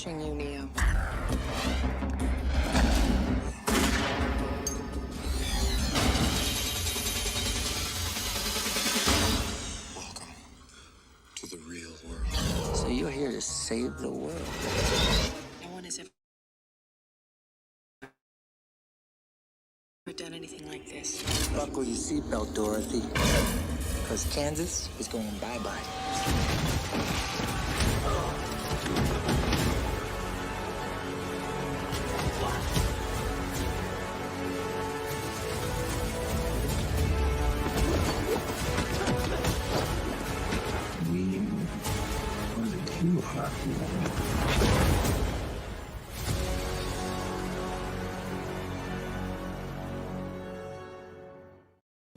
watching you, Neo. Welcome to the real world. So you're here to save the world. No one has ever done anything like this. Buckle your seatbelt, Dorothy. Because Kansas is going bye-bye. We are the true hockey.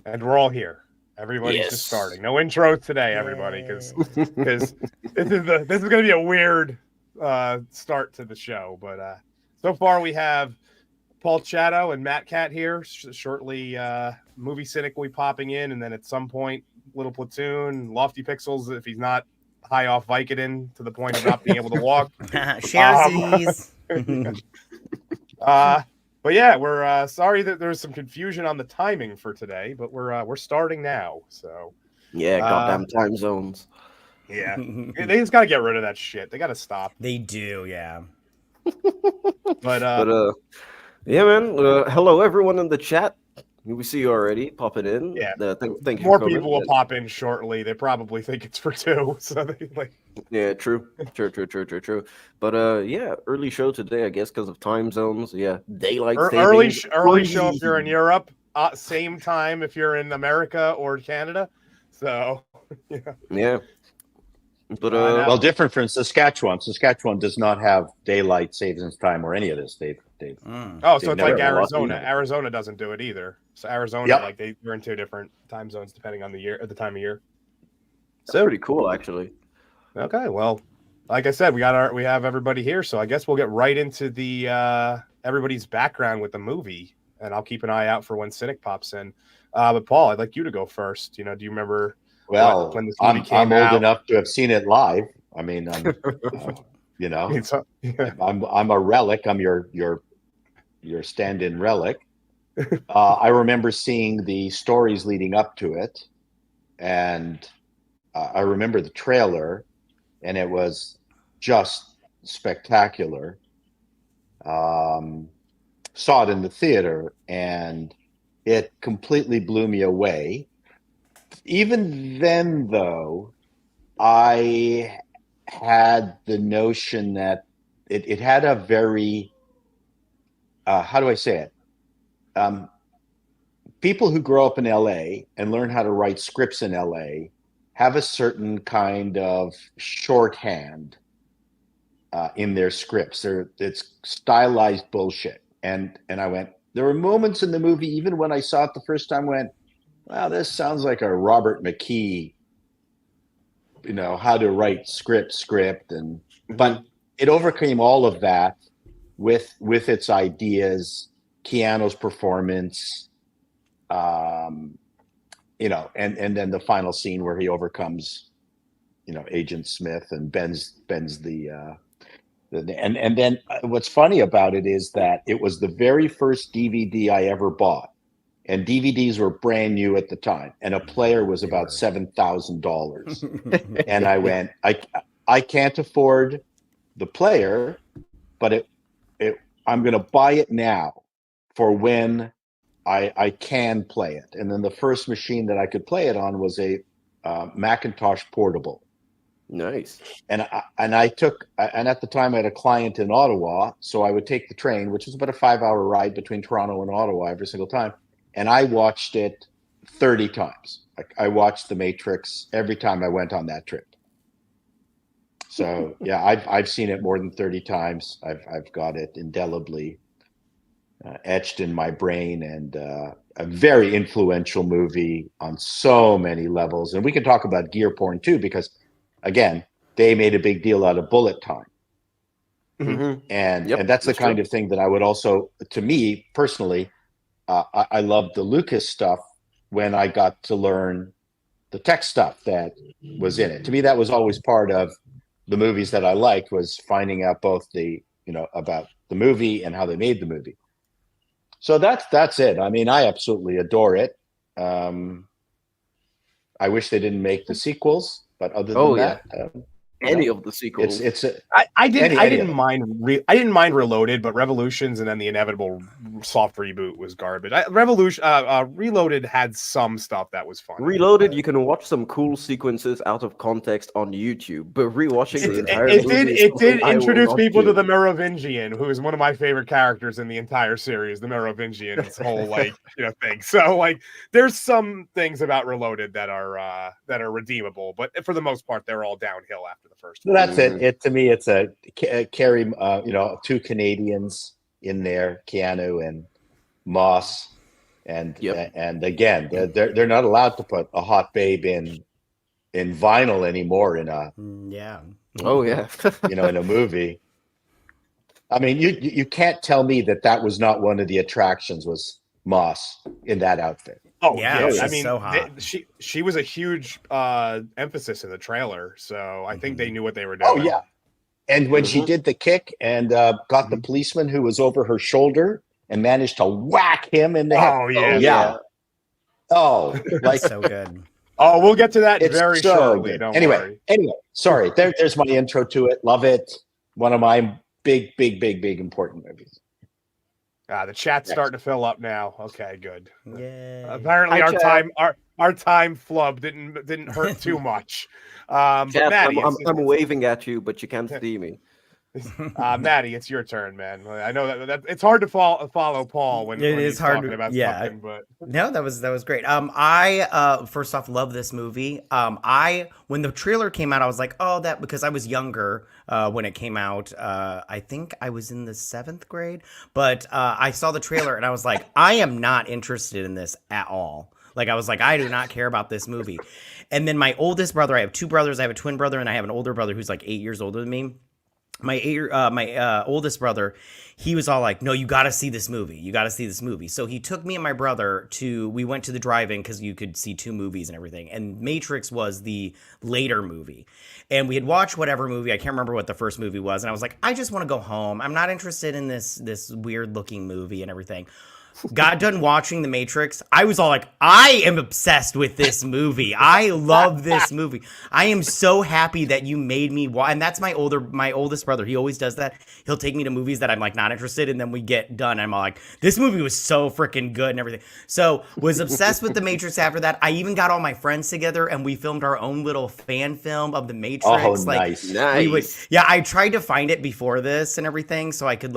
And we're all here. Everybody's just starting. No intro today, everybody, because this is going to be a weird start to the show. But so far we have Paul Chato and Matt Cat here. Shortly, Movie Cynic will be popping in, and then at some point, Little Platoon, Lofty Pixels, if he's not high off Vicodin to the point of not being able to walk. Sharesies. But yeah, we're sorry that there's some confusion on the timing for today, but we're starting now. So yeah, goddamn time zones. Yeah, they just got to get rid of that shit. They got to stop. They do, yeah. But yeah, man. Hello, everyone in the chat. We see you already popping in. Yeah, thank you. More people will pop in shortly. They probably think it's for 2, so they like. Yeah, true. But yeah, early show today, I guess, because of time zones. Yeah, daylight savings. Early show if you're in Europe. Same time if you're in America or Canada. So yeah. But well, different from Saskatchewan. Saskatchewan does not have daylight savings time or any of this. They've so it's like Arizona. Arizona doesn't do it either. So Arizona, they're in 2 different time zones depending on the year, at the time of year. So pretty cool, actually. Okay, well, like I said, we have everybody here, so I guess we'll get right into the everybody's background with the movie, and I'll keep an eye out for when Cynic pops in. But Paul, I'd like you to go first. Do you remember? Well, when this movie came I'm old out? enough to have seen it live. I mean, I'm, I'm a relic. I'm your stand-in relic. I remember seeing the stories leading up to it, and I remember the trailer, and it was just spectacular. Saw it in the theater, and it completely blew me away. Even then, though, I had the notion that it had a very, how do I say it? People who grow up in LA and learn how to write scripts in LA have a certain kind of shorthand in their scripts. It's stylized bullshit. And I went, there were moments in the movie, even when I saw it the first time, went, wow, this sounds like a Robert McKee, how to write script. But it overcame all of that with its ideas, Keanu's performance, and then the final scene where he overcomes, Agent Smith and bends the and then what's funny about it is that it was the very first DVD I ever bought. And DVDs were brand new at the time, and a player was about $7,000. And I went, I can't afford the player, but I'm going to buy it now for when I can play it. And then the first machine that I could play it on was a Macintosh Portable. Nice. And at the time I had a client in Ottawa, so I would take the train, which was about a 5-hour ride between Toronto and Ottawa every single time. And I watched it 30 times. I watched The Matrix every time I went on that trip. So yeah, I've seen it more than 30 times. I've got it indelibly etched in my brain, and a very influential movie on so many levels. And we can talk about gear porn too, because again, they made a big deal out of bullet time. Mm-hmm. And that's the kind of thing that I would also, to me personally, I loved the Lucas stuff when I got to learn the tech stuff that was in it. To me, that was always part of the movies that I liked was finding out both about the movie and how they made the movie. So that's it. I mean, I absolutely adore it. I wish they didn't make the sequels, but other than that, any of the sequels. I didn't mind Reloaded, but Revolutions and then the inevitable soft reboot was garbage. Reloaded had some stuff that was fun. Reloaded, you can watch some cool sequences out of context on YouTube, but rewatching the entire movie it did introduce people to the Merovingian, who is one of my favorite characters in the entire series, the Merovingian's whole thing. So there's some things about Reloaded that are redeemable, but for the most part, they're all downhill after the first one. That's it. To me, it's a carry. Two Canadians in there, Keanu and Moss, and again, they're not allowed to put a hot babe in vinyl anymore in a in a movie. I mean, you can't tell me that was not one of the attractions was Moss in that outfit. Oh yeah, she's I mean, so hot. she was a huge emphasis in the trailer, so I think they knew what they were doing. Oh yeah, and when she did the kick and got the policeman who was over her shoulder and managed to whack him in the head. Oh yeah, yeah. Oh, like so good. Oh, we'll get to that it's very so shortly. good. Don't Anyway, worry. sorry. There's my intro to it. Love it. One of my big important movies. The chat's starting to fill up now. Okay, good. Yeah. Apparently, our time flub didn't hurt too much. But Jeff, Maddie, I'm waving at you, but you can't see me. Maddie, it's your turn, man. I know that it's hard to follow Paul when it's he's hard talking about something, but no, that was great. I first off love this movie. When the trailer came out, I was like, oh, that because I was younger when it came out. I think I was in the 7th grade, but I saw the trailer and I was like, I am not interested in this at all. Like I was like, I do not care about this movie. And then my oldest brother, I have 2 brothers, I have a twin brother, and I have an older brother who's like 8 years older than me. My oldest brother, he was all like, no, you got to see this movie. You got to see this movie. So he took me and my brother we went to the drive-in because you could see 2 movies and everything. And Matrix was the later movie. And we had watched whatever movie. I can't remember what the first movie was. And I was like, I just want to go home. I'm not interested in this weird looking movie and everything. Got done watching The Matrix. I was all like, I am obsessed with this movie. I love this movie. I am so happy that you made me watch. And that's my oldest brother. He always does that. He'll take me to movies that I'm like not interested in. And then we get done. And I'm all like, this movie was so freaking good and everything. So was obsessed with The Matrix after that. I even got all my friends together and we filmed our own little fan film of The Matrix. Oh, nice. I tried to find it before this and everything. So I could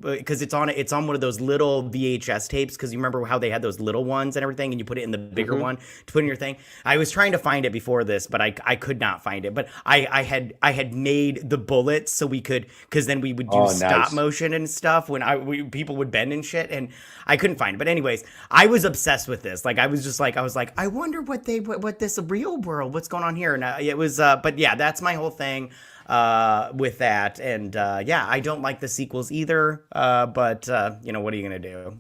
because it's on one of those little VHS tapes, because you remember how they had those little ones and everything and you put it in the bigger one to put in your thing. I was trying to find it before this, but I could not find it. But I had made the bullets so we could, because then we would do stop motion and stuff when people would bend and shit, and I couldn't find it. But anyways, I was obsessed with this. Like I was like, I wonder what this real world, what's going on here. And it was but yeah, that's my whole thing with that. And I don't like the sequels either, but what are you gonna do?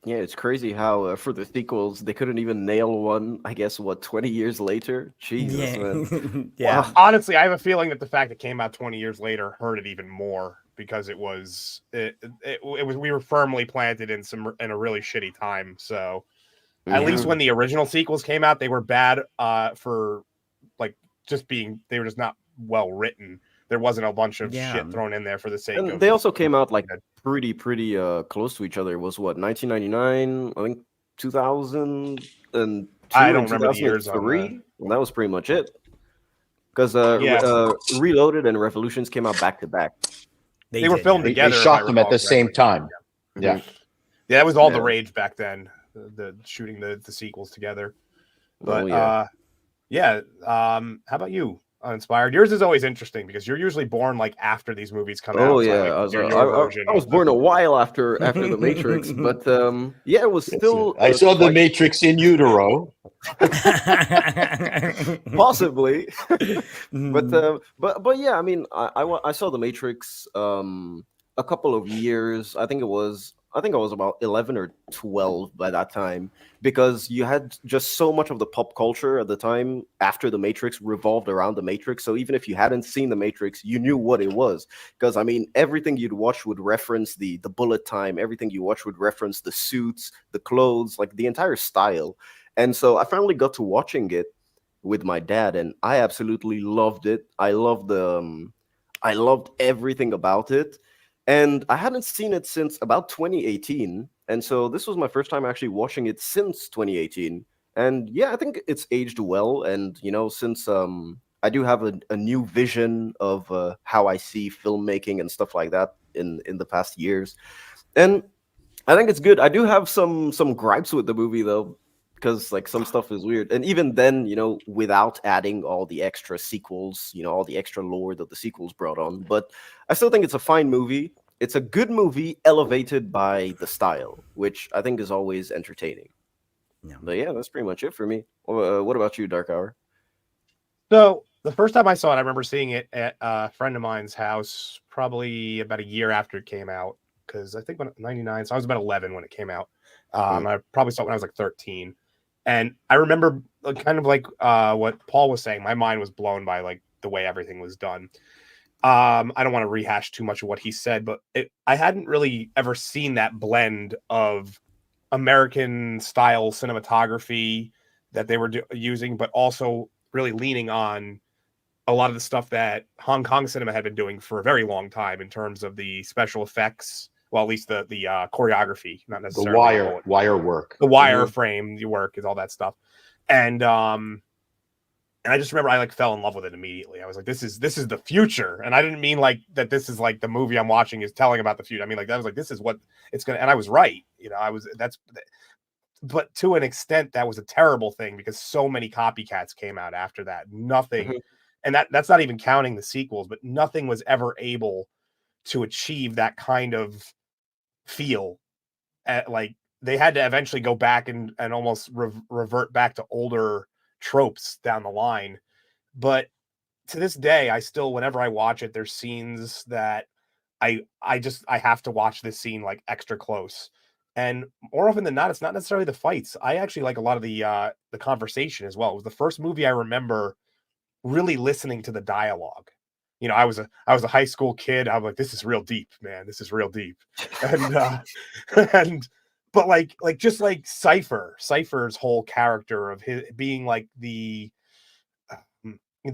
Yeah, it's crazy how for the sequels they couldn't even nail one. I guess 20 years later. Jesus, man. Yeah. Well, honestly, I have a feeling that the fact it came out 20 years later hurt it even more, because it was we were firmly planted in a really shitty time. So at least when the original sequels came out, they were bad for they were just not well written. There wasn't a bunch of shit thrown in there for the sake of. They also came out like pretty close to each other. It was 1999, I think 2002. I don't remember the years on that. And that was pretty much it. Because Reloaded and Revolutions came out back to back. They were filmed together. They shot them at the same time. Yeah. Yeah, that was all the rage back then. The shooting the sequels together. But how about you? Uninspired. Yours is always interesting because you're usually born like after these movies come out. Oh yeah, I was born a while after The Matrix, but it was still. I saw The Matrix in utero. Possibly, but yeah, I mean, I saw The Matrix a couple of years. I think it was I think I was about 11 or 12 by that time, because you had just so much of the pop culture at the time after the Matrix revolved around the Matrix. So even if you hadn't seen the Matrix, you knew what it was. Because I mean, everything you'd watch would reference the bullet time. Everything you watch would reference the suits, the clothes, like the entire style. And so I finally got to watching it with my dad, and I absolutely loved it. I loved everything about it. And I hadn't seen it since about 2018. And so this was my first time actually watching it since 2018. And yeah, I think it's aged well. And, since I do have a new vision of how I see filmmaking and stuff like that in the past years. And I think it's good. I do have some gripes with the movie, though, because like some stuff is weird. And even then, without adding all the extra sequels, all the extra lore that the sequels brought on. But I still think it's a fine movie. It's a good movie elevated by the style, which I think is always entertaining. Yeah. But yeah, that's pretty much it for me. What about you, Dark Hour? So the first time I saw it, I remember seeing it at a friend of mine's house, probably about a year after it came out. Because I think when 99, so I was about 11 when it came out. I probably saw it when I was like 13. And I remember kind of like what Paul was saying. My mind was blown by like the way everything was done. I don't want to rehash too much of what he said, but I hadn't really ever seen that blend of American style cinematography that they were using, but also really leaning on a lot of the stuff that Hong Kong cinema had been doing for a very long time in terms of the special effects. Well, at least the choreography, not necessarily the wire work, the wireframe, the work is all that stuff. And I just remember I like fell in love with it immediately. I was like, this is the future. And I didn't mean like that this is like the movie I'm watching is telling about the future. I mean, like, that was like, this is what it's going to, and I was right. But to an extent, that was a terrible thing because so many copycats came out after that. Nothing, and that's not even counting the sequels, but nothing was ever able to achieve that kind of feel. Like, they had to eventually go back and almost revert back to older tropes down the line. But to this day, I still, whenever I watch it, there's scenes that I have to watch this scene like extra close. And more often than not, it's not necessarily the fights. I actually like a lot of the conversation as well. It was the first movie I remember really listening to the dialogue. I was a high school kid. I'm like, this is real deep, man. This is real deep. And but like just like Cipher's whole character of his being like the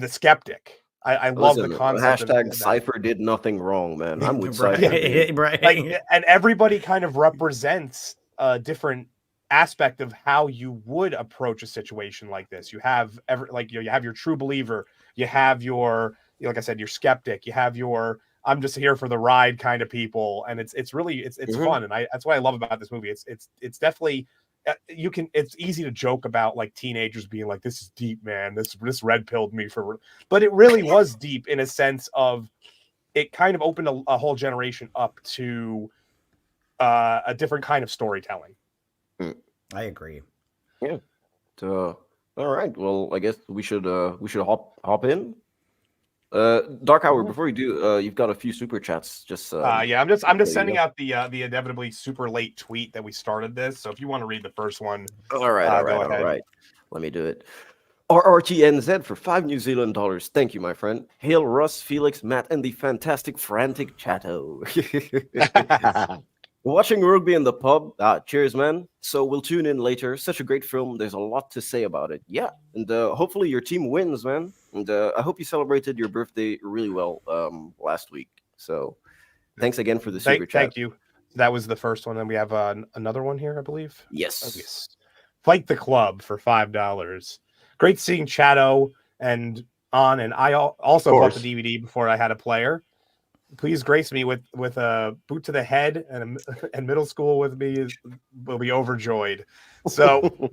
skeptic. I love the concept. Hashtag Cipher did nothing wrong, man. I'm with Right. Cipher. Right. Like, and everybody kind of represents a different aspect of how you would approach a situation like this. You have you have your true believer, you have your, like I said, your skeptic, you have your I'm just here for the ride kind of people, and it's really fun, and that's what I love about this movie. It's definitely it's easy to joke about like teenagers being like, this is deep, man. This red pilled me but it really was deep in a sense of it kind of opened a whole generation up to a different kind of storytelling. I agree. Yeah. All right. Well, I guess we should hop in. Dark Hour, before you do, you've got a few super chats. Just yeah, I'm just sending out the inevitably super late tweet that we started this. So if you want to read the first one, all right. Let me do it. RRTNZ for $5 New Zealand. Thank you, my friend. Hail Russ, Felix, Matt, and the fantastic Frantic Chatto. Watching rugby in the pub. Cheers, man. So we'll tune in later. Such a great film. There's a lot to say about it. Yeah, and hopefully your team wins, man. And I hope you celebrated your birthday really well last week. So thanks again for the super chat. Thank you. That was the first one. And we have another one here, I believe. Yes. Fight the Club for $5. Great seeing Chatto and I also bought the DVD before I had a player. Please grace me with a boot to the head and middle school with me will be overjoyed. So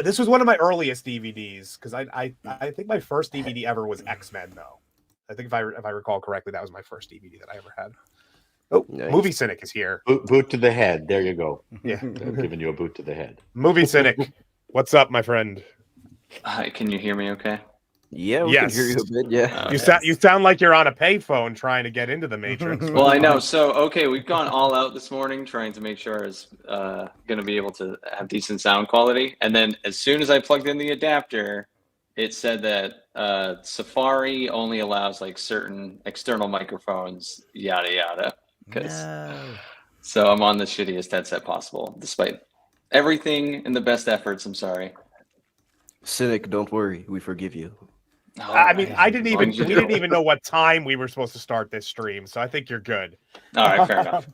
this was one of my earliest DVDs because I think my first DVD ever was X-Men though. I think if I recall correctly, that was my first DVD that I ever had. Oh, nice. Movie Cynic is here. Boot to the head. There you go. Yeah, I'm giving you a boot to the head. Movie Cynic, what's up, my friend? Hi, can you hear me? Okay. Yeah, we can hear Yes. you a bit. Yeah. You sound like you're on a payphone trying to get into the Matrix. Well, I know. So, okay, we've gone all out this morning trying to make sure I was going to be able to have decent sound quality. And then as soon as I plugged in the adapter, it said that Safari only allows like certain external microphones, yada, yada. No. So I'm on the shittiest headset possible, despite everything and the best efforts. I'm sorry. Cynic, don't worry, we forgive you. I mean, All we right. didn't even know what time we were supposed to start this stream, so I think you're good. All right, fair enough.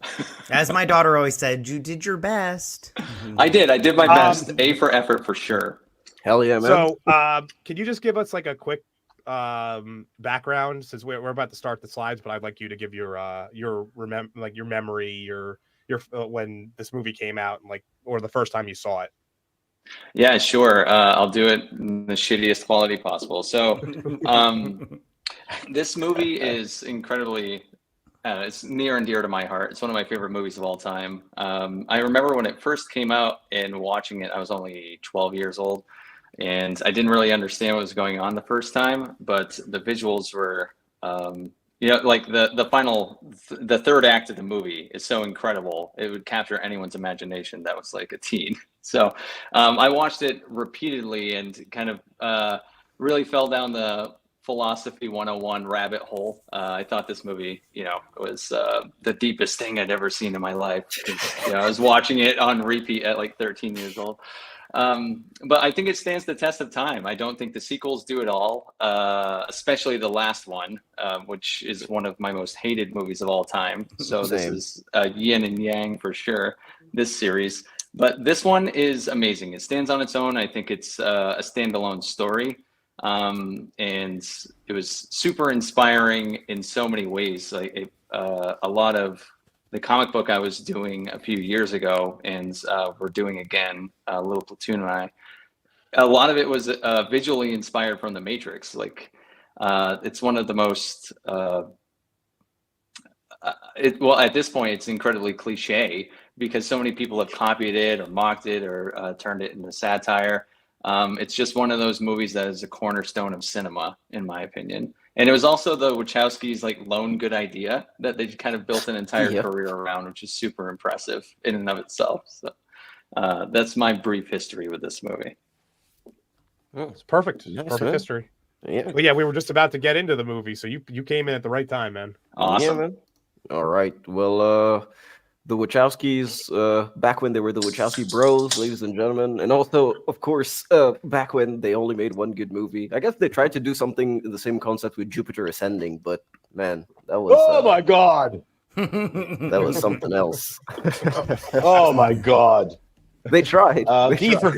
As my daughter always said, you did your best. I did my best. A for effort for sure. Hell yeah, man. So, can you just give us like a quick background, since we're about to start the slides, but I'd like you to give your memory, your when this movie came out, and like, or the first time you saw it. Yeah, sure. I'll do it in the shittiest quality possible. So, this movie is incredibly, it's near and dear to my heart. It's one of my favorite movies of all time. I remember when it first came out and watching it, I was only 12 years old, and I didn't really understand what was going on the first time, but the visuals were, like the third act of the movie is so incredible. It would capture anyone's imagination that was like a teen. So I watched it repeatedly and kind of really fell down the philosophy 101 rabbit hole. I thought this movie, was the deepest thing I'd ever seen in my life. I was watching it on repeat at like 13 years old. But I think it stands the test of time. I don't think the sequels do it all, especially the last one, which is one of my most hated movies of all time. So this is yin and yang for sure, this series. But this one is amazing. It stands on its own. I think it's a standalone story. And it was super inspiring in so many ways. Like a lot of the comic book I was doing a few years ago, and we're doing again, Little Platoon and I. A lot of it was visually inspired from The Matrix. Like, it's one of the most. At this point, it's incredibly cliche because so many people have copied it or mocked it or turned it into satire. It's just one of those movies that is a cornerstone of cinema, in my opinion. And it was also the Wachowskis' like lone good idea that they kind of built an entire career around, which is super impressive in and of itself. So that's my brief history with this movie. Oh, it's perfect. Nice, Perfect man. history. Yeah. Well, yeah, we were just about to get into the movie, so you came in at the right time, man. Awesome. Yeah, man. All right. Well, the Wachowskis, back when they were the Wachowski bros, ladies and gentlemen, and also, of course, back when they only made one good movie. I guess they tried to do something in the same concept with Jupiter Ascending, but man, that was Oh my god! that was something else. Oh my god! They tried. V for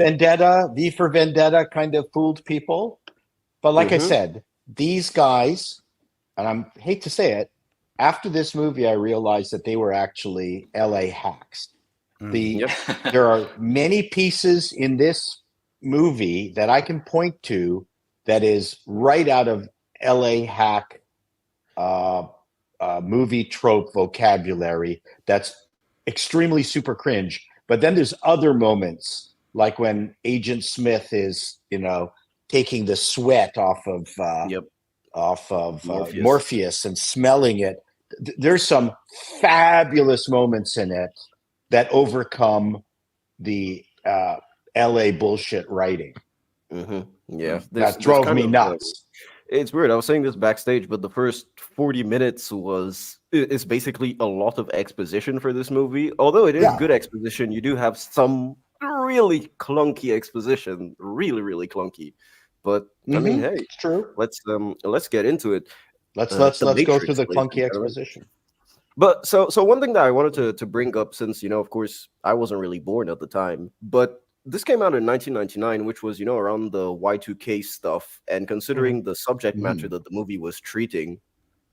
Vendetta kind of fooled people, but like I said, these guys, and I hate to say it, after this movie, I realized that they were actually LA hacks. There are many pieces in this movie that I can point to that is right out of LA hack movie trope vocabulary that's extremely super cringe. But then there's other moments, like when Agent Smith is, taking the sweat off of Morpheus and smelling it. There's some fabulous moments in it that overcome the LA bullshit writing. Yeah, that drove me nuts. It's weird. I was saying this backstage, but the first 40 minutes is basically a lot of exposition for this movie. Although it is good exposition, you do have some really clunky exposition, really clunky. But I mean, hey, it's true. Let's get into it. Let's go through the clunky exposition. But so one thing that I wanted to bring up, since of course I wasn't really born at the time, but this came out in 1999, which was around the Y2K stuff, and considering the subject matter that the movie was treating,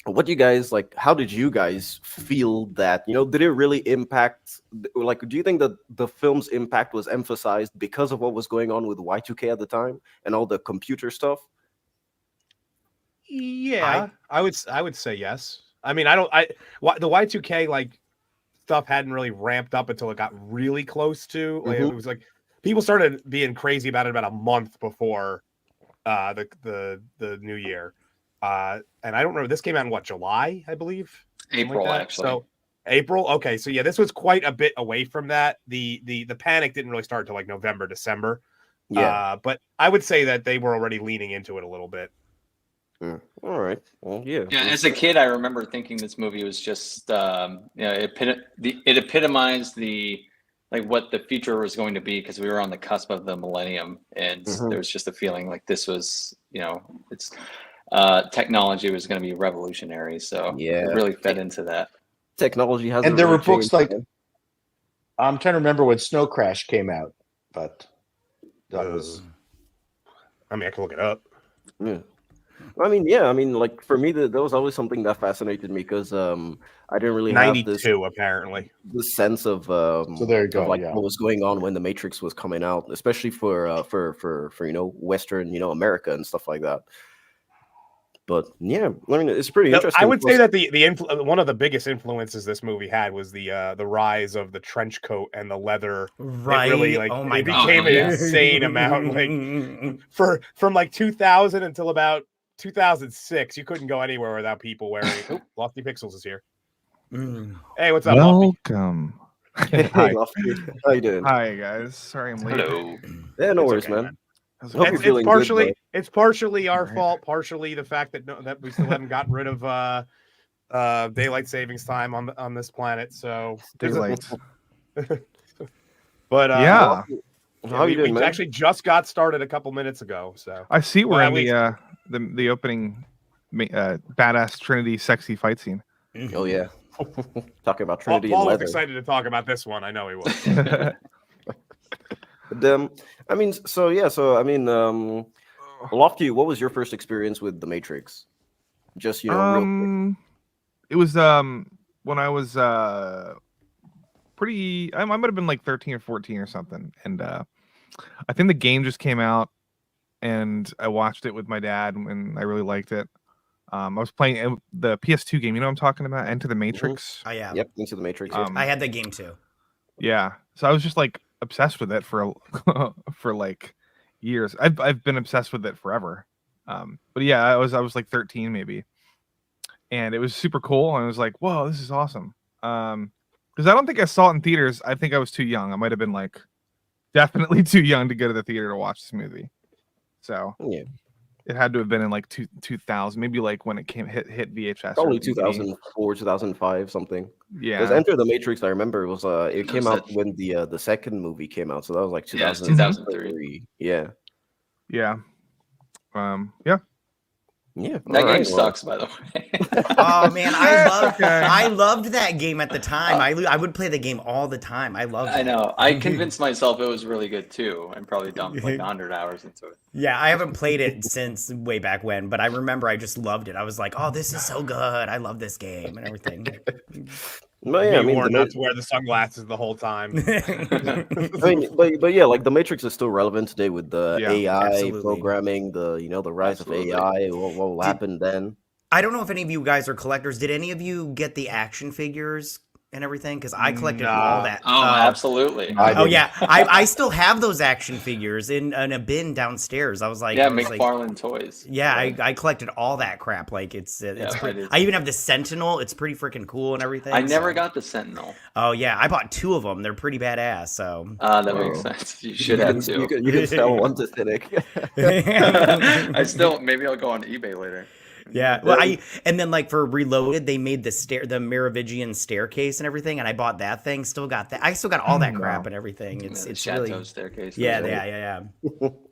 what do you guys like? How did you guys feel that did it really impact? Like, do you think that the film's impact was emphasized because of what was going on with Y2K at the time and all the computer stuff? Yeah, I would say yes. I mean, the Y2K like stuff hadn't really ramped up until it got really close to. Like, it was like people started being crazy about it about a month before the new year. And I don't remember, this came out in what, July, I believe? Something April, like that. actually. So April. Okay, so yeah, this was quite a bit away from that. The panic didn't really start until like November, December. Yeah. But I would say that they were already leaning into it a little bit. All right. Well, yeah. Yeah, as a kid, I remember thinking this movie was just, it epitomized like what the future was going to be, because we were on the cusp of the millennium, and there was just a feeling like this was, it's technology was going to be revolutionary. So Yeah. it really fed into that. Technology has. And there were books like, I'm trying to remember when Snow Crash came out, but that was. I mean, I can look it up. Yeah. I mean, like for me, that was always something that fascinated me, because I didn't really have 92 apparently. the sense of So there you go. of, like, Yeah. what was going on when the Matrix was coming out, especially for Western America and stuff like that. But yeah, I mean, it's pretty interesting. I would say that one of the biggest influences this movie had was the rise of the trench coat and the leather. Right. It really, like, oh my it God. became an insane amount. Like from like 2000 until about 2006, you couldn't go anywhere without people wearing. Oh, Lofty Pixels is here. Hey, what's up, Lofty? Welcome. Hey, Hi. Lofty. How you doing? Hi, guys. Sorry I'm late. Hello. Yeah, no It's worries, okay, man. How's it Hope going? you're feeling good, It's partially our Right. fault, partially the fact that we still haven't gotten rid of daylight savings time on this planet. So Daylight. but Yeah. How you doing, we man? actually just got started a couple minutes ago. So I see we're Well, in the opening badass Trinity sexy fight scene. Oh yeah. Talking about Paul Trinity and was leather. excited to talk about this one. I know he was. But, Lofty, what was your first experience with the Matrix? Just real quick. It was when I was pretty. I might have been like 13 or 14 or something, and I think the game just came out, and I watched it with my dad, and I really liked it. I was playing the PS2 game. You know what I'm talking about? Enter the Matrix. Oh yeah. Yep, Into the Matrix. I had that game too. Yeah, so I was just like obsessed with it for for like years. I've been obsessed with it forever. But yeah, I was like 13 maybe, and it was super cool. And I was like, whoa, this is awesome. Because I don't think I saw it in theaters. I think I was too young. I might have been like definitely too young to go to the theater to watch this movie. So Yeah. it had to have been in like 2000, maybe like when it hit VHS. Probably or DVD. 2004, 2005, something. Yeah. Because Enter the Matrix, I remember, it came out that- when the second movie came out, so that was like Yeah, it's 2003. Yeah. Yeah. Yeah. That all right, game well. sucks, by the way. Oh man, Okay. I loved that game at the time. I would play the game all the time. I loved it. I know. I convinced myself it was really good too, and probably dumped like 100 hours into it. Yeah, I haven't played it since way back when, but I remember I just loved it. I was like, "Oh, this is so good! I love this game and everything." But yeah, I mean, warned not to wear the sunglasses the whole time. but yeah, like the Matrix is still relevant today with the Yeah, AI absolutely. programming, the rise Absolutely. of AI. What will happen then? I don't know if any of you guys are collectors. Did any of you get the action figures and everything? Because I collected all that. Oh, absolutely. Oh yeah, I still have those action figures in a bin downstairs. I was like, Yeah, I was like- McFarlane toys. yeah, Right. I collected all that crap. Like it's I pretty, did. I even have the Sentinel. It's pretty freaking cool and everything. I never so- got the Sentinel. Oh yeah, I bought 2 of them. They're pretty badass. So That makes sense. You should have You too. can sell one to Cynic. Maybe I'll go on eBay later. yeah, well, and then like for Reloaded, they made the Merovingian staircase and everything, and I bought that thing. Still got that. I still got all that crap and everything. It's The it's Chateau really staircase. yeah, those are- yeah.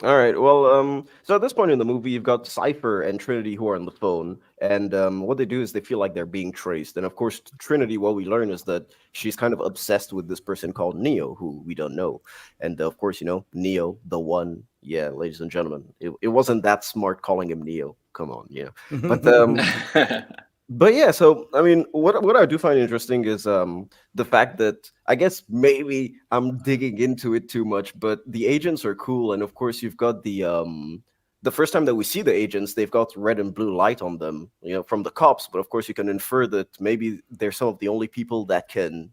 All right. Well, so at this point in the movie, you've got Cipher and Trinity who are on the phone, and what they do is they feel like they're being traced. And of course, Trinity, what we learn is that she's kind of obsessed with this person called Neo, who we don't know. And of course, Neo, the one. Yeah, ladies and gentlemen, it wasn't that smart calling him Neo. Come on, But But yeah, so I mean, what I do find interesting is the fact that I guess maybe I'm digging into it too much, but the agents are cool, and of course you've got the first time that we see the agents, they've got red and blue light on them, from the cops. But of course you can infer that maybe they're some of the only people that can,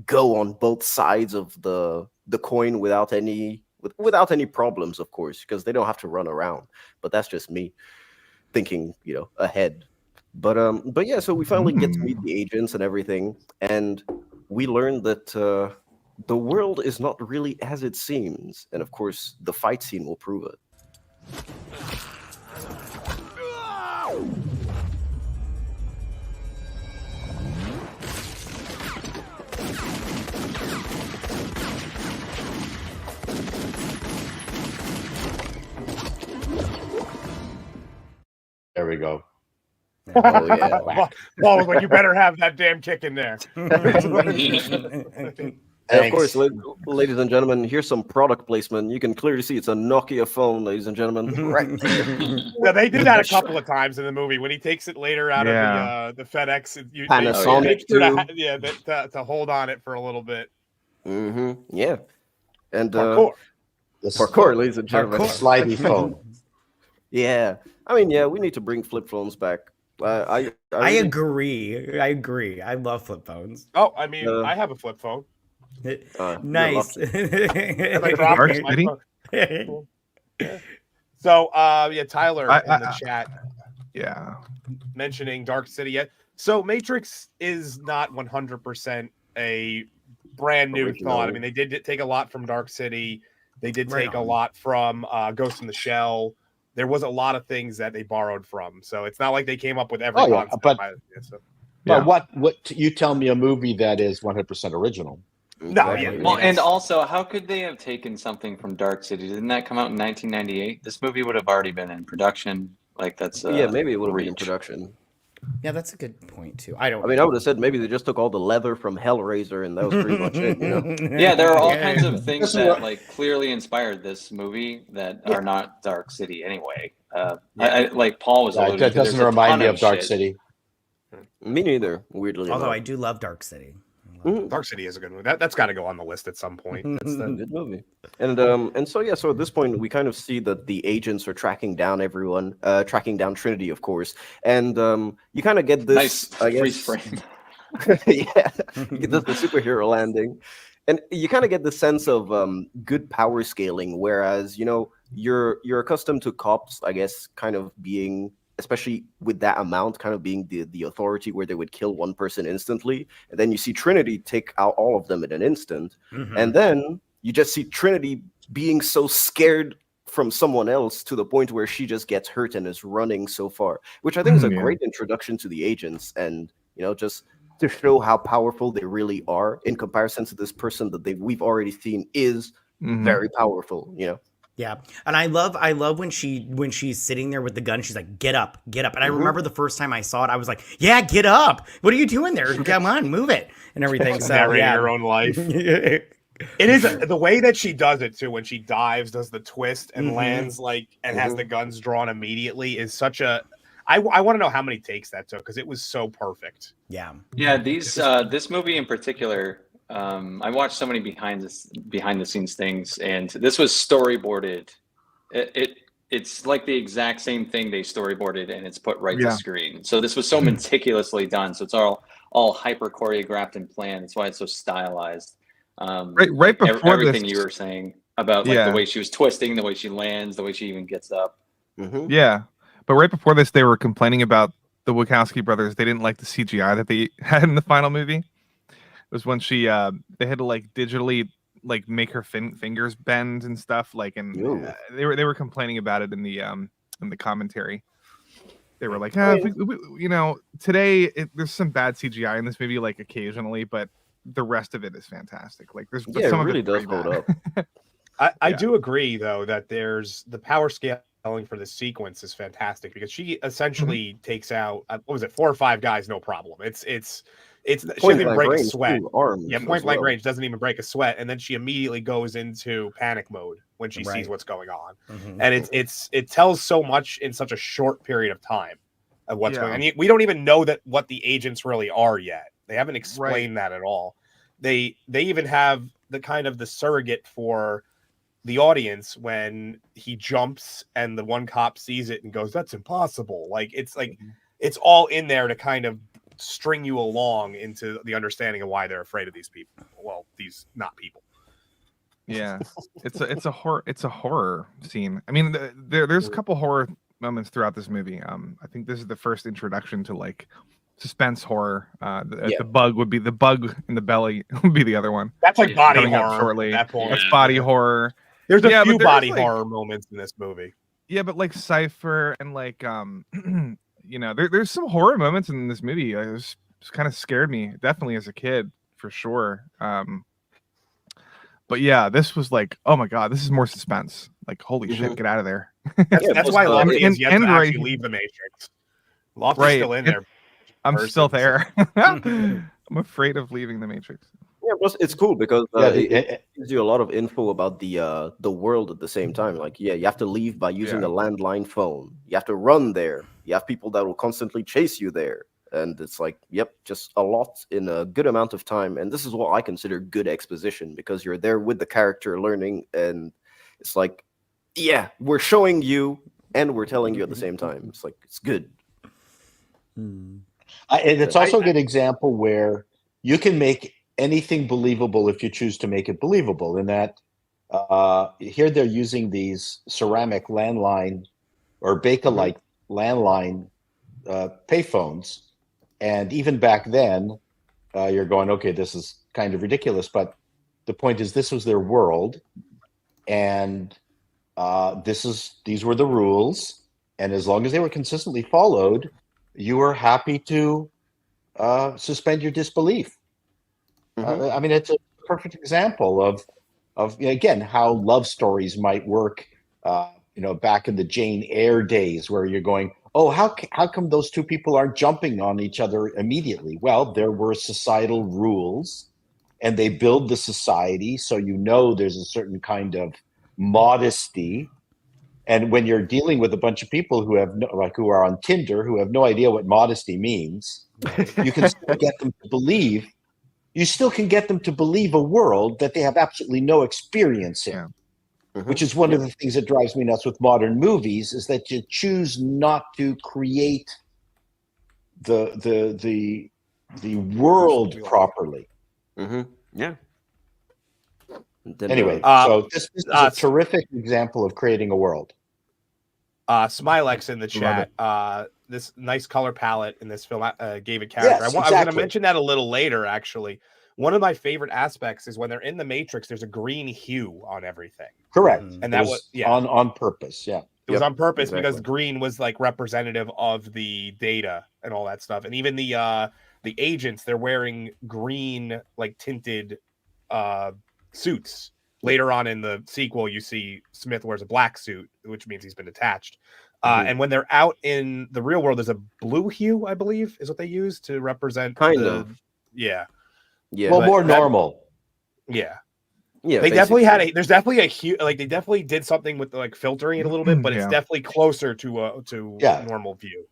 go on both sides of the coin without without any problems, of course, because they don't have to run around. But that's just me thinking, ahead. But yeah, so we finally get to meet the agents and everything, and we learn that the world is not really as it seems, and of course, the fight scene will prove it. There we go. Oh yeah. Paul was like, "You better have that damn kick in there." And of course, ladies and gentlemen, here's some product placement. You can clearly see it's a Nokia phone, ladies and gentlemen, right there. Yeah, they did that a couple of times in the movie when he takes it later out of the FedEx. Panasonic to hold on it for a little bit. Yeah, and parkour, ladies and gentlemen, slidey phone. Yeah, I mean, yeah, we need to bring flip phones back. I agree. I love flip phones. Oh, I mean, I have a flip phone. Nice. So, Tyler in the chat, mentioning Dark City. Yet, so Matrix is not 100% a brand new thought. I mean, they did take a lot from Dark City. They did take a lot from Ghost in the Shell. There was a lot of things that they borrowed from, so it's not like they came up with every concept. But what you tell me a movie that is 100% original? No, well, and also, how could they have taken something from Dark City? Didn't that come out in 1998? This movie would have already been in production. Like that's maybe it would have been in production. Yeah, that's a good point too. I would have said maybe they just took all the leather from Hellraiser and that was pretty much it. Yeah, there are all kinds of things that like clearly inspired this movie that are not Dark City anyway. I like Paul was alluding that doesn't remind me of Dark City. Me neither. Weirdly, although I do love Dark City. Dark City is a good movie. That's got to go on the list at some point. That's a good movie. And so at this point we kind of see that the agents are tracking down everyone, tracking down Trinity, of course, and you kind of get this nice freeze frame. Yeah, you get the superhero landing, and you kind of get the sense of good power scaling, whereas you're accustomed to cops, I guess, kind of being, especially with that amount, kind of being the authority where they would kill one person instantly. And then you see Trinity take out all of them in an instant. And then you just see Trinity being so scared from someone else to the point where she just gets hurt and is running so far, which I think is a great introduction to the agents. And, just to show how powerful they really are in comparison to this person that we've already seen is very powerful, Yeah, and I love when she's sitting there with the gun. She's like, "Get up, get up!" And I remember the first time I saw it, I was like, "Yeah, get up! What are you doing there? Come on, move it!" And everything. So narrating her own life. It is the way that she does it too. When she dives, does the twist and lands and has the guns drawn immediately is such a. I want to know how many takes that took because it was so perfect. Yeah. Yeah. This movie in particular. I watched so many behind the scenes things, and this was storyboarded. It's like the exact same thing they storyboarded, and it's put right to screen. So this was so meticulously done. So it's all hyper choreographed and planned. That's why it's so stylized. Right before everything you were saying about the way she was twisting, the way she lands, the way she even gets up. Yeah, but right before this, they were complaining about the Wachowski brothers. They didn't like the CGI that they had in the final movie. Was when she they had to digitally make her fingers bend and stuff and they were complaining about it in the commentary. They were like, today there's some bad CGI in this movie occasionally, but the rest of it is fantastic. There's it really does hold up. I do agree though that there's the power scaling for the sequence is fantastic because she essentially takes out 4 or 5 guys no problem. She doesn't even break a sweat. Point blank range doesn't even break a sweat, and then she immediately goes into panic mode when she sees what's going on, and it tells so much in such a short period of time of what's going on. And we don't even know what the agents really are yet. They haven't explained that at all. They even have the kind of the surrogate for the audience when he jumps and the one cop sees it and goes, "That's impossible." It's all in there to kind of string you along into the understanding of why they're afraid of these people. Well, these not people. Yeah, it's a horror scene. I mean, there's a couple horror moments throughout this movie. I think this is the first introduction to like suspense horror. The bug would be the bug in the belly would be the other one. That's like body coming horror up shortly. at that point. That's body horror. There's a few but there body is, like, horror moments in this movie. Yeah, but like Cipher and like you know, there's some horror moments in this movie. It was kind of scared me, definitely as a kid, for sure. But yeah, this was like, oh my god, this is more suspense. Like, holy shit, get out of there. That's why Lofty is yet to right, actually leave the Matrix. Lofty's still in there. I'm still there. I'm afraid of leaving the Matrix. Yeah, plus it's cool because it gives you a lot of info about the world at the same time. Like, you have to leave by using a landline phone. You have to run there. You have people that will constantly chase you there. And it's like, just a lot in a good amount of time. And this is what I consider good exposition, because you're there with the character learning, and it's like, we're showing you and we're telling you at the same time. It's like, it's good. And it's also a good example where you can make anything believable if you choose to make it believable. In that, here they're using these ceramic landline or Bakelite landline payphones, and even back then, you're going, okay, this is kind of ridiculous. But the point is, this was their world, and these were the rules, and as long as they were consistently followed, you were happy to suspend your disbelief. I mean, it's a perfect example of again, how love stories might work. Back in the Jane Eyre days, where you're going, oh, how come those two people aren't jumping on each other immediately? Well, there were societal rules, and they build the society, so there's a certain kind of modesty. And when you're dealing with a bunch of people who are on Tinder, who have no idea what modesty means, you can still get them to believe. You still can get them to believe a world that they have absolutely no experience in, which is one of the things that drives me nuts with modern movies, is that you choose not to create the world properly. Yeah. Anyway, so this is a terrific example of creating a world. Smilex in the chat. This nice color palette in this film gave it character. Yes, I was going to mention that a little later, actually. One of my favorite aspects is when they're in the Matrix, there's a green hue on everything. Correct. And that was on purpose. Yeah. It was on purpose because green was like representative of the data and all that stuff. And even the agents, they're wearing green, like tinted suits. Later on in the sequel, you see Smith wears a black suit, which means he's been attached. And when they're out in the real world, there's a blue hue, I believe, is what they use to represent. Yeah. Well, more normal. Yeah. Yeah. They definitely there's definitely a hue, like they definitely did something with like filtering it a little bit, but it's definitely closer to a normal view.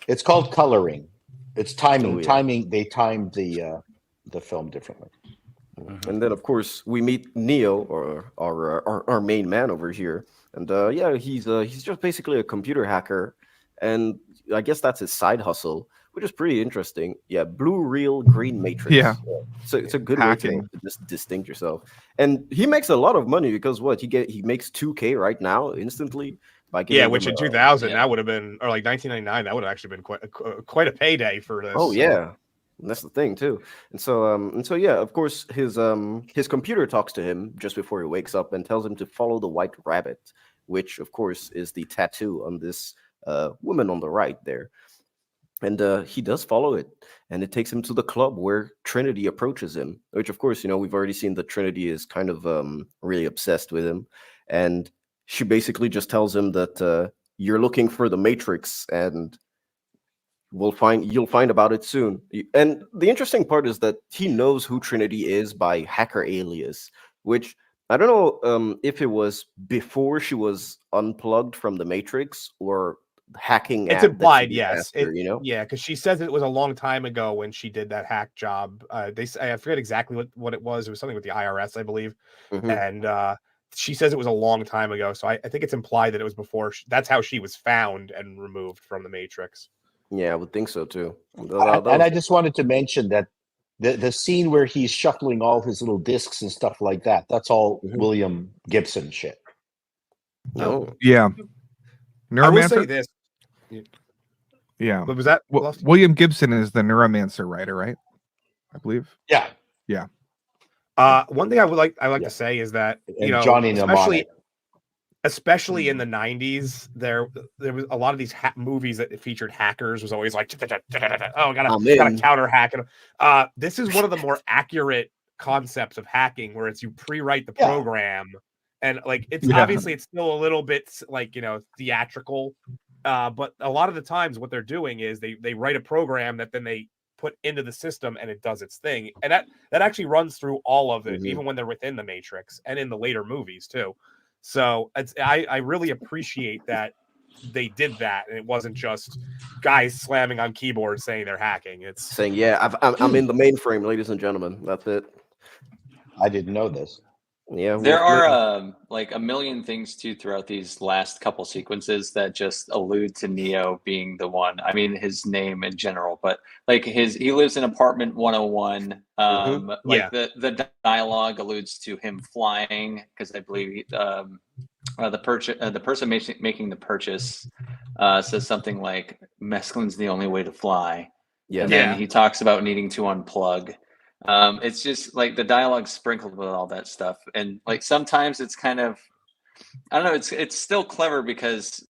It's called coloring. It's timing. Timing. They timed the film differently. And then, of course, we meet Neo, or our main man over here, and he's just basically a computer hacker, and I guess that's his side hustle, which is pretty interesting. Yeah, blue reel, green matrix. Yeah, so it's a good way to just distinct yourself. And he makes a lot of money because he makes $2K right now instantly. Which in 2000 that would have been, or like 1999, that would have actually been quite a payday for this. Oh yeah. And that's the thing too, and so of course his computer talks to him just before he wakes up and tells him to follow the white rabbit, which of course is the tattoo on this woman on the right there, and he does follow it, and it takes him to the club where Trinity approaches him, which of course we've already seen that Trinity is kind of really obsessed with him, and she basically just tells him that you're looking for the Matrix and you'll find about it soon. And the interesting part is that he knows who Trinity is by hacker alias, which I don't know if it was before she was unplugged from the Matrix or hacking. It's implied, yes. After, yeah, because she says it was a long time ago when she did that hack job. I forget exactly what it was. It was something with the IRS, I believe, and she says it was a long time ago. So I think it's implied that it was before. That's how she was found and removed from the Matrix. Yeah, I would think so too. And I just wanted to mention that the scene where he's shuffling all his little discs and stuff like that. That's all William Gibson shit. No. Yeah. I will say Neuromancer. this. Yeah. What was that? William Gibson is the Neuromancer writer, right? I believe. Yeah. Yeah. One thing I would like to say is that And Johnny Mnemonic. especially in the 90s, there was a lot of these movies that featured hackers was always like, gotta counter hack it. This is one of the more accurate concepts of hacking, where it's you pre-write the program, and like it's obviously it's still a little bit like theatrical, but a lot of the times what they're doing is they write a program that then they put into the system and it does its thing, and that actually runs through all of it, even when they're within the Matrix and in the later movies too. So I really appreciate that they did that, and it wasn't just guys slamming on keyboards saying they're hacking. It's saying, I'm in the mainframe, ladies and gentlemen. That's it. I didn't know this. Yeah, there are like a million things too throughout these last couple sequences that just allude to Neo being the one. I mean, his name in general, but like he lives in apartment 101. The dialogue alludes to him flying, because I believe the person making the purchase says something like mescaline's the only way to fly. Yeah, and then he talks about needing to unplug. It's just like the dialogue sprinkled with all that stuff, and like sometimes it's kind of, I don't know, it's still clever, because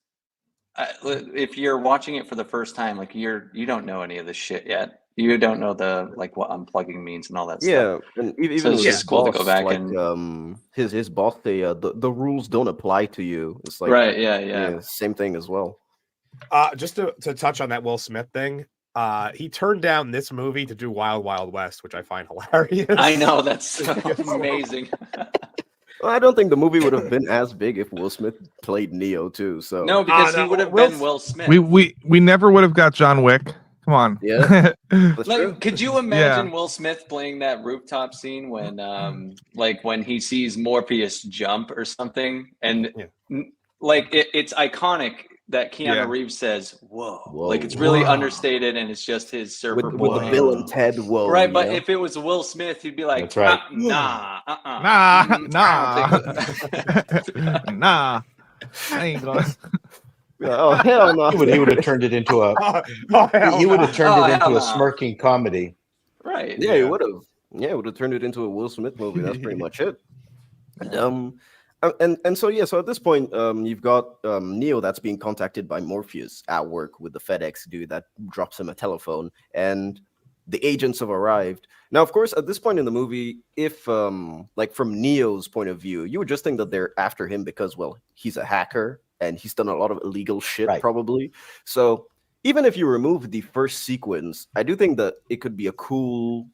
if you're watching it for the first time, like you don't know any of this shit yet. You don't know what unplugging means and all that stuff. Yeah, and even it's just cool to go back and his boss, the rules don't apply to you. It's like right, same thing as well. Just to touch on that Will Smith thing. He turned down this movie to do Wild Wild West, which I find hilarious. I know, that's so amazing. Well, I don't think the movie would have been as big if Will Smith played Neo too. So no, because he would have been Will Smith. We never would have got John Wick. Come on. Yeah. Could you imagine Will Smith playing that rooftop scene when when he sees Morpheus jump or something, and it's iconic that Keanu Reeves says, whoa. Like it's really understated, and it's just his surfer with the Bill and Ted whoa. Right, but if it was Will Smith, he'd be like, nah. Nah. I ain't going. Oh hell no! He would have turned it into a. He would have turned it into a smirking comedy. Right. Yeah, he would have. Yeah, would have turned it into a Will Smith movie. That's pretty much it. And so at this point, you've got Neo that's being contacted by Morpheus at work with the FedEx dude that drops him a telephone, and the agents have arrived. Now, of course, at this point in the movie, if from Neo's point of view, you would just think that they're after him because, well, he's a hacker and he's done a lot of illegal shit, probably. So even if you remove the first sequence, I do think that it could be a cool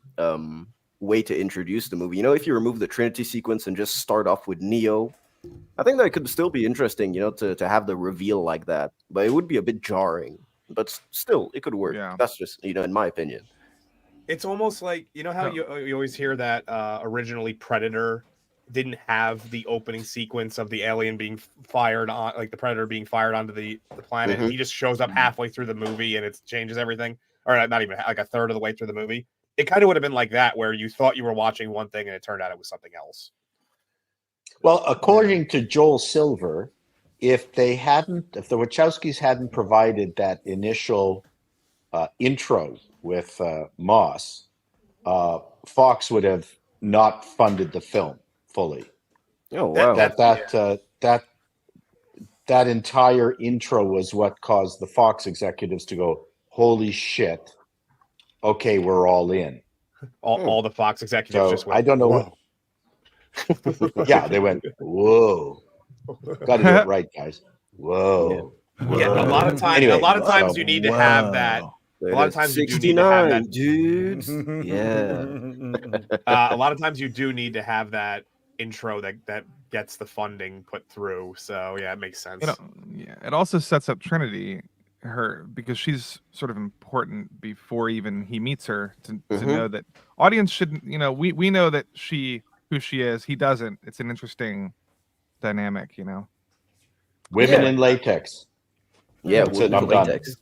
way to introduce the movie. If you remove the Trinity sequence and just start off with Neo, I think that could still be interesting, to have the reveal like that. But it would be a bit jarring. But still, it could work. Yeah. That's just, in my opinion. It's almost like, how you always hear that originally Predator didn't have the opening sequence of the alien being fired on, like the Predator being fired onto the planet. Mm-hmm. He just shows up halfway through the movie and it changes everything. Or not even like a third of the way through the movie. It kind of would have been like that, where you thought you were watching one thing and it turned out it was something else. Well, according to Joel Silver, if the Wachowskis hadn't provided that initial intro with Moss, Fox would have not funded the film fully. Oh wow! That entire intro was what caused the Fox executives to go, "Holy shit! Okay, we're all in." All the Fox executives just went, I don't know what. Yeah, they went, whoa. Got to do it right, guys. Whoa. Yeah, a lot of times you need to have that. A lot of times you do need to have that, dudes. Yeah. A lot of times you do need to have that intro that gets the funding put through. So yeah, it makes sense. It also sets up Trinity, because she's sort of important before even he meets her to know that audience shouldn't. We know that who she is. He doesn't. It's an interesting dynamic. Women in latex. Yeah, women in latex.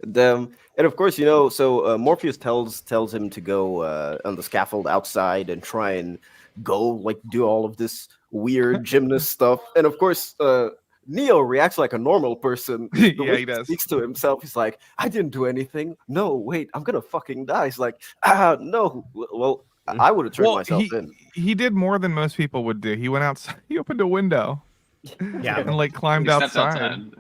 And of course, so Morpheus tells him to go on the scaffold outside and try and go like do all of this weird gymnast stuff. And of course, Neo reacts like a normal person. The Yeah, way he does. speaks to himself. He's like, "I didn't do anything. No, wait, I'm gonna fucking die." He's like, no. Well, I would have turned myself in. He did more than most people would do. He went outside. He opened a window. Yeah. And like climbed He stepped outside.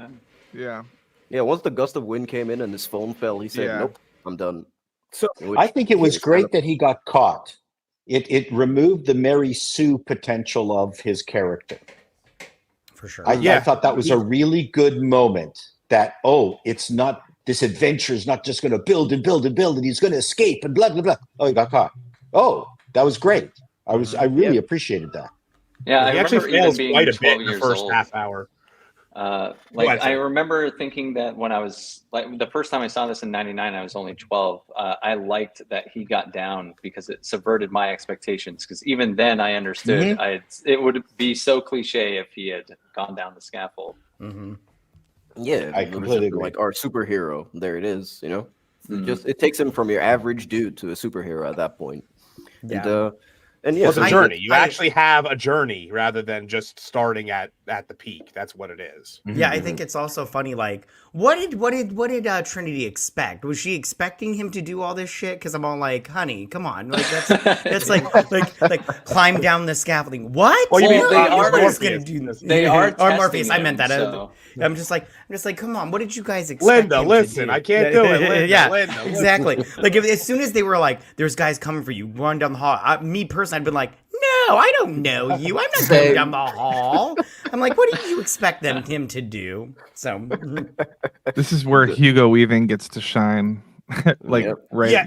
Yeah. Yeah, once the gust of wind came in and his phone fell, he said, Yeah. "Nope, I'm done." So Which I think it was is great kind that he got caught. It removed the Mary Sue potential of his character. For sure. I thought that was a really good moment. That it's not, this adventure is not just going to build and build and build, and he's going to escape and blah blah blah. Oh, he got caught. Oh, that was great. I really appreciate that. Yeah, he I actually remember even fails being quite a 12 bit in the years first old. half hour. I remember thinking that when I was like the first time I saw this in '99, I was only 12. I liked that he got down because it subverted my expectations. Because even then, I understood it would be so cliche if he had gone down the scaffold. Mm-hmm. Yeah, I it was completely just agree. like our superhero. There it is. It takes him from your average dude to a superhero at that point. Yeah. And Well, it's a so journey. You actually have a journey rather than just starting at the peak. That's what it is. Yeah, I think it's also funny. Like, what did Trinity expect? Was she expecting him to do all this shit? Because I'm all like, honey, come on, like that's like climb down the scaffolding. What? Well, you mean they are Morpheus. gonna do this? They are or Morpheus. testing I meant him, that. so- I'm just like, come on. What did you guys expect? Linda, him to listen, do? I can't do it. Linda, yeah, Linda, listen. exactly. Like as soon as they were like, "There's guys coming for you," run down the hall. Me personally, I'd been like, "No, I don't know you. I'm not going down the hall." I'm like, "What do you expect him to do?" So This is where Hugo Weaving gets to shine. Right.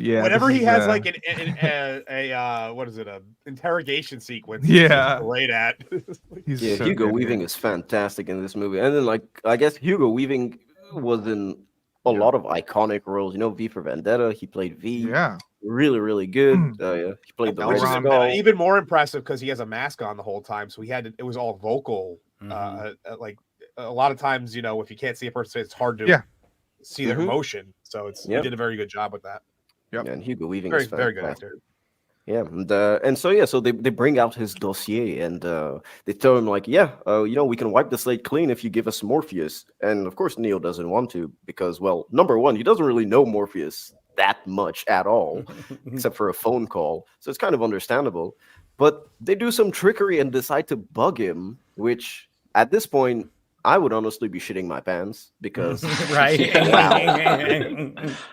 Yeah. Whenever this he is, has like a what is it, a interrogation sequence? Yeah. he's great at. he's yeah, so Hugo good Weaving here. is fantastic in this movie. And then I guess Hugo Weaving was in a lot of iconic roles. V for Vendetta, he played V. Yeah. Really, really good. He played the Which is Red Skull. even more impressive because he has a mask on the whole time, so it was all vocal. Like a lot of times, if you can't see a person, it's hard to see their emotion. So he did a very good job with that. Yep. Yeah, and Hugo Weaving Very, is very good fantastic. actor. Yeah, and so they bring out his dossier and they tell him like, we can wipe the slate clean if you give us Morpheus. And of course, Neo doesn't want to because, well, number one, he doesn't really know Morpheus that much at all, except for a phone call. So it's kind of understandable. But they do some trickery and decide to bug him, which at this point, I would honestly be shitting my pants because right.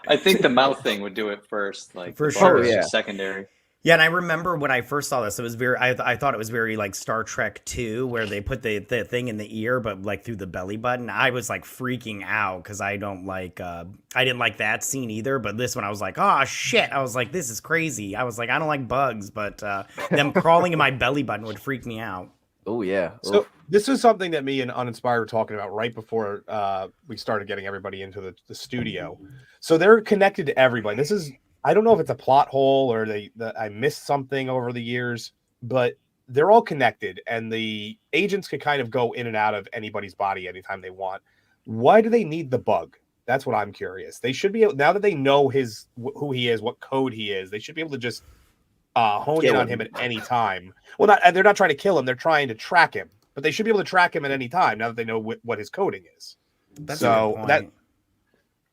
I think the mouth thing would do it first, like For the sure, bar is yeah. secondary. Yeah, and I remember when I first saw this, it was I thought it was very like Star Trek 2, where they put the thing in the ear, but like through the belly button. I was like freaking out because I didn't like that scene either. But this one, I was like, oh shit! I was like, this is crazy. I was like, I don't like bugs, but them crawling in my belly button would freak me out. oh yeah. So this is something that me and Uninspired were talking about right before we started getting everybody into the studio. So they're connected to everybody. This is, I don't know if it's a plot hole or I missed something over the years, but they're all connected and the agents could kind of go in and out of anybody's body anytime they want. Why do they need the bug? That's what I'm curious. They should be able, now that they know who he is, what code he is, they should be able to just hone in on him at any time. Well, they're not trying to kill him. They're trying to track him, but they should be able to track him at any time now that they know what his coding is. That's So a good point.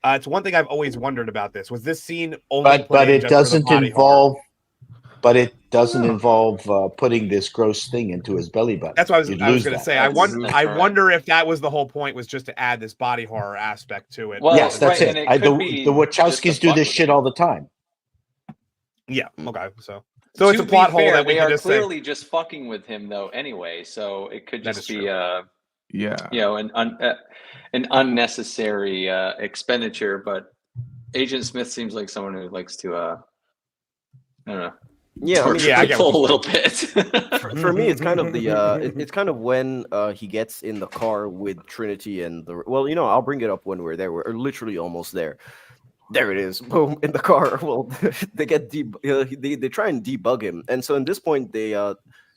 it's one thing I've always wondered about this. Was this scene only But put in it just for the doesn't body involve. But it doesn't involve putting this gross thing into his belly button. That's what You'd I was lose going to that. say. I That's right. wonder if that was the whole point, was just to add this body horror aspect to it. Well, Yes, that's right, it. and it could The be Wachowskis just a do fuck this with shit it. all the time. Yeah. Okay. So it's To a plot be hole fair, that we they can are just say. clearly just fucking with him though anyway, so it could That just is be true. Yeah. an unnecessary expenditure. But Agent Smith seems like someone who likes to I don't know, Yeah, I mean, torture I get what people a you're little bit. for me, it's kind of the it's kind of when he gets in the car with Trinity and I'll bring it up when we're there. We're literally almost there. There it is. Boom, in the car. Well, they get they try and debug him, and so at this point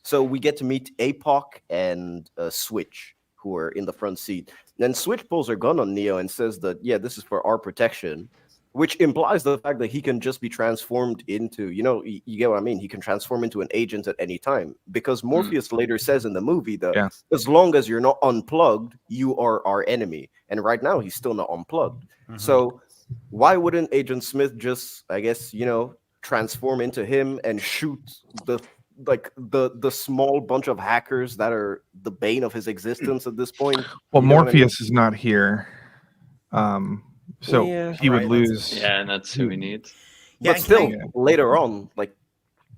so we get to meet APOC and Switch, who are in the front seat. Then Switch pulls her gun on Neo and says that, yeah, this is for our protection, which implies the fact that he can just be transformed into, you get what I mean? He can transform into an agent at any time, because Morpheus later says in the movie that as long as you're not unplugged, you are our enemy. And right now he's still not unplugged. So why wouldn't Agent Smith just, I guess, transform into him and shoot the small bunch of hackers that are the bane of his existence at this point? Well, Morpheus is not here. So he would lose. Yeah, and that's who he needs. But still, later on, like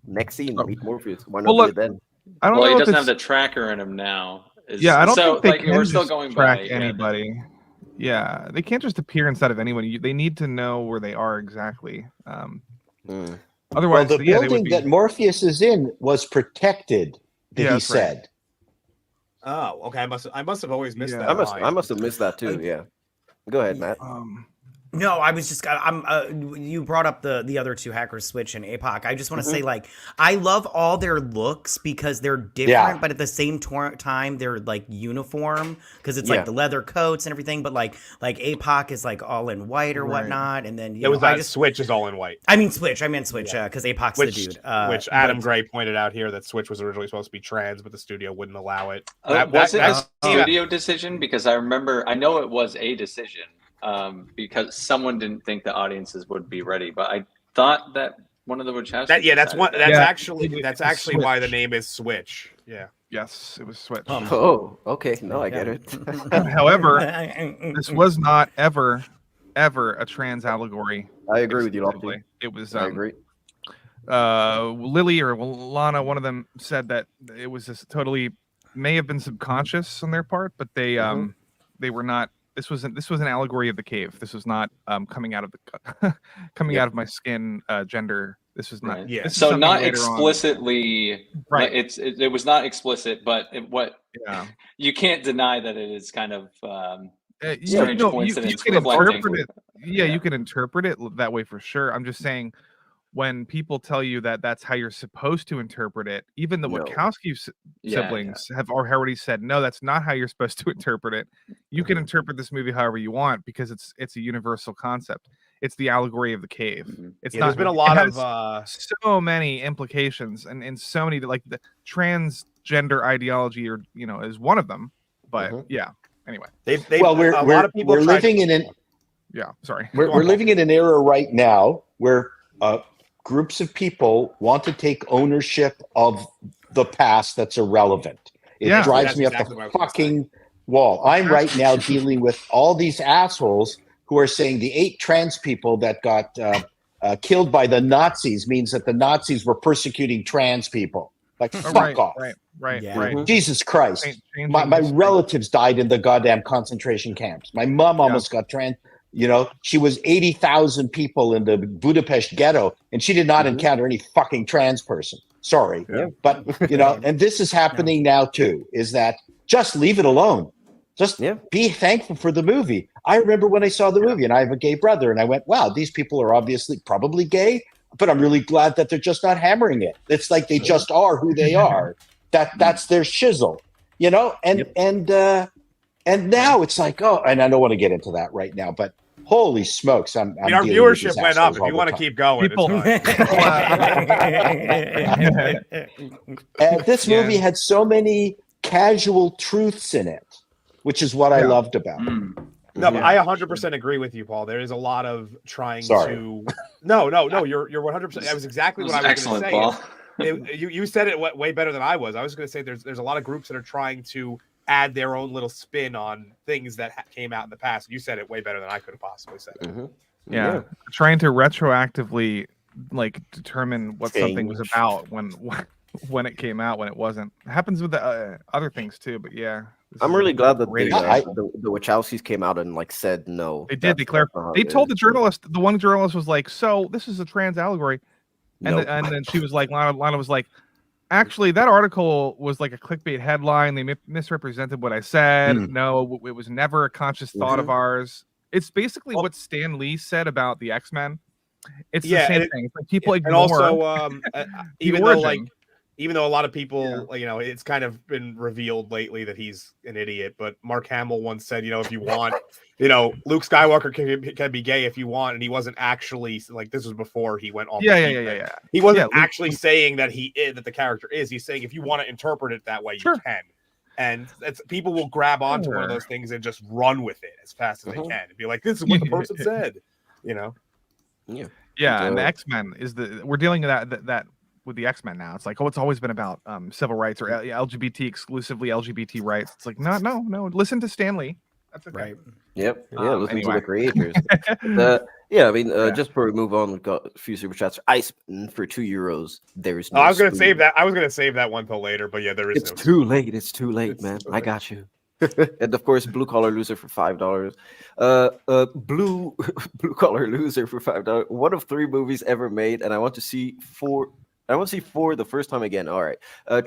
next scene, meet Morpheus. Why not do it then? I don't know. He if doesn't it's- have the tracker in him now. I don't think they can we're still just going track by anybody. Yeah, they can't just appear inside of anyone. They need to know where they are exactly. Otherwise, the building that Morpheus is in was protected. He that's said. right. Oh, okay. I must have always missed that. I must have missed that too. Yeah. Go ahead, Matt. No, I was just you brought up the other two hackers, Switch and APOC. I just want to say, like, I love all their looks because they're different, but at the same time they're like uniform, because it's like the leather coats and everything. But like APOC is like all in white or whatnot, and then Switch is all in white. I meant Switch because APOC's the dude. Which Adam Gray pointed out here that Switch was originally supposed to be trans, but the studio wouldn't allow it. Was it a studio decision? Because I know it was a decision. Because someone didn't think the audiences would be ready, but I thought that one of the Wachowskis. That's actually why the name is Switch. Yeah. Yes, it was Switch. Oh, okay. No, I get it. However, this was not ever a trans allegory. I agree with you, Lofty. It was. I agree. Lily or Lana, one of them said that it was just totally may have been subconscious on their part, but they were not. This was an allegory of the cave. This was not coming out of the out of my skin gender. This was not. Right. Yeah. So not explicitly. Right. It was not explicit, but you can't deny that it is kind of strange coincidence. You can interpret it. Yeah, you can interpret it that way for sure. I'm just saying, when people tell you that that's how you're supposed to interpret it, even the Wachowskis siblings have already said, no, that's not how you're supposed to interpret it. You can interpret this movie however you want, because it's a universal concept. It's the allegory of the cave. It's not. There's been a lot of so many implications, and so many, like the transgender ideology, or is one of them. But anyway, we're living in an we're living in an era right now where groups of people want to take ownership of the past that's irrelevant. It drives me up the fucking wall. I'm right now dealing with all these assholes who are saying the 8 trans people that got killed by the Nazis means that the Nazis were persecuting trans people. Like, fuck off. Right. Jesus Christ. My relatives died in the goddamn concentration camps. My mom almost got trans. She was 80,000 people in the Budapest ghetto, and she did not encounter any fucking trans person. Sorry. But, and this is happening now too, is that just leave it alone. Just be thankful for the movie. I remember when I saw the movie, and I have a gay brother, and I went, wow, these people are obviously probably gay, but I'm really glad that they're just not hammering it. It's like they just are who they are. That's their shizzle, and now it's like, oh, and I don't want to get into that right now, but holy smokes, our viewership went up. If you want to keep going, this movie had so many casual truths in it, which is what I loved about it. No, but I 100% agree with you, Paul. There is a lot of trying to. No, you're 100%. That was exactly what I was going to say. Paul. You said it way better than I was. I was going to say there's a lot of groups that are trying to add their own little spin on things that came out in the past. You said it way better than I could have possibly said it. Trying to retroactively determine what something was about when it came out, when it wasn't. It happens with the other things too, but I'm really glad that the Wachowskis came out and said no. They did declare. They told the journalist. The one journalist was like, "So this is a trans allegory," and then she was like, Lana was like, "Actually, that article was like a clickbait headline. They misrepresented what I said. No, it was never a conscious thought of ours. It's basically what Stan Lee said about the X-Men. It's the same thing. It's like people ignore." And also, even though a lot of people, it's kind of been revealed lately that he's an idiot. But Mark Hamill once said, if you want, Luke Skywalker can be gay if you want, and he wasn't actually like, this was before he went off. Yeah. He wasn't Yeah, actually saying that that the character is. He's saying if you want to interpret it that way, you can. And people will grab onto one of those things and just run with it as fast as they can and be like, "This is what the person said," Yeah. Yeah, and the X-Men we're dealing with that with the X-Men now. It's like, it's always been about civil rights or LGBT, exclusively LGBT rights. It's like, no. Listen to Stanley. That's okay. Right. Yep. Yeah. Listen to the creators. Just before we move on, we've got a few super chats. Ice for €2. There's no. I was gonna save that. I was gonna save that one till later, but yeah, there is. It's too late. It's too late, man. I got you. And of course, Blue Collar Loser for $5. Blue Collar Loser for $5. One of 3 movies ever made, and I want to see 4. I want to see 4 the first time again. All right.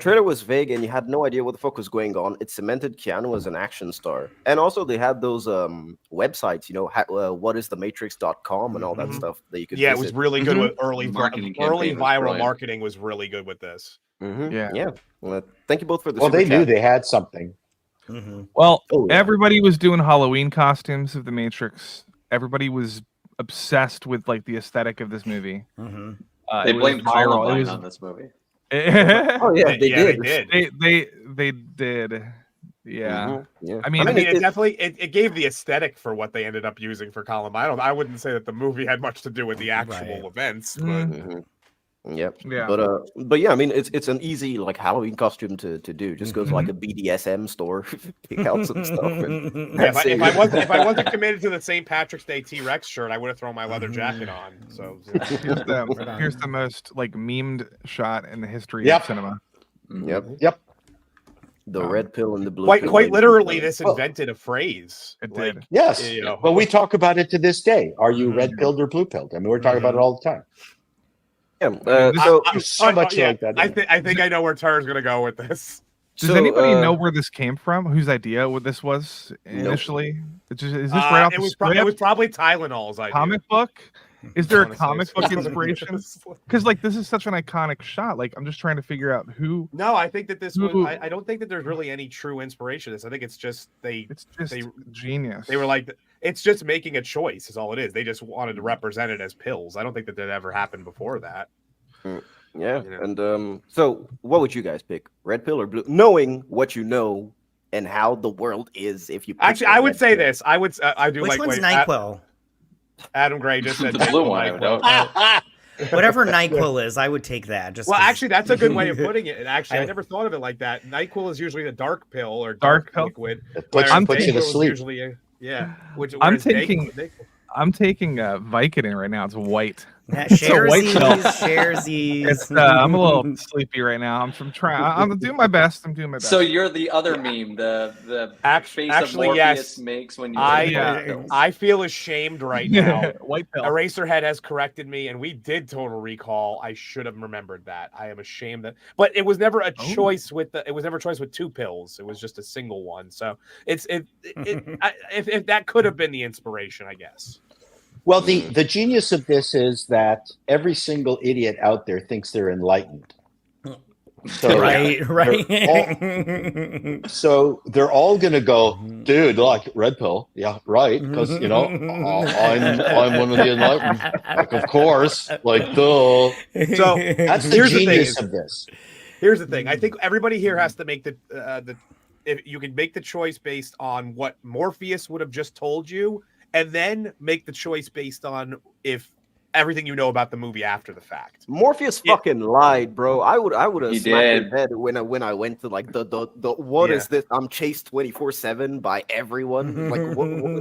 Trailer was vague, and you had no idea what the fuck was going on. It cemented Keanu as an action star, and also they had those websites, whatisthematrix.com and all that stuff that you could. Yeah, visit. it was really good with early Marketing early campaign was viral brilliant. marketing was really good with this. Yeah. Well, thank you both for the. Well, super they chat. knew they had something. Well, Oh, yeah. everybody was doing Halloween costumes of the Matrix. Everybody was obsessed with like the aesthetic of this movie. They It was blamed viral. Columbine It was- on this movie. Oh yeah, they did. They did. Yeah. Yeah. I mean, it definitely it gave the aesthetic for what they ended up using for Columbine. I wouldn't say that the movie had much to do with the actual events, but Yep. Yeah. But yeah, I mean, it's an easy like Halloween costume to do. Just go to like a BDSM store, pick out some stuff. And yeah, if I wasn't committed to the St. Patrick's Day T-Rex shirt, I would have thrown my leather jacket on. So here's the most like memed shot in the history Yep. of cinema. Yep. The red pill and the blue. quite pill. literally, this invented a phrase. It Like, did. Yes. You know. Well, we talk about it to this day. Are you red pilled or blue pilled? I mean, we're talking about it all the time. Yeah. So much like that. I think I know where Tara's gonna go with this. Does anybody know where this came from? Whose idea this was initially? Is this right off it the was script? probably Tylenol's idea. Comic book? Is there a Honestly, comic book inspiration? Because like this is such an iconic shot. Like I'm just trying to figure out who. No, I think that this was. Who- I don't think that there's really any true inspiration to this. I think it's just It's just genius. they were like, it's just making a choice is all it is. They just wanted to represent it as pills. I don't think that ever happened before that. Yeah. You know? And so what would you guys pick? Red pill or blue? Knowing what you know and how the world is, if you pick Actually, the I would red say pill. this. I would. I do Which like. one's wait, NyQuil? Adam Gray just said The blue NyQuil, one, I NyQuil. don't. Whatever NyQuil is, I would take that. Just Well, 'cause- actually, that's a good way of putting it. And actually, I never thought of it like that. NyQuil is usually a dark pill or Dark dark pill? liquid. It puts, whereas puts you to NyQuil is sleep. Usually I'm whereas taking- NyQuil- I'm taking Vicodin right now. It's white. Yeah, It's a white pill. sharesies. It's I'm a little sleepy right now. I'm trying. I'm doing my best. I'm doing my best. So you're the other meme, the face actually, of yes. Morpheus makes when you. I feel ashamed right now. white pill. Eraserhead has corrected me, and we did Total Recall. I should have remembered that. I am ashamed that, but it was never a choice with it was never a choice with 2 pills. It was just a single one. So if that could have been the inspiration, I guess. Well, the genius of this is that every single idiot out there thinks they're enlightened. So right. So they're all gonna go, dude. Look, red pill, yeah, right? Because I'm one of the enlightened. Like, of course, like duh. So That's the here's the thing genius is- of this. Here's the thing. I think everybody here has to make the if you can make the choice based on what Morpheus would have just told you, and then make the choice based on if everything you know about the movie after the fact. Morpheus fucking lied, bro. I would have He smacked his did. head when I went to like the what is this? I'm chased 24/7 by everyone. Like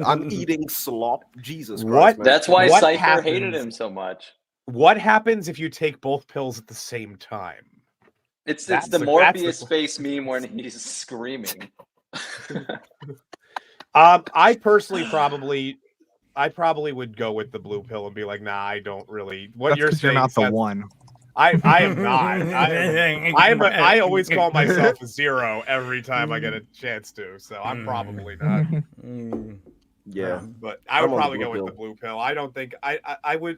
I'm eating slop. Jesus Christ. What? man. That's why What Cipher happens- hated him so much. What happens if you take both pills at the same time? It's That's the the- Morpheus that's the- face meme when he's screaming. I personally probably would go with the blue pill and be like, nah, I don't really. What That's you're 'cause saying, you're not the Seth, one. I am not. I always call myself a 0 every time I get a chance to. So I'm probably not. Yeah. But I I'm would on the probably blue go with pill. the blue pill. I don't think I would,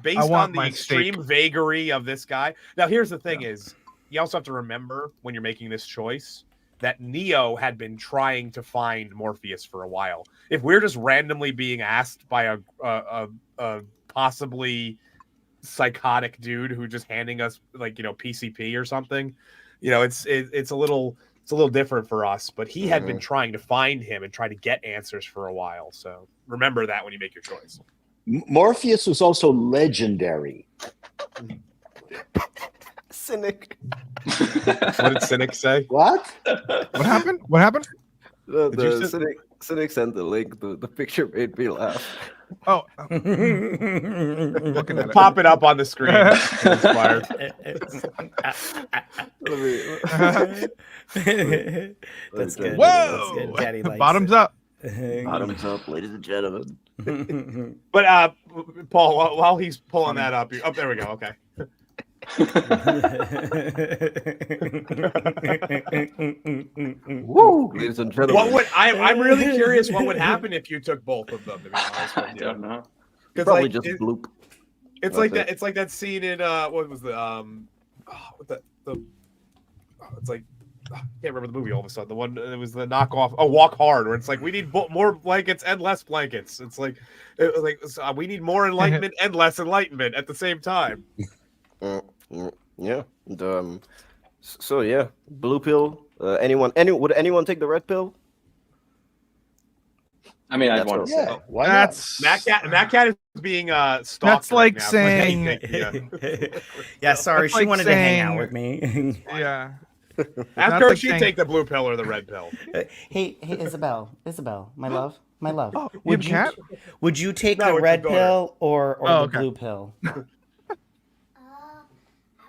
based I want on the my extreme steak. vagary of this guy. Now, here's the thing: is you also have to remember when you're making this choice that Neo had been trying to find Morpheus for a while. If we're just randomly being asked by a possibly psychotic dude who just handing us like, you know, PCP or something, you know, it's a little different for us. But he had been trying to find him and try to get answers for a while. So remember that when you make your choice. Morpheus was also legendary. Cynic. What did Cynic say? What? What happened? What happened? The Cynic sent the link. The picture made me laugh. Oh, looking at it. Pop it up on the screen. Inspired. That's good. Whoa! That's good. Daddy likes Bottoms it. up. Bottoms up, ladies and gentlemen. But Paul, while he's pulling that up, there we go. Okay. Woo, ladies and gentlemen. What would I'm really curious what would happen if you took both of them, to be honest with I you. don't know. Probably Like, just bloop. it's That's like it. that. It's like that scene in what was the it's like I can't remember the movie all of a sudden. The one it was the knockoff. Oh, Walk Hard, where it's like we need more blankets and less blankets. It's like we need more enlightenment and less enlightenment at the same time. Yeah. And, so yeah, blue pill. Would anyone take the red pill? I mean, I'd That's want what- to Yeah, say. why not? That's Matt Cat is being stalked. That's right like now. saying- Yeah, sorry, That's she like wanted to hang out saying- with me. yeah. Ask That's her like if she'd saying- take the blue pill or the red pill. Hey, Isabel, my love. Oh, you have a cat? Would you take No, the it's red your daughter. pill or Oh, the okay. blue pill? I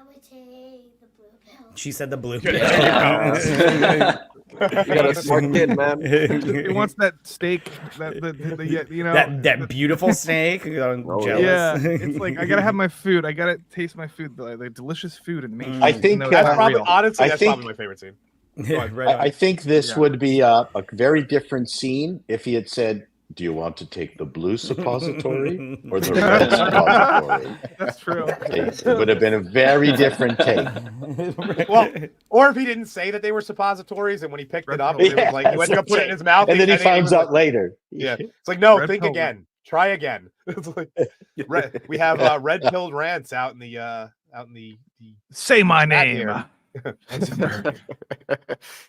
would take the blue pill. She said the blue Good. pill. You got a smart kid, man. He wants that steak. That you know. that beautiful steak. I'm Oh, jealous. Yeah, it's like I gotta have my food. I gotta taste my food. The delicious food in the Matrix. I think even though it's That's not probably real. honestly I that's think- probably my favorite scene. Right on. I think this Yeah. would be a very different scene if he had said, "Do you want to take the blue suppository or the red suppository?" That's true. It would have been a very different take. Well, or if he didn't say that they were suppositories, and when he picked it up, Red it was pill. like he went to go That's put it in his mouth, And then he was finds like- out later. Yeah, it's like no, Red think pill. again, try again. It's like we have red pilled rants out in the Say my chat name. here.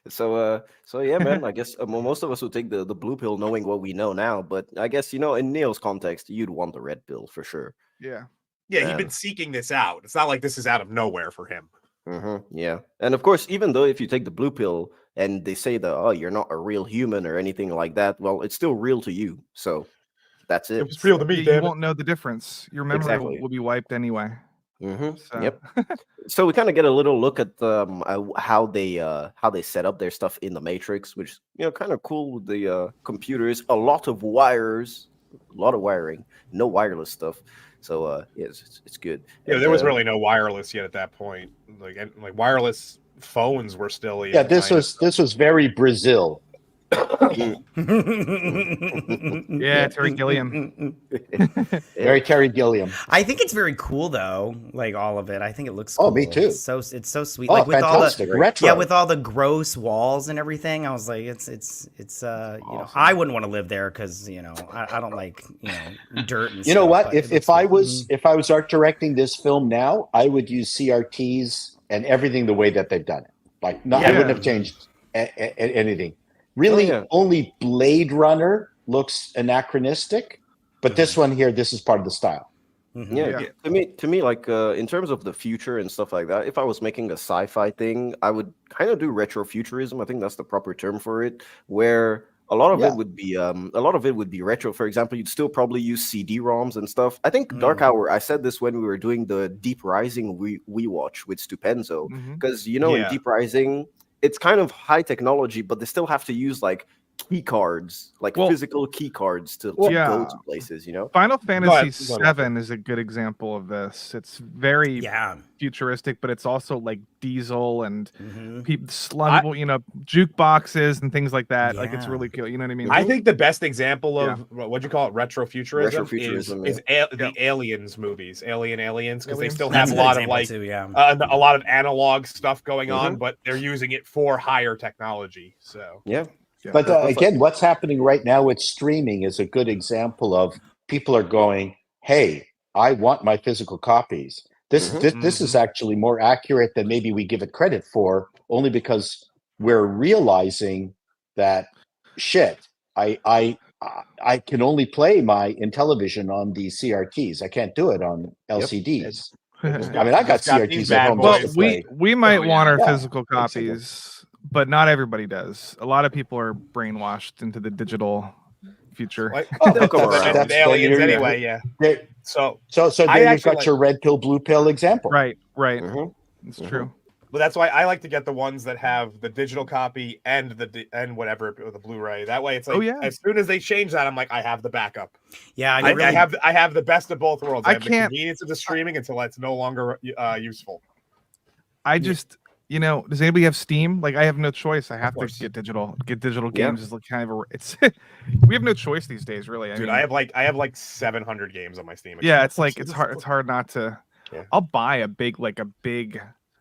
So yeah, man. I guess most of us would take the blue pill, knowing what we know now. But I guess in Neil's context, you'd want the red pill for sure. Yeah. Yeah, he'd Yeah. been seeking this out. It's not like this is out of nowhere for him. Yeah, and of course, even though if you take the blue pill and they say that you're not a real human or anything like that, well, it's still real to you. So that's it. It was real to me, You damn it. won't know the difference. Your memory Exactly. will be wiped anyway. So. Yep. So we kind of get a little look at how they set up their stuff in the Matrix, which is kind of cool with the computers. A lot of wires, a lot of wiring, no wireless stuff. So yeah, it's good. Yeah, And, there was really no wireless yet at that point. Like wireless phones were still. Yeah, this was very Brazil. Yeah, Terry Gilliam. Very Terry Gilliam. I think it's very cool though, like all of it. I think it looks Oh, cool. me too. It's so sweet. Oh, like with fantastic. all the Retro. yeah, with all the gross walls and everything. I was like, it's I wouldn't want to live there because I don't like dirt and You know stuff, what? but it If looks I cool. was art directing this film now, I would use CRTs and everything the way that they've done it. Like, no, I Yeah. wouldn't have changed anything. Really, yeah. only Blade Runner looks anachronistic, but this one here, this is part of the style. Yeah, to me, like in terms of the future and stuff like that, if I was making a sci-fi thing, I would kind of do retrofuturism. I think that's the proper term for it, where a lot of it would be retro. For example, you'd still probably use CD-ROMs and stuff. I think Dark Hour. I said this when we were doing the Deep Rising we watch with Stupenzo, because in Deep Rising, it's kind of high technology, but they still have to use like key cards, like Well- physical key cards to Yeah. go to places. Final Fantasy Go ahead. 7 is a good example of this. It's very futuristic, but it's also like diesel and slummable, jukeboxes and things like that. Like it's really cool. You know what I mean? I think the best example of what'd you call it, retrofuturism, Retrofuturism, is the Aliens movies, Aliens, because they Aliens. still That's have a a good lot of example like too, a lot of analog stuff going on, but they're using it for higher technology. So But again, what's happening right now with streaming is a good example of people are going, "Hey, I want my physical copies." This is actually more accurate than maybe we give it credit for, only because we're realizing that shit. I can only play my Intellivision on these CRTs. I can't do it on LCDs. I mean, I got CRTs at home. Well, just to play. we might want our Yeah, physical copies, but not everybody does. A lot of people are brainwashed into the digital future. That's Aliens anyway. Yeah. So there I you've actually got your red pill, blue pill example. Right. It's true. But that's why I like to get the ones that have the digital copy and whatever the Blu-ray. That way, it's like as soon as they change that, I'm like, I have the backup. Yeah, I have the best of both worlds. I have the can't- convenience of the streaming until it's no longer useful. I just, does anybody have Steam? Like, I have no choice. I have to get digital. Games is like kind of it's. We have no choice these days, really. Dude, I have like 700 games on my Steam account. Yeah, it's like it's hard not to. Yeah. I'll buy a big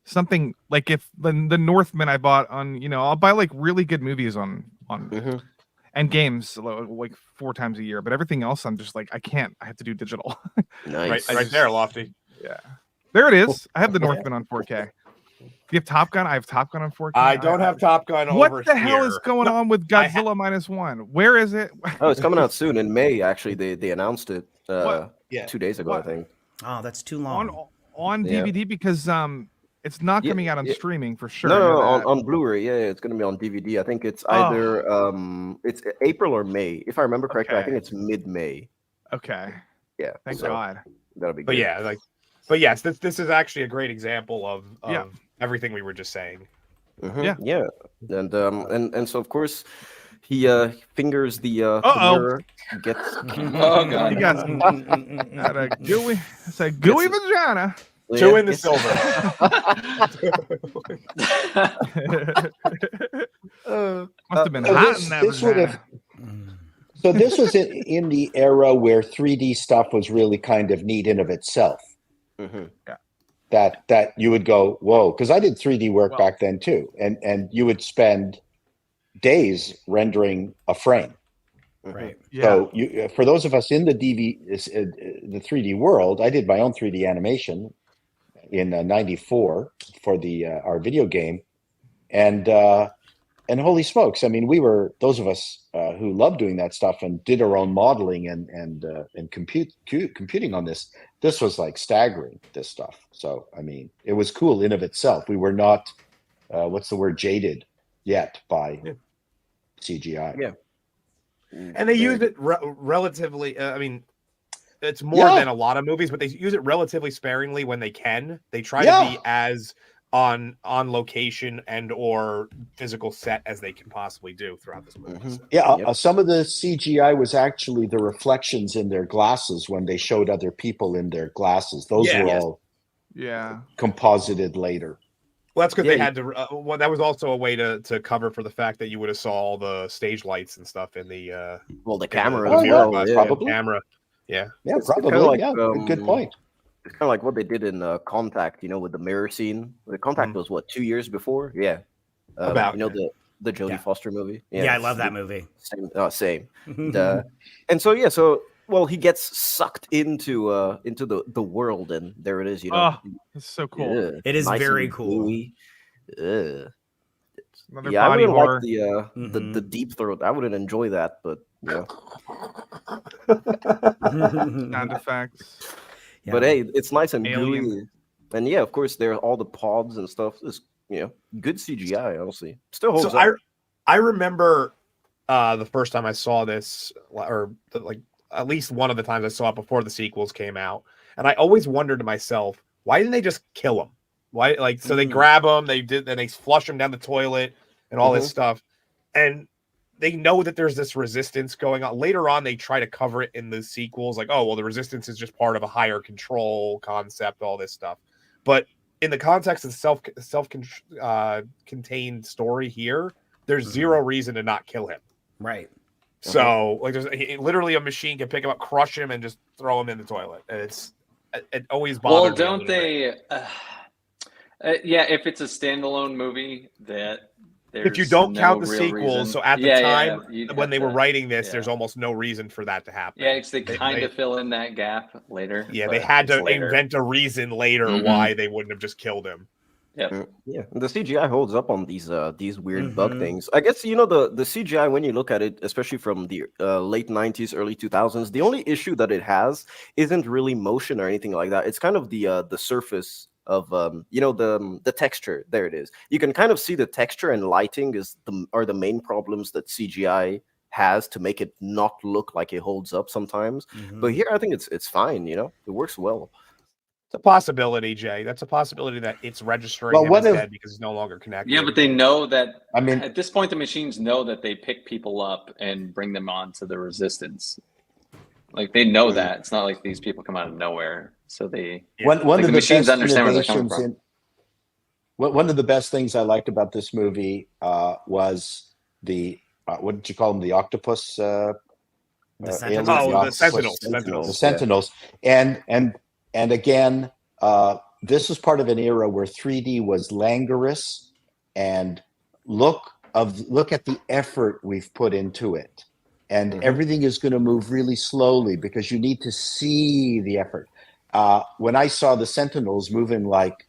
something like if the Northman I bought on, I'll buy like really good movies on and games like 4 times a year, but everything else I'm just like I have to do digital. Nice. Right there, Lofty. Yeah, there it is. I have the Northman on 4K. You have Top Gun? I have Top Gun on 4K. I don't have Top Gun over What the hell is going on with Godzilla -1? Where is it? Oh, it's coming out soon in May. Actually, they announced it 2 days ago, I think. Oh, that's too long. On DVD because it's not coming out on streaming for sure. No, on Blu-ray. Yeah, it's going to be on DVD. I think it's either it's April or May. If I remember correctly, I think it's mid-May. Okay. Yeah. Thank God. That'll be good. But yes, this is actually a great example of everything we were just saying. Yeah. And so of course he fingers the mirror, gets Oh god. You got a gooey, it's a gooey vagina. Two in the silver. Must have been hot in that vagina. So this was in the era where 3D stuff was really kind of neat in of itself. That you would go, whoa, because I did 3D work back then too, and you would spend days rendering a frame. Right. So for those of us in the the 3D world, I did my own 3D animation in '94 for our video game, and holy smokes, I mean, we were those of us who loved doing that stuff and did our own modeling and computing on this. This was like staggering, this stuff. So I mean, it was cool in of itself. We were not what's the word, jaded yet by CGI. Yeah. And they use it relatively. I mean, it's more than a lot of movies, but they use it relatively sparingly when they can. They try to be as on location and or physical set as they can possibly do throughout this movie. Some of the CGI was actually the reflections in their glasses when they showed other people in their glasses. Those were all composited later. Well, that's because they had to. That was also a way to cover for the fact that you would have saw all the stage lights and stuff in the the camera, probably camera, probably, good point. It's kind of like what they did in Contact, with the mirror scene. The Contact was 2 years before, the Jodie Foster movie. Yeah, I love that movie. Same. And so he gets sucked into the world, and there it is. It's so cool. It is nice, very cool. Another I body wouldn't horror. like the deep throat. I wouldn't enjoy that, but Sound effects. Yeah. But hey, it's nice and Alien. gooey. And of course, there are all the pods and stuff. It's good CGI, honestly. Still holds up. I remember the first time I saw this, or at least one of the times I saw it before the sequels came out, and I always wondered to myself, why didn't they just kill him? Why, so they grab him, and they flush him down the toilet and all this stuff, and they know that there's this resistance going on. Later on, they try to cover it in the sequels, like, oh, well, the resistance is just part of a higher control concept, all this stuff. But in the context of contained story here, there's zero reason to not kill him. Right. So, like, literally a machine can pick him up, crush him, and just throw him in the toilet. And it always bothers me. Well, don't they? Yeah, if it's a standalone movie, that if you don't no count the real sequels, reason. so at the time when they were writing this, yeah. there's almost no reason for that to happen. Yeah, it's they kind of fill in that gap later. Yeah, they had to invent a reason later why they wouldn't have just killed him. Yeah, yeah. The CGI holds up on these weird bug things. I guess, you know, the CGI, when you look at it, especially from the late 90s, early 2000s, the only issue that it has isn't really motion or anything like that. It's kind of the surface of you know, the texture. There it is. You can kind of see the texture, and lighting are the main problems that CGI has to make it not look like it holds up sometimes. But here I think it's fine, you know. It works well. It's a possibility, Jay. That's a possibility that it's registering him as dead because he's no longer connected. Yeah, but they know that. I mean, at this point, the machines know that they pick people up and bring them onto the resistance. Like, they know that. It's not like these people come out of nowhere. So they one like of the machines best understand where they're coming innovations from. one of the best things I liked about this movie was the what did you call them? The octopus. The aliens, the octopus, Sentinels. The Sentinels. And again, this was part of an era where 3D was languorous, and look at the effort we've put into it. And everything is going to move really slowly because you need to see the effort. When I saw the Sentinels moving like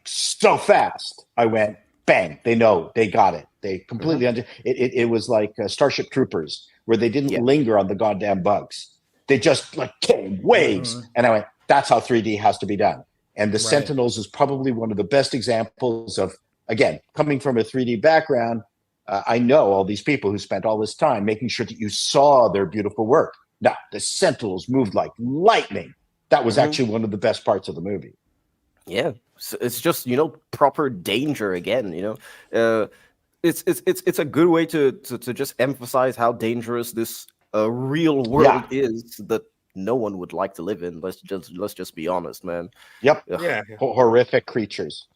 so fast, I went, bang, they know, they got it. They completely it was like Starship Troopers, where they didn't linger on the goddamn bugs. They just like came waves. And I went, that's how 3D has to be done. And the Sentinels is probably one of the best examples of, again, coming from a 3D background, I know all these people who spent all this time making sure that you saw their beautiful work. Now, the Sentinels moved like lightning. That was actually one of the best parts of the movie. Yeah, so it's just, you know, proper danger again. You know, it's a good way to just emphasize how dangerous this real world is that no one would like to live in. Let's just be honest, man. Yep. Ugh. Yeah. Horrific creatures.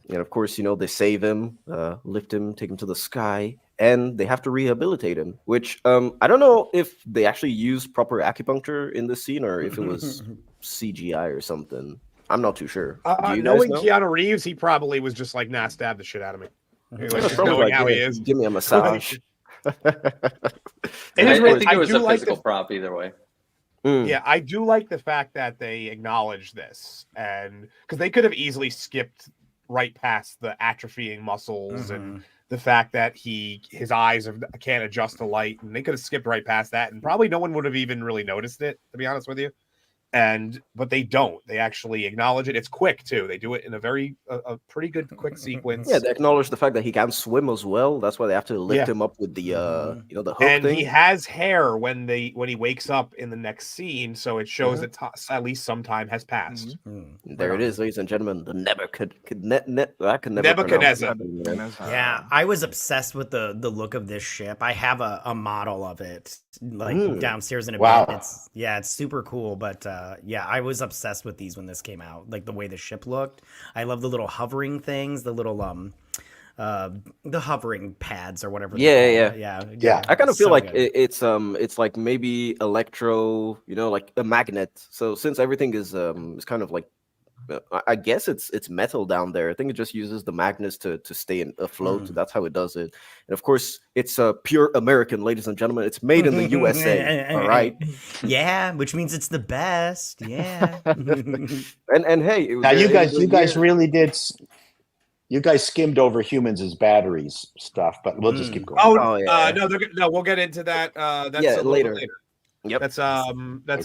And of course, you know, they save him, lift him, take him to the sky, and they have to rehabilitate him, which I don't know if they actually used proper acupuncture in this scene or if it was CGI or something. I'm not too sure. Do you Knowing guys know? Keanu Reeves, he probably was just like, nah, stab the shit out of me. Like, just Probably knowing like, how yeah, he is. give me a massage. I think it was a physical prop either way. Yeah, I do like the fact that they acknowledge this, and because they could have easily skipped right past the atrophying muscles and the fact that his eyes can't adjust to light, and they could have skipped right past that, and probably no one would have even really noticed it, to be honest with you. But they don't. They actually acknowledge it. It's quick too. They do it in a pretty good quick sequence. Yeah, they acknowledge the fact that he can't swim as well. That's why they have to lift him up with the you know, the hook and thing. he has hair when he wakes up in the next scene, so it shows that at least some time has passed. There it is, ladies and gentlemen. The Nebuchadnezzar. Yeah, I was obsessed with the look of this ship. I have a model of it like downstairs in a bed. It's super cool, but yeah, I was obsessed with these when this came out. Like the way the ship looked. I love the little hovering things, the little the hovering pads or whatever. Yeah. I kind of feel so like good. it's like maybe electro, you know, like a magnet. So since everything is kind of like, I guess it's metal down there. I think it just uses the magnets to stay afloat. That's how it does it. And of course, it's pure American, ladies and gentlemen. It's made in the USA. All right. Yeah, which means it's the best. Yeah. and hey, Now you guys really did. You guys skimmed over humans as batteries stuff, but we'll just keep going. No, we'll get into that. That's a little later. bit later. Yep. That's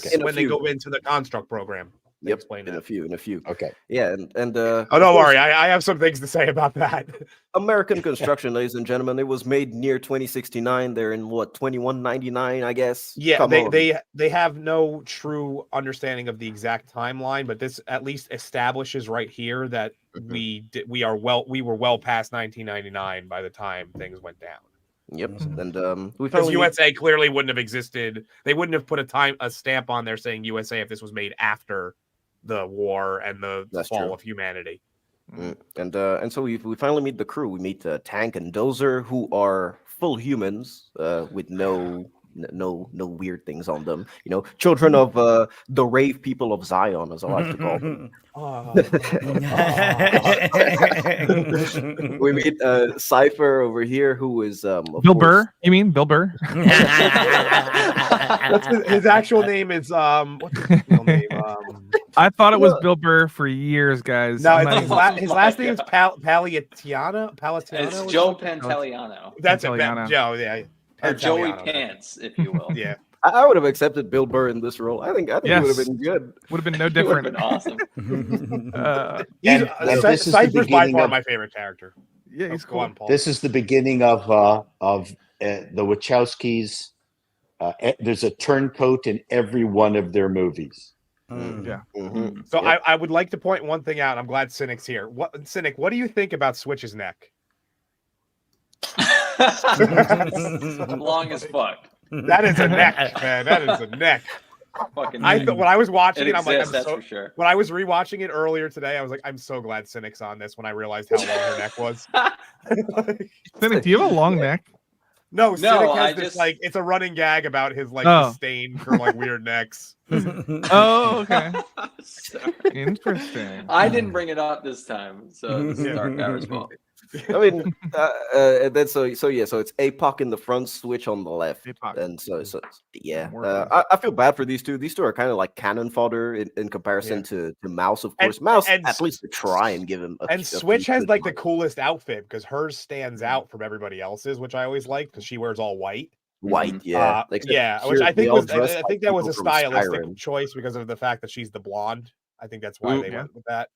Okay. when they go into the construct program. Yep. Explain In that. a few. Okay. Yeah, and Oh, don't worry. I have some things to say about that. American construction, ladies and gentlemen. It was made near 2069. They're in what, 2199, I guess. Yeah, Come on. they have no true understanding of the exact timeline, but this at least establishes right here that we were well past 1999 by the time things went down. Yep. And we Because finally USA clearly wouldn't have existed. They wouldn't have put a stamp on there saying USA if this was made after the war and the That's fall true. of humanity. And so we finally meet the crew. We meet Tank and Dozer, who are full humans with no weird things on them. You know, children of the rave people of Zion, as I like to call them. We meet Cipher over here, who is of Bill course- Burr? You mean Bill Burr? That's his actual name is what's his real name? I thought it was Bill Burr for years, guys. No, I'm it's not his even- last name is Palitiano. It's or Joe something? Pantaleano. That's it, Pantaleano. Joe. Yeah, Or Joey Pantaleano. Pants, if you will. Yeah. I would have accepted Bill Burr in this role. I think it would have Yes. been good. Would have been no It would have different. been awesome. He's, and this is the Cypher's by beginning far of- my favorite character. Yeah, he's Go cool. on, Paul. This is the beginning of the Wachowskis. There's a turncoat in every one of their movies. Yeah. Mhm. So Yep. I would like to point one thing out. I'm glad Cynic's here. Cynic, what do you think about Switch's neck? Long as fuck. That is a neck, man. That is a neck. Fucking I thought when I was watching it it, I'm like, exists, I'm that's so, for sure. when I was rewatching it earlier today, I was like, I'm so glad Cynic's on this. When I realized how long her neck was. Cynic, do you have a long neck? No, Cynic I has this just- like it's a running gag about his like Oh. disdain for like weird necks. Oh, okay. Sorry. Interesting. I didn't bring it up this time, so this is Dark Hour's fault. I mean, and then so it's APOC in the front, Switch on the left, APOC. and so yeah. Morpheus. I feel bad for these two. These two are kind of like cannon fodder in comparison to Mouse, of And- course. Mouse, and at least to try and give him. And Switch has like the coolest outfit because hers stands out from everybody else's, which I always like because she wears all white. white, yeah, except yeah, here which I they think all was dress I like think that was a people from stylistic Skyrim. choice because of the fact that she's the blonde. I think that's why they yeah. went with that.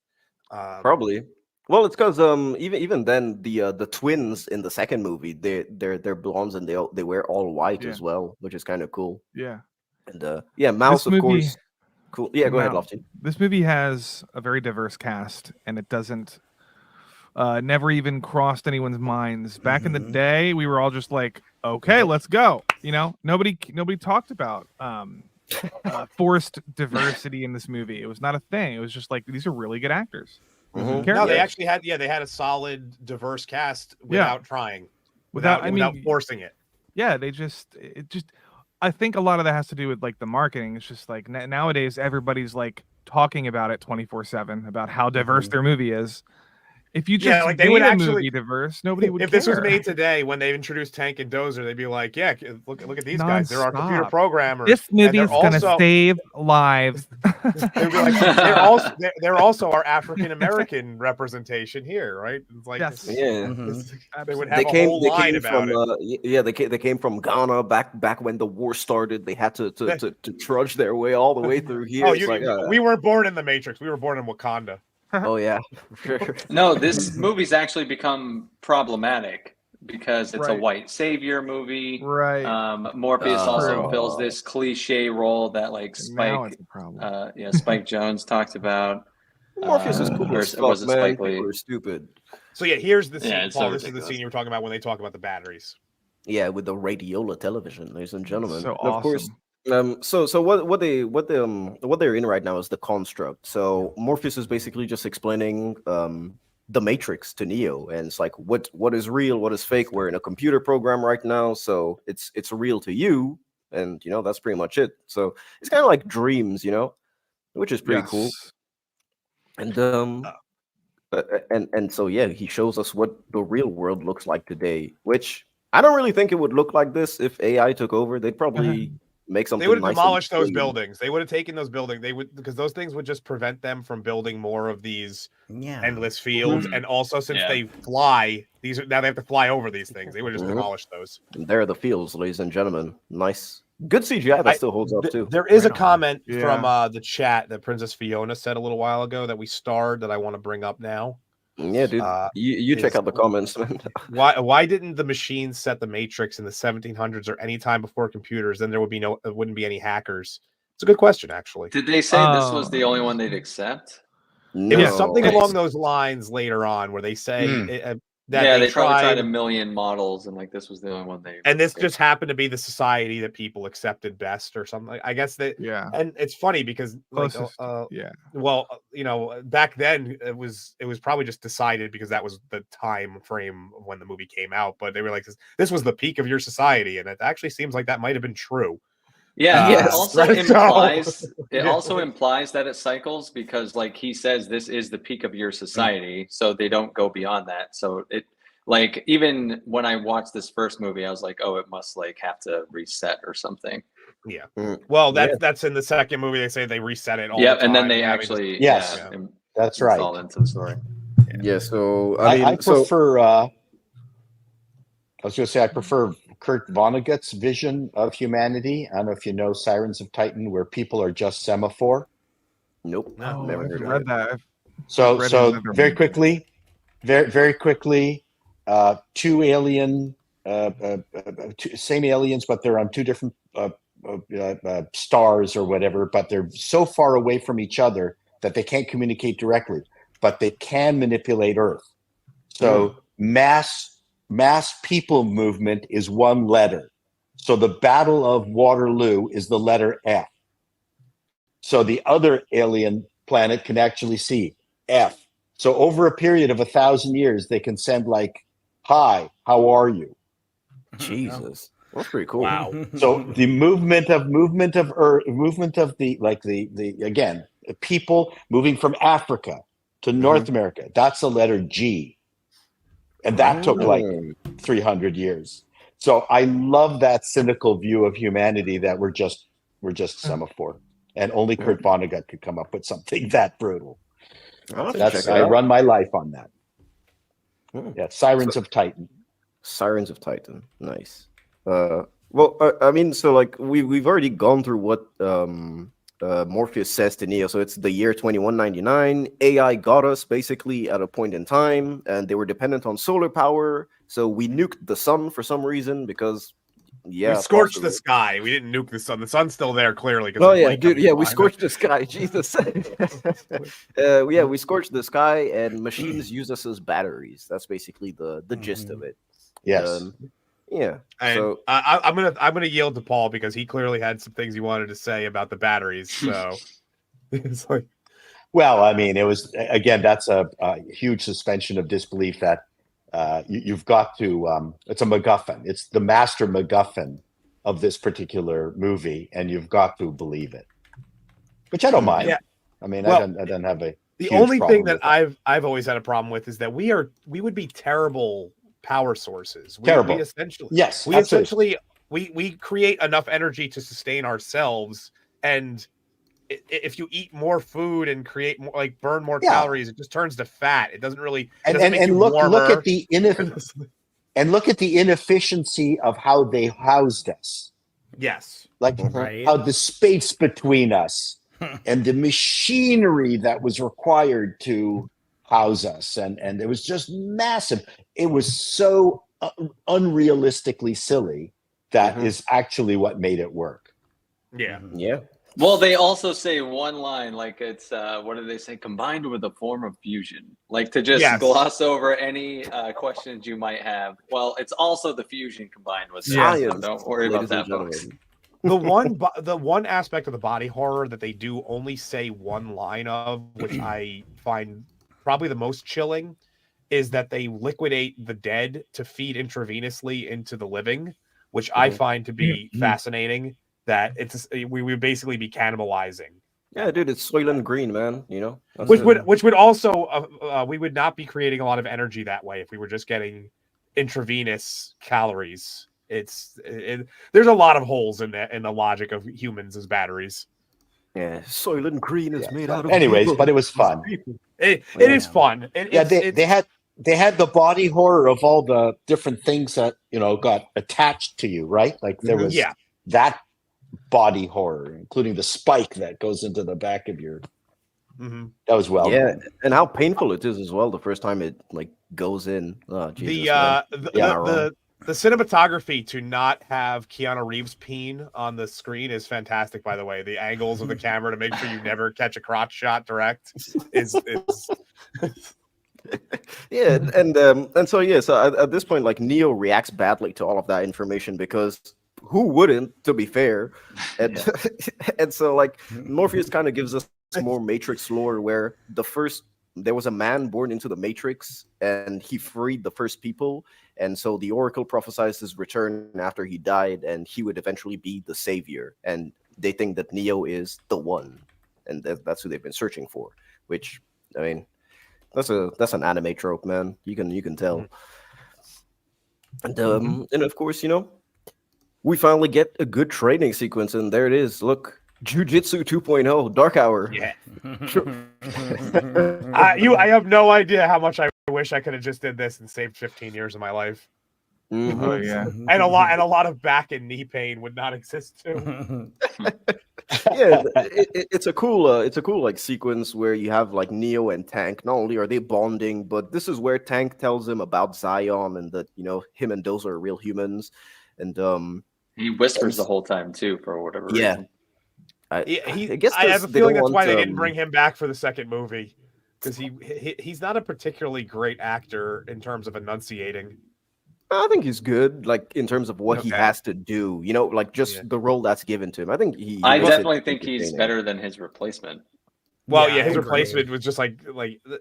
Probably. Well, it's because even then the twins in the second movie they're blondes and they wear all white Yeah. as well, which is kind of cool. Yeah. And yeah, Mouse of movie- course. Cool. Yeah, go ahead, Now, Lofty. This movie has a very diverse cast, and it doesn't never even crossed anyone's minds. Back in the day, we were all just like, "Okay, let's go." You know, nobody talked about forced diversity in this movie. It was not a thing. It was just like these are really good actors. Mhm. No, they Yeah. actually had they had a solid diverse cast without trying, Without without forcing it. Yeah, I think a lot of that has to do with like the marketing. It's just like nowadays everybody's like talking about it 24/7 about how diverse their movie is. If you just Yeah, like they would made a actually movie diverse, nobody would. If this was care. made today, when they introduced Tank and Dozer, they'd be like, "Yeah, look at these guys. They're our computer Nonstop. programmers. This and movie they're is gonna also- save lives. They'd be like, they're also our African American representation here, right? It's like, Yes. Yeah. they would have a whole line about from it. yeah they came from Ghana back when the war started. They had to trudge their way all the way through here. Oh, It's like, we weren't born in the Matrix. We were born in Wakanda. oh yeah, sure. No, this movie's actually become problematic because it's a Right. white savior movie. Right. Morpheus also True. fills this cliche role that like Now Spike, it's a problem. Spike Jones talked about. Morpheus is cool or as was fuck, it man. Spike Lee? People are stupid. So yeah, here's the scene, Yeah, it's Paul. so This is the ridiculous. scene you were talking about when they talk about the batteries. Yeah, with the radiola television, ladies and gentlemen. So And of course, awesome. so what they're in right now is the construct. So Morpheus is basically just explaining the Matrix to Neo, and it's like what is real, what is fake. We're in a computer program right now, so it's real to you, and that's pretty much it. So it's kind of like dreams, which is pretty cool. Yes. And and so yeah, he shows us what the real world looks like today, which I don't really think it would look like this if AI took over. They'd probably make something. They would have nice and demolished those clean. buildings. They would have taken those buildings. They would, because those things would just prevent them from building more of these endless fields. And also, since they fly, now they have to fly over these things. They would just demolish those. And there are the fields, ladies and gentlemen. Nice, good CGI that still holds up too. There is Right a on. comment Yeah. from the chat that Princess Fiona said a little while ago that we starred that I want to bring up now. Yeah, dude. You check out the comments, man. Why didn't the machines set the Matrix in the 1700s or any time before computers? Then there wouldn't be any hackers. It's a good question, actually. Did they say this was the only one they'd accept? It was something No. along those lines later on where they say Yeah, they probably tried a million models, and like this was the only one they. And this just happened to be the society that people accepted best, or something. I guess that. Yeah. And it's funny because, like, yeah. Well, back then it was probably just decided because that was the time frame when the movie came out. But they were like, this was the peak of your society, and it actually seems like that might have been true. Yeah, Yes. it also implies that it cycles because, like he says, this is the peak of your society, so they don't go beyond that. So it, like, even when I watched this first movie, I was like, oh, it must like have to reset or something. Yeah. Well, that's in the second movie. They say they reset it all. Yeah, the and then time. they actually that's right. All into the story. Yeah. So I prefer. I was going to say I prefer Kurt Vonnegut's vision of humanity. I don't know if you know Sirens of Titan, where people are just semaphore. Nope. No, never I've heard read of that. So very quickly, very quickly, two alien, same aliens, but they're on two different stars or whatever. But they're so far away from each other that they can't communicate directly, but they can manipulate Earth. So mass people movement is one letter. So the Battle of Waterloo is the letter F. So the other alien planet can actually see F. So over a period of 1,000 years, they can send like, "Hi, how are you?" Jesus, that's pretty cool. Wow. So the movement of Earth, movement of the again, people moving from Africa to North America. That's the letter G. And that took like 300 years. So I love that cynical view of humanity that we're just semaphore. And only Kurt Vonnegut could come up with something that brutal. I run my life on that. Yeah, Sirens of Titan. Sirens of Titan. Nice. Well, I mean, so like we've already gone through what Morpheus says to Neo. So it's the year 2199. AI got us basically at a point in time, and they were dependent on solar power. So we nuked the sun for some reason because, we scorched the sky. We didn't nuke the sun. The sun's still there clearly. Oh yeah, dude. Yeah, we scorched the sky. Jesus. We scorched the sky, and machines use us as batteries. That's basically the gist of it. Yes. Yeah. And so I'm gonna yield to Paul because he clearly had some things he wanted to say about the batteries. So it's like, well, I mean, it was again. That's a huge suspension of disbelief that you've got to. It's a MacGuffin. It's the master MacGuffin of this particular movie, and you've got to believe it. Which I don't mind. Yeah. I mean, well, I don't have a. The only thing that I've always had a problem with is that we would be terrible power sources. Terrible. We essentially, yes, we absolutely. essentially we create enough energy to sustain ourselves, and if you eat more food and create more, like burn more calories, it just turns to fat. It doesn't really. And look at the inefficiency of how they housed us. Yes, like how the space between us and the machinery that was required to house us, and it was just massive. It was so unrealistically silly that is actually what made it work. Yeah. Well, they also say one line, like it's what do they say? Combined with a form of fusion, like to just gloss over any questions you might have. Well, it's also the fusion combined with that. So don't worry about that, folks. The one aspect of the body horror that they do only say one line of, which I find probably the most chilling, is that they liquidate the dead to feed intravenously into the living, which I find to be fascinating. That we would basically be cannibalizing. Yeah, dude, it's Soylent Green, man. You know, which would also we would not be creating a lot of energy that way if we were just getting intravenous calories. There's a lot of holes in the logic of humans as batteries. Yeah, Soylent Green is made out of. Anyways, people. But it was fun. It is fun. They had the body horror of all the different things that got attached to you, right? Like there was that body horror, including the spike that goes into the back of your. That was well done. And how painful it is as well the first time it like goes in. Oh, Jesus, the cinematography to not have Keanu Reeves peen on the screen is fantastic. By the way, the angles of the camera to make sure you never catch a crotch shot direct is Yeah, and so yeah, so at this point, like Neo reacts badly to all of that information because who wouldn't, to be fair, and and so like Morpheus kind of gives us more Matrix lore where there was a man born into the Matrix and he freed the first people, and so the Oracle prophesies his return after he died, and he would eventually be the savior, and they think that Neo is the one, and that's who they've been searching for. Which, I mean, that's an anime trope, man. You can tell. And and of course, we finally get a good training sequence, and there it is. Look, Jujitsu 2.0, Dark Hour. Yeah. I have no idea how much I wish I could have just did this and saved 15 years of my life. Mhm. Oh yeah. And a lot of back and knee pain would not exist too. Yeah, it's a cool like sequence where you have like Neo and Tank. Not only are they bonding, but this is where Tank tells him about Zion and that him and those are real humans, and He whispers the whole time too, for whatever yeah. reason. I I have a feeling that's why they didn't bring him back for the second movie, because he's not a particularly great actor in terms of enunciating. I think he's good, like in terms of what he Okay. has to do. Like just the role that's given to him. I think I makes it definitely think he's entertaining. better than his replacement. Well, Yeah, yeah, I his agree. replacement was just like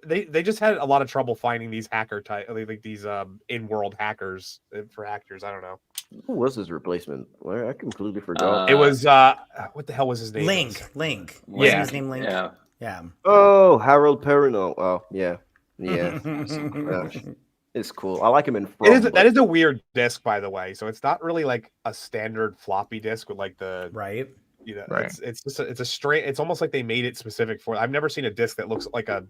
they just had a lot of trouble finding these hacker type, like these in-world hackers for actors. I don't know. Who was his replacement? Well, I completely forgot. It was what the hell was his name? Link. Yeah. Wasn't his name Link? Yeah. Yeah. Oh, Harold Perrineau. Oh, yeah. It's cool. I like him in From. That is a weird disc, by the way. So it's not really like a standard floppy disk with like the Right. Right. It's just it's a straight. It's almost like they made it specific for. I've never seen a disc that looks like a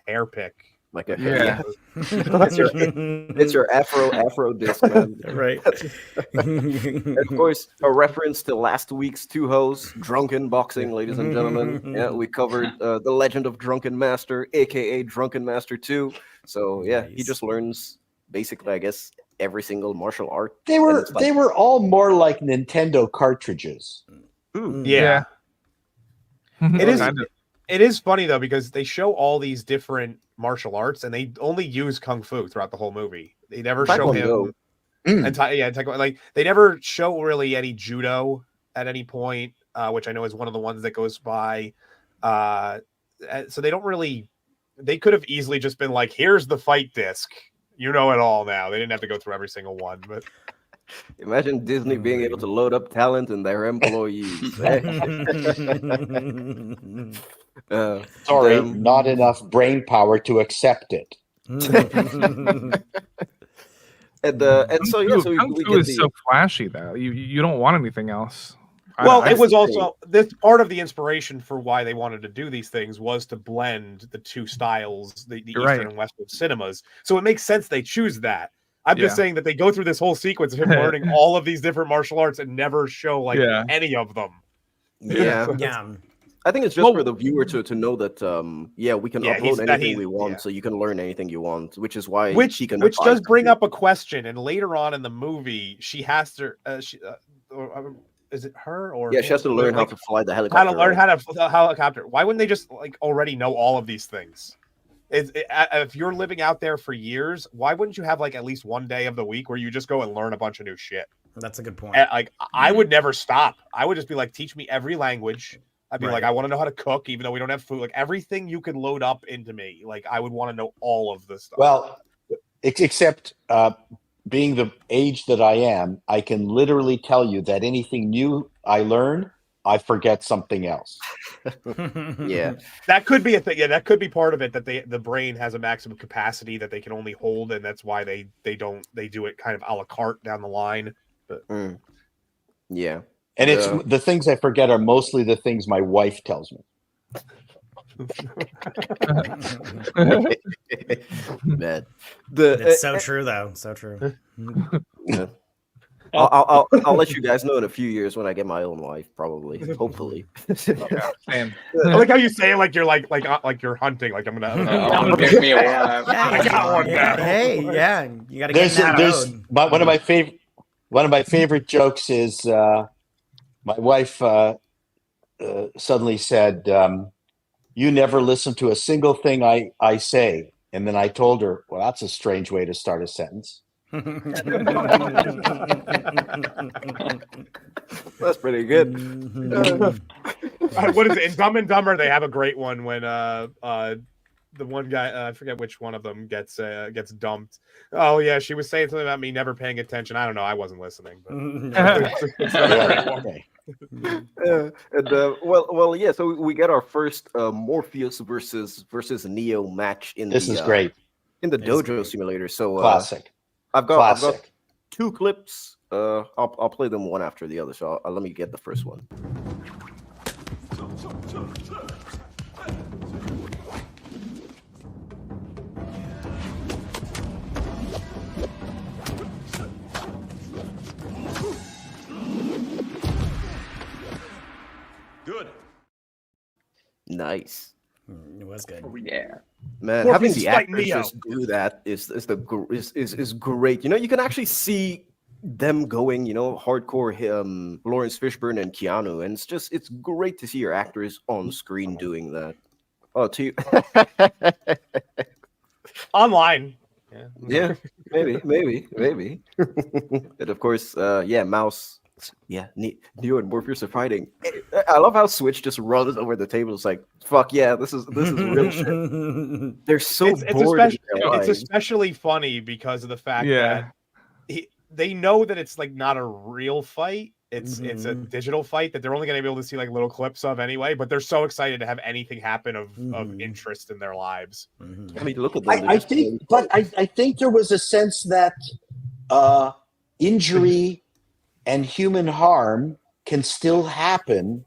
hair pick. Like a Yeah. it's your Afro disc, man. Right. Of course, a reference to last week's Two Hoes Drunken Boxing, ladies and gentlemen. Yeah, we covered the Legend of Drunken Master, aka Drunken Master 2. So yeah, he Nice. just learns basically, I guess, every single martial art. They And were it's like, they were all more like Nintendo cartridges. Yeah. It is. Kind of. It is funny though, because they show all these different martial arts and they only use kung fu throughout the whole movie. They never show Taekwondo. him. And taekwondo, like they never show really any judo at any point, which I know is one of the ones that goes by. So they don't really. They could have easily just been like, "Here's the fight disc. You know it all now." They didn't have to go through every single one, but. Imagine Disney being able to load up talent in their employees. Sorry, not enough brain power to accept it. And so yeah, so Kung we Fu get is the so flashy though. You don't want anything else. Well, I it was the also this part of the inspiration for why they wanted to do these things was to blend the two styles, the You're Eastern right. and Western cinemas. So it makes sense they choose that. I'm just Yeah. saying that they go through this whole sequence of him learning all of these different martial arts and never show like Yeah. any of them. yeah. Yeah. I think it's just Well- for the viewer to know that we can Yeah, he's- upload that anything he's- we want, yeah. so you can learn anything you want, which is why Which she can does bring up a question, and later on in the movie, she has to. Is it her or Yeah, she has to learn how like, to fly the helicopter. how to learn right? how to fly a helicopter. Why wouldn't they just like already know all of these things? If you're living out there for years, why wouldn't you have like at least one day of the week where you just go and learn a bunch of new shit? That's a good point. Like I would never stop. I would just be like, teach me every language. I'd be like, I want to know how to cook, even though we don't have food. Like everything you can load up into me. Like I would want to know all of this stuff. Well, except being the age that I am, I can literally tell you that anything new I learn, I forget something else. Yeah, that could be a thing. Yeah, that could be part of it. That the brain has a maximum capacity that they can only hold, and that's why they do it kind of a la carte down the line. But yeah. And it's the things I forget are mostly the things my wife tells me. Man, It's so true, though. So true. Yeah. I'll let you guys know in a few years when I get my own wife, probably, hopefully. Same. I like how you say it like you're like you're hunting. Like I'm gonna Pick me a wife. I got one now. Hey, yeah, you got to get that out. One of my favorite jokes is my wife suddenly said, "You never listen to a single thing I say," And then I told her, well, that's a strange way to start a sentence. That's pretty good. What is it? In Dumb and Dumber, they have a great one when the one guy, I forget which one of them gets dumped. Oh yeah, she was saying something about me never paying attention. I don't know. I wasn't listening. But it's a great one. Okay. Yeah. So we get our first Morpheus versus Neo match in This the is great. in the Dojo Simulator. So Classic. I've got Classic. 2 clips. I'll play them one after the other. So let me get the first one. Good. It Nice. was good. Oh, yeah. Man, having the actors just do that is great. You know, you can actually see them going, you know, hardcore Lawrence Fishburne and Keanu, and it's great to see your actors on screen doing that. Oh, to you. Online. Yeah, maybe. And of course, Mouse. Yeah, Neo and Morpheus are fighting. I love how Switch just runs over the table. It's like, fuck yeah, this is real shit. They're so bored. It's especially funny because of the fact that they know that it's like not a real fight. It's a digital fight that they're only going to be able to see like little clips of anyway. But they're so excited to have anything happen of interest in their lives. I mean, look at them. I think there was a sense that injury and human harm can still happen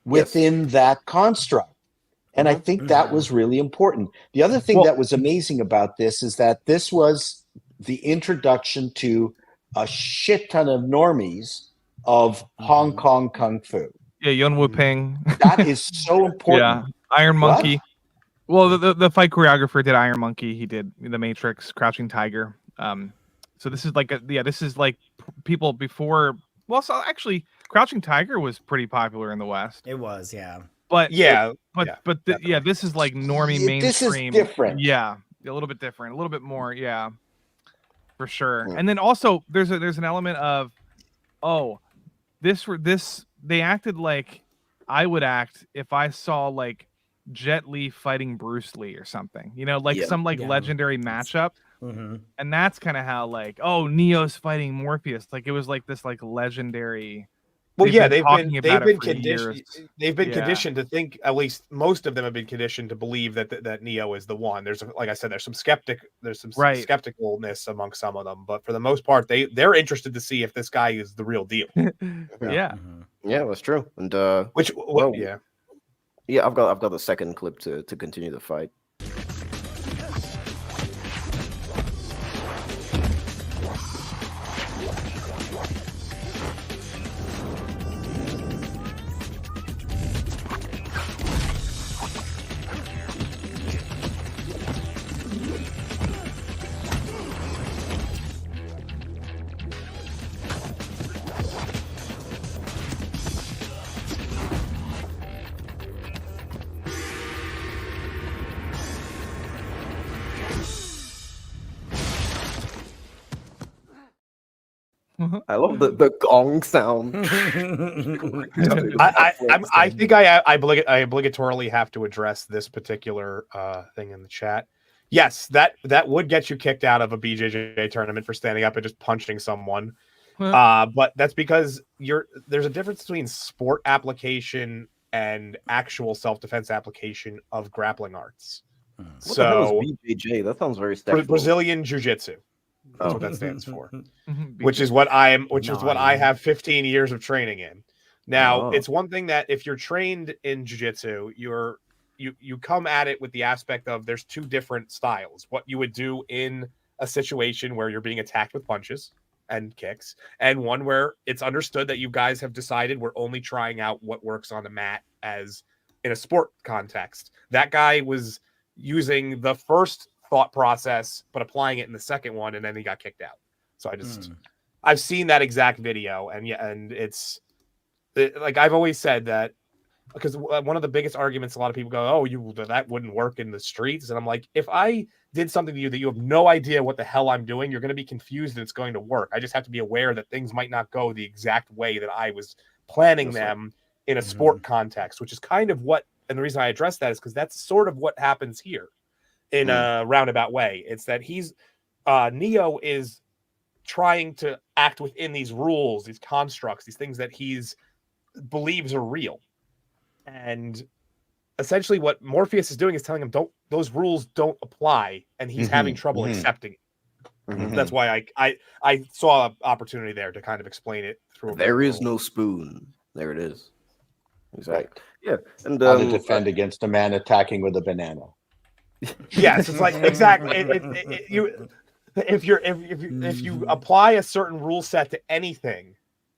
within that construct. And I think that was really important. The other thing that was amazing about this is that this was the introduction to a shit ton of normies of Hong Kong Kung Fu. Yeah, Yun Wu Ping. That is so important. Iron Monkey. Well, the fight choreographer did Iron Monkey. He did The Matrix, Crouching Tiger. So this is like this is like people before. Well, so actually, Crouching Tiger was pretty popular in the West. It was, yeah. But but this is like normie mainstream. This is different. Yeah, a little bit different, a little bit more. Yeah, for sure. And then also there's an element of, this they acted like I would act if I saw like Jet Li fighting Bruce Lee or something. You know, like some legendary matchup. And that's kind of how like, Neo's fighting Morpheus. Like it was like this like legendary. Well, they've been conditioned to think. At least most of them have been conditioned to believe that Neo is the one. Like I said, there's some skepticalness among some of them, but for the most part, they're interested to see if this guy is the real deal. Yeah, that's true. And I've got the second clip to continue the fight. I love the gong sound. I think I obligatorily have to address this particular thing in the chat. Yes, that would get you kicked out of a BJJ tournament for standing up and just punching someone. But that's because there's a difference between sport application and actual self-defense application of grappling arts. What the hell is BJJ? That sounds very sexual. Brazilian Jiu-Jitsu. That's what that stands for. which is what I have 15 years of training in. Now, it's one thing that if you're trained in jiu-jitsu, you come at it with the aspect of there's two different styles. What you would do in a situation where you're being attacked with punches and kicks, and one where it's understood that you guys have decided we're only trying out what works on the mat as in a sport context. That guy was using the first thought process, but applying it in the second one, and then he got kicked out. So I've seen that exact video, and it's like I've always said that because one of the biggest arguments a lot of people go, oh, that wouldn't work in the streets. And I'm like, if I did something to you that you have no idea what the hell I'm doing, you're going to be confused and it's going to work. I just have to be aware that things might not go the exact way that I was planning them in a sport context, which is kind of what, and the reason I address that is because that's sort of what happens here in a roundabout way. It's that Neo is trying to act within these rules, these constructs, these things that he's believes are real. And essentially what Morpheus is doing is telling him those rules don't apply, and he's having trouble accepting it. That's why I saw an opportunity there to kind of explain it through. There is no spoon. There it is. Exactly. Yeah. And how to defend against a man attacking with a banana. Yes, it's like exactly. If you apply a certain rule set to anything,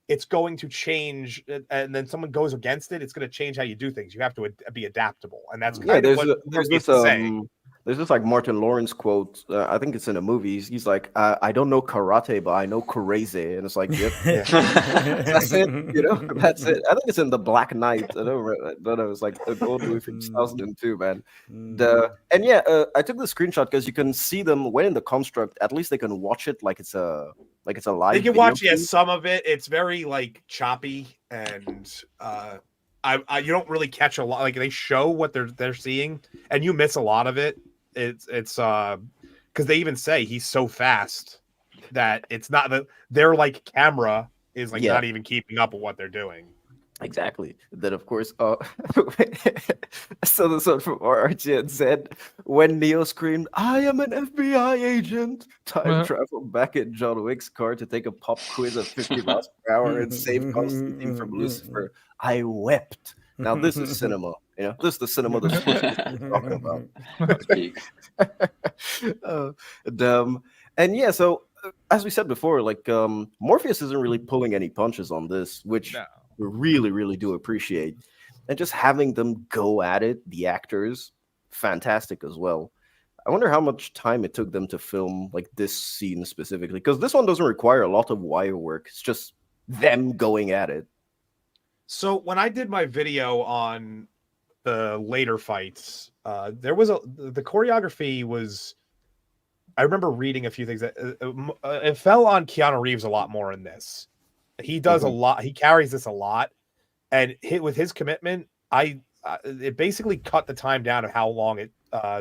it's going to change, and then someone goes against it, it's going to change how you do things. You have to be adaptable, and that's kind of what Morpheus is saying. There's this like Martin Lawrence quote. I think it's in a movie. He's like, "I don't know karate, but I know crazy," and it's like, "Yep, that's it." You know, that's it. I think it's in The Black Knight. I don't know. It's like an old movie from 2002, man. I took the screenshot because you can see them when in the construct. At least they can watch it like it's a live. They can watch some of it. It's very like choppy, and you don't really catch a lot. Like they show what they're seeing, and you miss a lot of it. It's because they even say he's so fast that it's not that their like camera is like not even keeping up with what they're doing. Exactly. Then of course, so this one from RRGN said, when Neo screamed, "I am an FBI agent," time travel back in John Wick's car to take a pop quiz at 50 miles per hour and save Constantine from Lucifer. I wept. Now this is cinema. You know, this is the cinema that we're talking about. So as we said before, like Morpheus isn't really pulling any punches on this, which we really, really do appreciate. And just having them go at it, the actors, fantastic as well. I wonder how much time it took them to film like this scene specifically, because this one doesn't require a lot of wire work. It's just them going at it. So when I did my video on the later fights, there was the choreography was. I remember reading a few things that it fell on Keanu Reeves a lot more in this. He does a lot. He carries this a lot, and with his commitment, it basically cut the time down of how long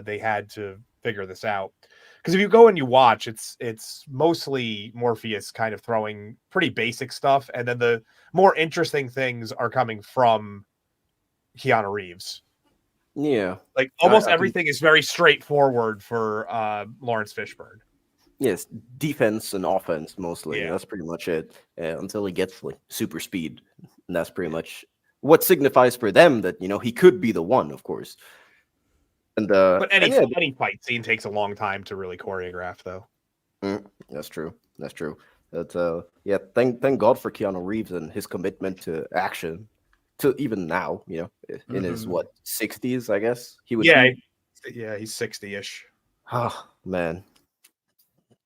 they had to figure this out. Because if you go and you watch, it's mostly Morpheus kind of throwing pretty basic stuff, and then the more interesting things are coming from Keanu Reeves. Yeah, like almost everything is very straightforward for Lawrence Fishburne. Yes, defense and offense mostly. Yeah. That's pretty much it. Until he gets like super speed, and that's pretty much what signifies for them that he could be the one, of course. And but any fight scene takes a long time to really choreograph, though. That's true. That's true. But thank God for Keanu Reeves and his commitment to action. To even now, in his 60s, I guess he would. Yeah, he's 60-ish. Oh man,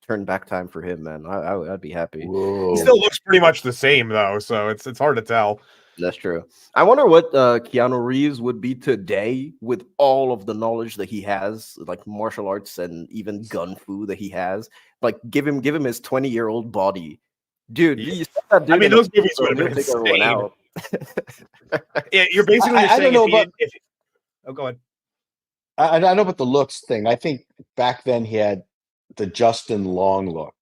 turn back time for him, man. I'd be happy. Whoa. He still looks pretty much the same though, so it's hard to tell. That's true. I wonder what Keanu Reeves would be today with all of the knowledge that he has, like martial arts and even gun fu that he has. Like give him his 20-year-old body, dude. Yeah. I mean, those movies would have been insane. Yeah, you're basically I saying don't know about. Go ahead. I don't know about the looks thing. I think back then he had the Justin Long look.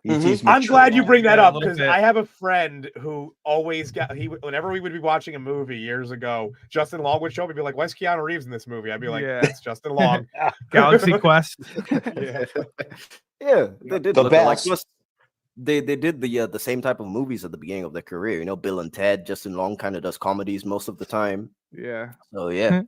I'm glad you bring that up because I have a friend who always whenever we would be watching a movie years ago, Justin Long would show up and be like, "Why's Keanu Reeves in this movie?" I'd be like, "It's Justin Long." Galaxy Quest. Yeah, they did the look best. Like they did the same type of movies at the beginning of their career. Bill and Ted. Justin Long kind of does comedies most of the time. Yeah. So yeah.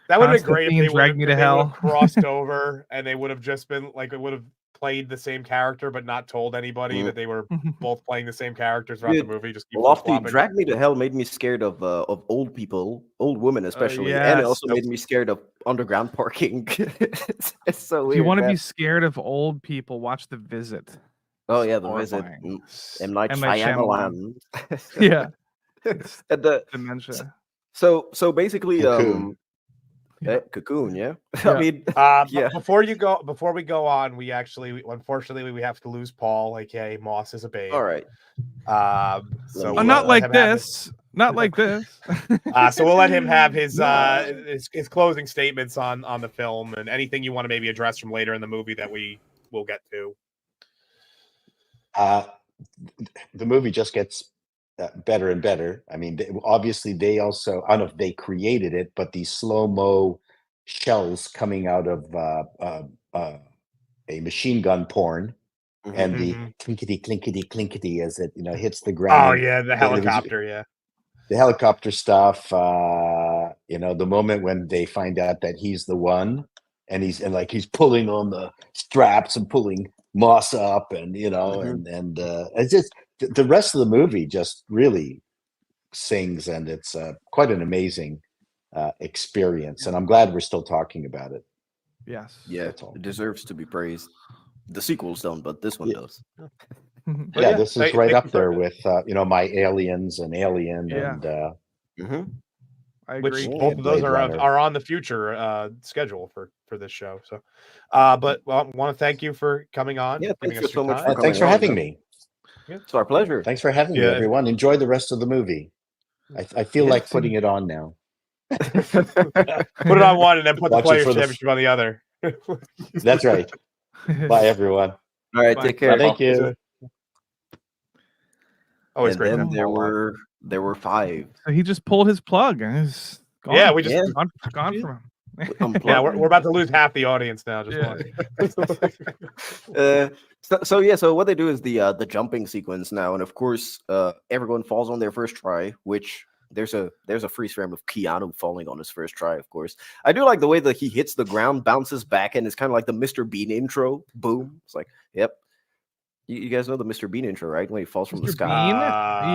That would have been great if they Drag Me to Hell crossed over and they would have just been like it would have played the same character but not told anybody that they were both playing the same characters throughout the movie. Just keep Lofty Drag Me to Hell made me scared of old people, old women especially, and it also made me scared of underground parking. It's so weird. If you want to be scared of old people, watch The Visit. Oh yeah, The Visit. M. Night Shyamalan. Yeah. And dementia. So basically, Cocoon. Cocoon, yeah. Yeah. I mean, But before we go on, unfortunately we have to lose Paul, aka Moss is a babe. all right. So Oh, not let like him have this. Not like this. so we'll let him have his closing statements on the film and anything you want to maybe address from later in the movie that we will get to. The movie just gets better and better. I mean, obviously they also, I don't know if they created it, but these slow-mo shells coming out of a machine gun porn and the clinkety clinkety clinkety as it hits the ground. Oh yeah, the helicopter, yeah. The helicopter stuff, the moment when they find out that he's the one and he's pulling on the straps and pulling Moss up and and it's just the rest of the movie just really sings, and it's quite an amazing experience, and I'm glad we're still talking about it. Yes. Yeah, it deserves to be praised. The sequels don't, but this one does. Yeah, this is right up there with my Aliens and Alien and I agree. Which both of those are on the future schedule for this show. So, but I want to thank you for coming on. Yeah, giving thanks us so your much time. for thanks for having me. Yeah. It's our pleasure. Thanks for having me, everyone. Enjoy the rest of the movie. I feel like putting it on now. Put it on one and then put the Players Championship on the other. That's right. Bye, everyone. All right, take care. Thank you. Always And great. then there were 5. So he just pulled his plug and is gone. Yeah, we just gone from him. Yeah, we're about to lose half the audience now. Just So what they do is the jumping sequence now, and of course, everyone falls on their first try, which there's a freeze frame of Keanu falling on his first try. Of course, I do like the way that he hits the ground, bounces back, and it's kind of like the Mr. Bean intro. Boom! It's like, yep. You guys know the Mr. Bean intro, right? When he falls from the sky.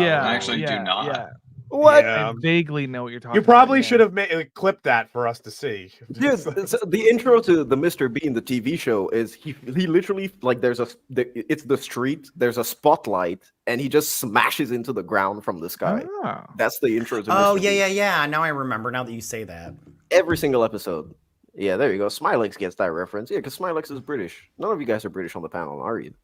Yeah, I actually do not. Yeah. What? I vaguely know what you're talking about. You probably should have clipped that for us to see. Yes, the intro to the Mr. Bean, the TV show, is he literally it's the street. There's a spotlight, and he just smashes into the ground from the sky. Oh. That's the intro to. Oh Mr. Bean. yeah. Now I remember. Now that you say that, Every single episode. Yeah, there you go. Smilex gets that reference. Yeah, because Smilex is British. None of you guys are British on the panel, are you?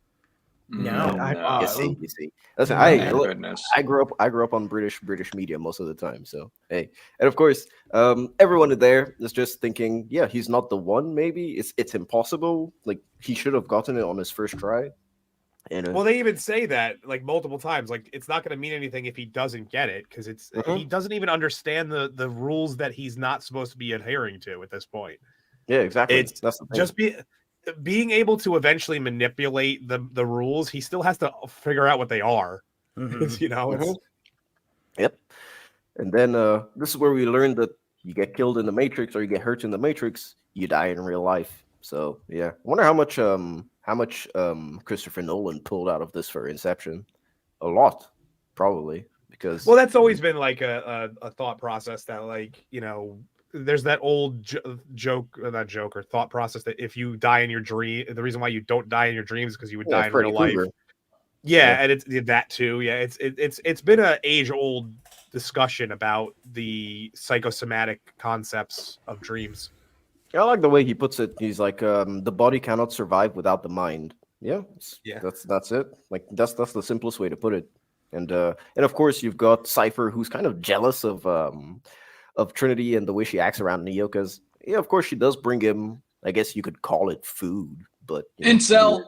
No. You see. Listen, I grew up on British media most of the time. So hey, and of course, everyone there is just thinking, yeah, he's not the one. Maybe it's impossible. Like he should have gotten it on his first try. And well, they even say that like multiple times. Like it's not going to mean anything if he doesn't get it because he doesn't even understand the rules that he's not supposed to be adhering to at this point. Yeah, exactly. That's just being able to eventually manipulate the rules. He still has to figure out what they are. Yep. And then this is where we learn that you get killed in the Matrix or you get hurt in the Matrix, you die in real life. So yeah, I wonder how much Christopher Nolan pulled out of this for Inception. A lot, probably, because that's always been like a thought process that there's that old thought process that if you die in your dream, the reason why you don't die in your dreams is because you would die in real life. Yeah, and it's that too. Yeah, it's been an age-old discussion about the psychosomatic concepts of dreams. I like the way he puts it. He's like, the body cannot survive without the mind. Yeah, that's it. Like that's the simplest way to put it. And of course you've got Cipher, who's kind of jealous of Trinity and the way she acts around Neo, because of course she does bring him. I guess you could call it food, but incel.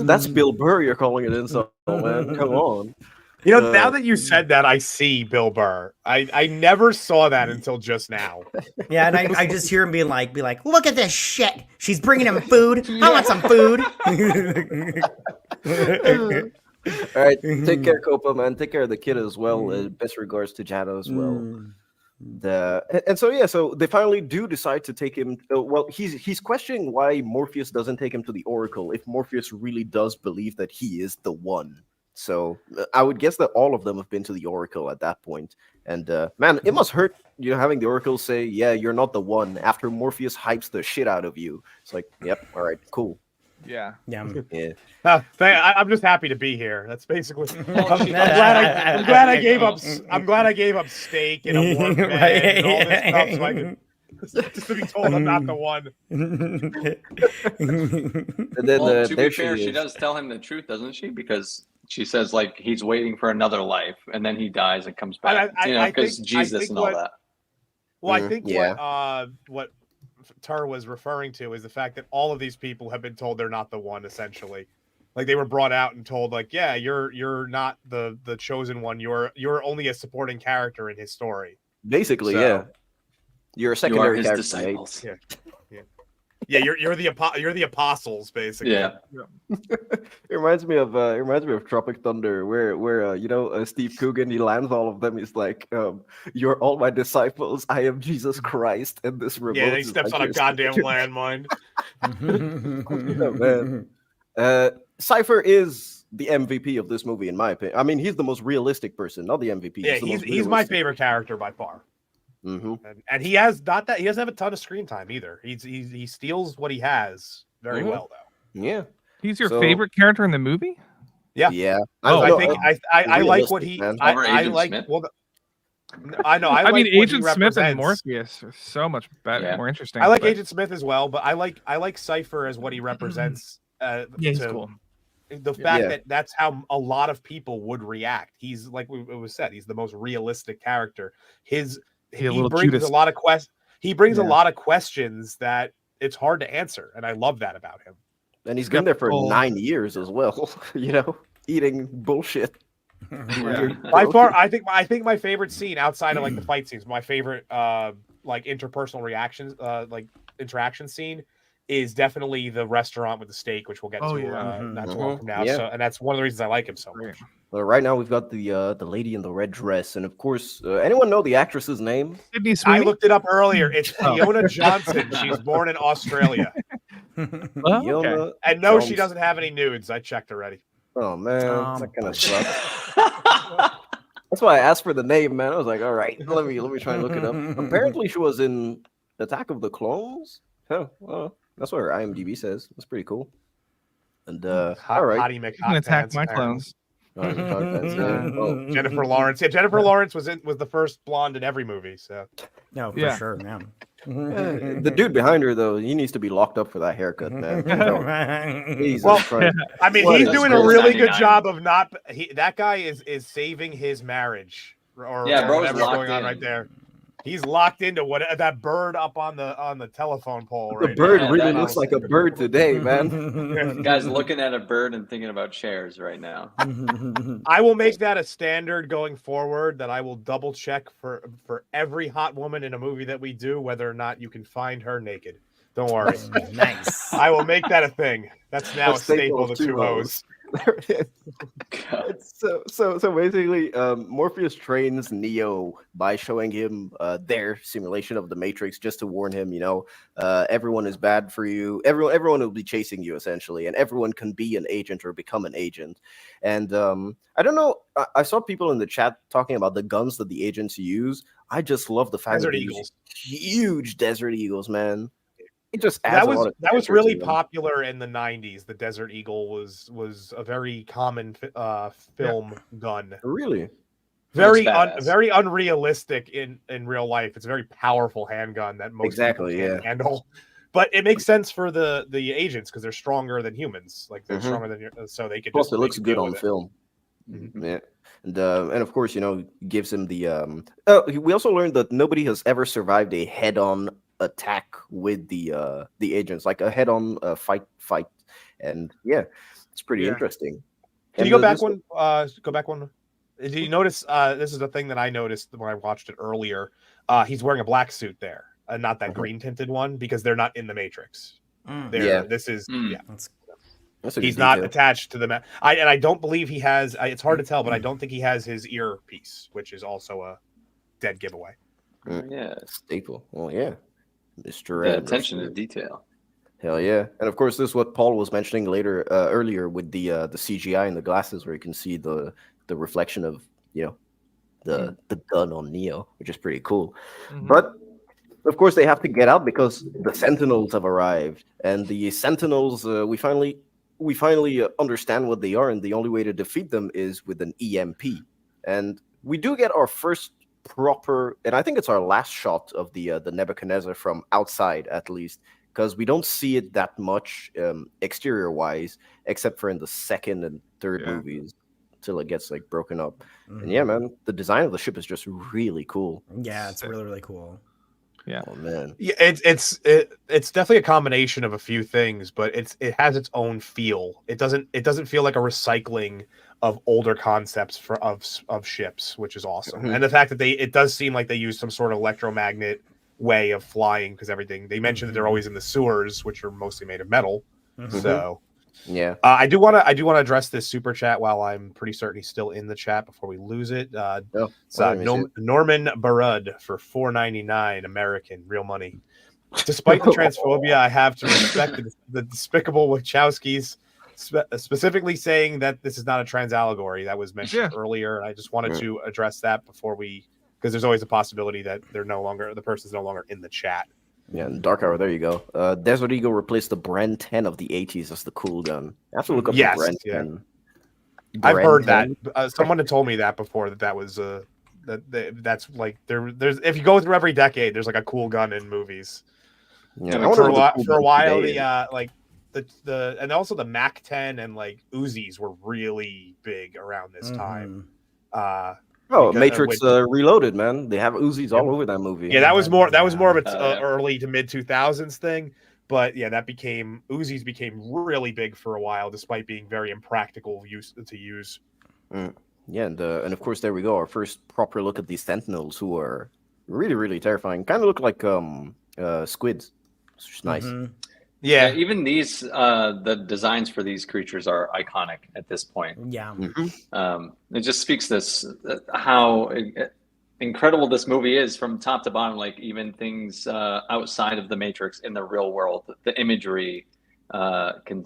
That's Bill Burr. You're calling it incel, man. Come on. Now that you said that, I see Bill Burr. I never saw that until just now. Yeah, and I just hear him be like, look at this shit. She's bringing him food. I want some food. All right, take care, Copa, man. Take care of the kid as well. Best regards to Jado as well. So they finally do decide to take him. Well, he's questioning why Morpheus doesn't take him to the Oracle if Morpheus really does believe that he is the one. So I would guess that all of them have been to the Oracle at that point. And man, it must hurt, having the Oracle say, "Yeah, you're not the one." After Morpheus hypes the shit out of you, it's like, "Yep, all right, cool. Yeah. Yeah. Yeah. I'm just happy to be here. That's basically. I'm glad I gave up. I'm glad I gave up steak and a warm bed and all this stuff, so I could just to be told I'm not the one. And then Well, to be there fair, she she is. does tell him the truth, doesn't she? Because she says like he's waiting for another life, and then he dies and comes back. Because Jesus and all that. Well, I think yeah. what Tur was referring to is the fact that all of these people have been told they're not the one. Essentially, like they were brought out and told, like, yeah, you're not the chosen one. You're only a supporting character in his story. Basically, So- yeah. You're a secondary his character. disciples. Nate. Yeah, you're the apostles, basically. Yeah. It reminds me of Tropic Thunder, where Steve Coogan, he lands all of them. He's like, "You're all my disciples. I am Jesus Christ." And this remote. Yeah, he steps on a goddamn landmine. Man. Cipher is the MVP of this movie, in my opinion. I mean, he's the most realistic person, not the MVP. Yeah, he's my favorite character by far. Mm-hmm. And he has he doesn't have a ton of screen time either. He steals what he has very well though. Yeah, He's your favorite character in the movie? Yeah, yeah. I think I like what he. Over I Agent like. Smith? Well, I know. I mean, like what Agent he Smith and represents. Morpheus are so much better, Yeah. more interesting. I like but- Agent Smith as well, but I like Cipher as what he represents. Yeah, he's cool. The fact Yeah. that that's how a lot of people would react. He's like it was said. He's the most realistic character. He little brings Judas. a lot of He brings a Yeah. lot of questions that it's hard to answer, and I love that about him. And he's been there for Skeptical. 9 years as well. Eating bullshit. By far, I think my favorite scene outside of like the fight scenes, my favorite like interpersonal reactions, like interaction scene is definitely the restaurant with the steak, which we'll get Oh, to yeah. not too long from now. Yeah. So, and that's one of the reasons I like him so much. Well, right now we've got the lady in the red dress, and of course, anyone know the actress's name? Sydney I Sweeney? looked it up earlier. It's Oh. Fiona Johnson. She's born in Australia, Oh, okay. Fiona and no, she Johnson. doesn't have any nudes. I checked already. Oh man, that kind of sucks. That's why I asked for the name, man. I was like, all right, let me try and look it up. Apparently, she was in Attack of the Clones. Oh, well, that's what her IMDb says. That's pretty cool. And all right, Hottie You can attack McHot my Pants, apparently. clones. Oh, Jennifer Lawrence. Yeah, Jennifer Lawrence was the first blonde in every movie. So No, for Yeah. sure, yeah. the dude behind her, though, he needs to be locked up for that haircut, man. Jesus Well, Christ. I mean, What he's is doing a this? really good 99. job of not. That guy is saving his marriage or Yeah, bro's whatever's locked going on in. right there. He's locked into what that bird up on the telephone pole. The Right bird now. really that looks is- like a bird today, man. Guy's looking at a bird and thinking about chairs right now. I will make that a standard going forward. That I will double check for every hot woman in a movie that we do, whether or not you can find her naked. Don't worry. Nice. I will make that a thing. That's now a staple of the two O's. There it is. So basically, Morpheus trains Neo by showing him their simulation of the Matrix, just to warn him, everyone is bad for you. Everyone will be chasing you essentially, and everyone can be an agent or become an agent. And I don't know. I saw people in the chat talking about the guns that the agents use. I just love the fact Desert that they Eagles. use huge Desert Eagles, man. It just adds a lot of that was character really to them. popular in the 90s. The Desert Eagle was a very common film gun. Really. Very badass. very unrealistic in real life. It's a very powerful handgun that most Exactly, people can't yeah. handle. But it makes sense for the agents because they're stronger than humans. Like they're Mhm. stronger than so they could. Plus, just it looks they could good deal on with it. film. Mhm. Yeah, and of course, gives him the. We also learned that nobody has ever survived a head-on attack with the agents, like a head-on fight, and yeah, it's pretty Yeah. interesting. Can And, you go back this- one? Go back one. Did you notice? This is a thing that I noticed when I watched it earlier. He's wearing a black suit there, and not that Mhm. green tinted one, because they're not in the Matrix. They're, Yeah. this is Mm. yeah. That's a good He's not detail. attached to the. I don't believe he has. It's hard to tell, but I don't think he has his earpiece, which is also a dead giveaway. Yeah, Staple. Well, yeah, Mr. the Ed, attention Mr. to detail. Hell yeah! And of course, this is what Paul was mentioning earlier with the CGI and the glasses, where you can see the reflection of the gun on Neo, which is pretty cool. Mhm. But of course, they have to get out because the Sentinels have arrived, and the Sentinels, we finally understand what they are, and the only way to defeat them is with an EMP. And we do get our first proper, and I think it's our last shot of the Nebuchadnezzar from outside, at least, because we don't see it that much exterior wise, except for in the second and third movies, till it gets like broken up. And yeah, man, the design of the ship is just really cool. Yeah, it's really, really cool. Yeah. Oh man. Yeah, it's definitely a combination of a few things, but it has its own feel. It doesn't feel like a recycling of older concepts of ships, which is awesome. And the fact that it does seem like they use some sort of electromagnet way of flying, because everything they mentioned that they're always in the sewers, which are mostly made of metal. So yeah, I do want to address this super chat while I'm pretty certain he's still in the chat before we lose it. Norman Barud for $4.99 American, real money. Despite the transphobia, I have to respect the despicable Wachowskis, specifically saying that this is not a trans allegory that was mentioned earlier. I just wanted to address that before because there's always a possibility that the person's no longer in the chat. Yeah, and Dark Hour, there you go. Desert Eagle replaced the Bren 10 of the 80s as the cool gun. I have to look up the Bren 10. I've heard 10? that. Someone had told me that before, that was that's like there's if you go through every decade, there's like a cool gun in movies. Yeah, for a while, the and also the Mac 10 and like Uzis were really big around this time. Matrix Reloaded, man. They have Uzis all over that movie. Yeah, that was more of its early to mid 2000s thing. But yeah, Uzis became really big for a while, despite being very impractical to use. Yeah, and of course there we go. Our first proper look at these Sentinels, who are really, really terrifying. Kind of look like squids. It's just nice. Yeah, even these the designs for these creatures are iconic at this point. Yeah. It just speaks this how incredible this movie is from top to bottom. Like even things outside of the Matrix in the real world, the imagery can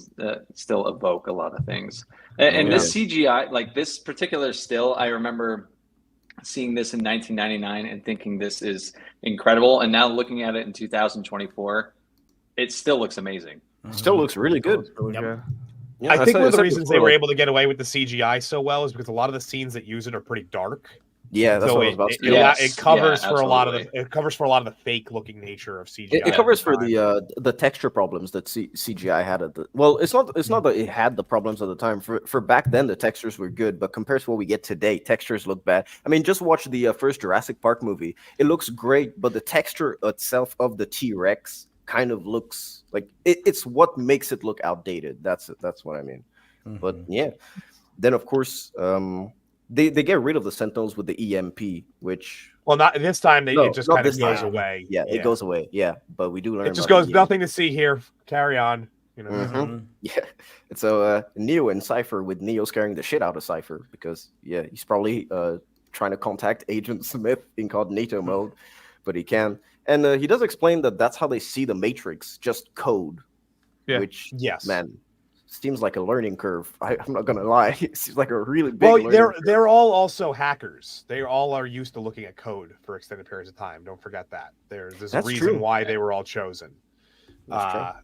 still evoke a lot of things. And this CGI, like this particular still, I remember seeing this in 1999 and thinking this is incredible. And now looking at it in 2024, it still looks amazing. Still looks really good. Yeah, I think one of the reasons they were able to get away with the CGI so well is because a lot of the scenes that use it are pretty dark. Yeah, that's so what I was about to say. It covers for a lot of the fake looking nature of CGI. It covers for the texture problems that CGI had at the. Well, it's not that it had the problems at the time. For back then, the textures were good, but compared to what we get today, textures look bad. I mean, just watch the first Jurassic Park movie. It looks great, but the texture itself of the T-Rex kind of looks like it's what makes it look outdated. That's what I mean. But yeah, then of course they get rid of the Sentinels with the EMP, which not this time. It just kind of goes away. Yeah, it goes away. Yeah, but we do learn. It just goes nothing to see here. Carry on. You know. Yeah. And so Neo and Cipher, with Neo scaring the shit out of Cipher because he's probably trying to contact Agent Smith incognito mode, but he can. And he does explain that that's how they see the Matrix, just code. Yeah. Which, man, seems like a learning curve. I'm not gonna lie, it seems like a really big. Well, they're all also hackers. They all are used to looking at code for extended periods of time. Don't forget that. There's a reason why they were all chosen.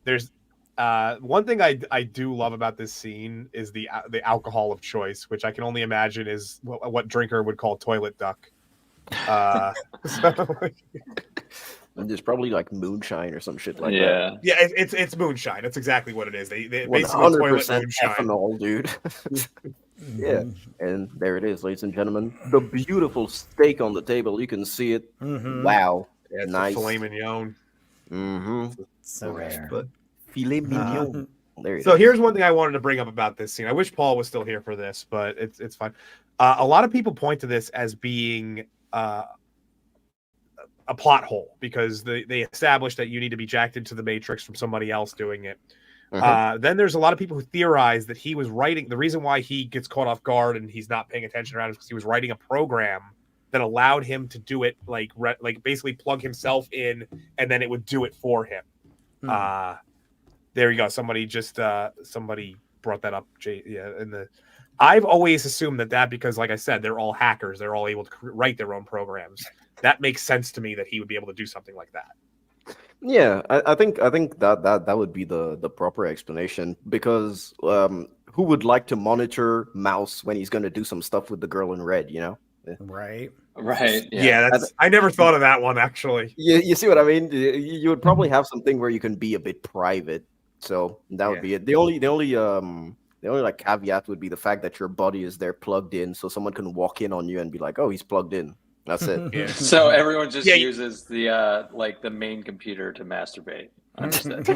There's one thing I do love about this scene is the alcohol of choice, which I can only imagine is what drinker would call toilet duck. There's probably like moonshine or some shit like that. Yeah, it's moonshine. That's exactly what it is. They basically 100% ethanol, dude. Yeah, and there it is, ladies and gentlemen. The beautiful steak on the table. You can see it. Wow, nice filet mignon. So rare. But filet mignon. Here's one thing I wanted to bring up about this scene. I wish Paul was still here for this, but it's fine. A lot of people point to this as being a plot hole because they established that you need to be jacked into the Matrix from somebody else doing it. Then there's a lot of people who theorize that he was writing. The reason why he gets caught off guard and he's not paying attention around is because he was writing a program that allowed him to do it, like basically plug himself in, and then it would do it for him. There you go. Somebody brought that up. I've always assumed that because, like I said, they're all hackers. They're all able to write their own programs. that makes sense to me that he would be able to do something like that. Yeah, I think that would be the proper explanation, because who would like to monitor Mouse when he's going to do some stuff with the girl in red, you know? Right. Right. Yeah, I never thought of that one actually. You see what I mean? You would probably have something where you can be a bit private, so that would be it. The only like caveat would be the fact that your body is there plugged in, so someone can walk in on you and be like, "Oh, he's plugged in." That's it. Yeah. So everyone just uses the like the main computer to masturbate. Understood.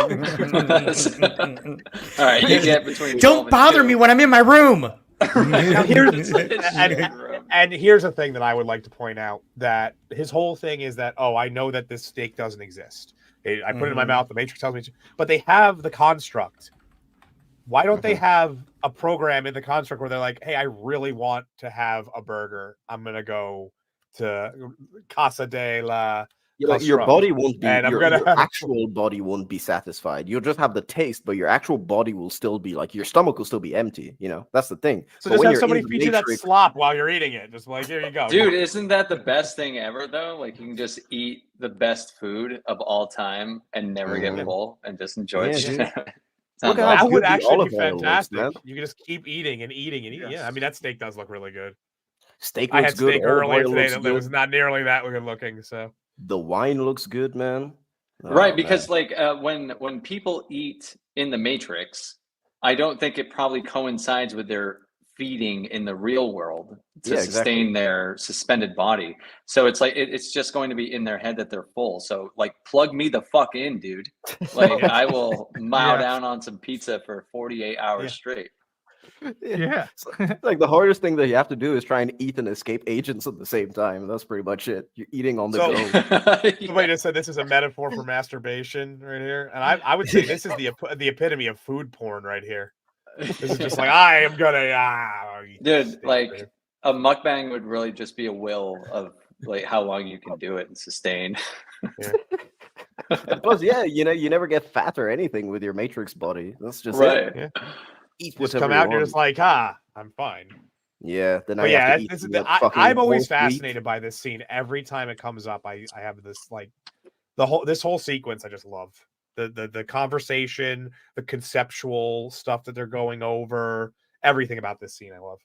All right, you get between. Don't bother me when I'm in my room. And here's a thing that I would like to point out, that his whole thing is that, oh, I know that this steak doesn't exist. I put it in my mouth. The Matrix tells me to, but they have the construct. Why don't they have a program in the construct where they're like, hey, I really want to have a burger. I'm going to go to Casa de la... Your body won't be, and your actual body won't be satisfied. You'll just have the taste, but your actual body will still be like, your stomach will still be empty. You know, that's the thing. So just have somebody feed you that slop while you're eating it. Just like, here you go. Dude, isn't that the best thing ever, though? Like, you can just eat the best food of all time and never get full and just enjoy it. That would actually be fantastic. You can just keep eating and eating and eating. Yeah, I mean, that steak does look really good. Steak I looks had good. steak earlier today that was not nearly that good looking. So the wine looks good, man. Right, because like when people eat in the Matrix, I don't think it probably coincides with their feeding in the real world to sustain their suspended body. So it's like it's just going to be in their head that they're full. So like, plug me the fuck in, dude. Like I will mow down on some pizza for 48 hours straight. Yeah. It's like the hardest thing that you have to do is try and eat and escape agents at the same time. That's pretty much it. You're eating on the go. Somebody just said this is a metaphor for masturbation right here, and I would say this is the epitome of food porn right here. This is just like, I am gonna dude, like a mukbang would really just be a will of like how long you can do it and sustain. Plus, you know, you never get fat or anything with your Matrix body. That's just right. it. Yeah. Just come out and you're just like, I'm fine. Yeah. Then I'm always fascinated by this scene. Every time it comes up, I have this like this whole sequence I just love. The conversation, the conceptual stuff that they're going over, everything about this scene I love.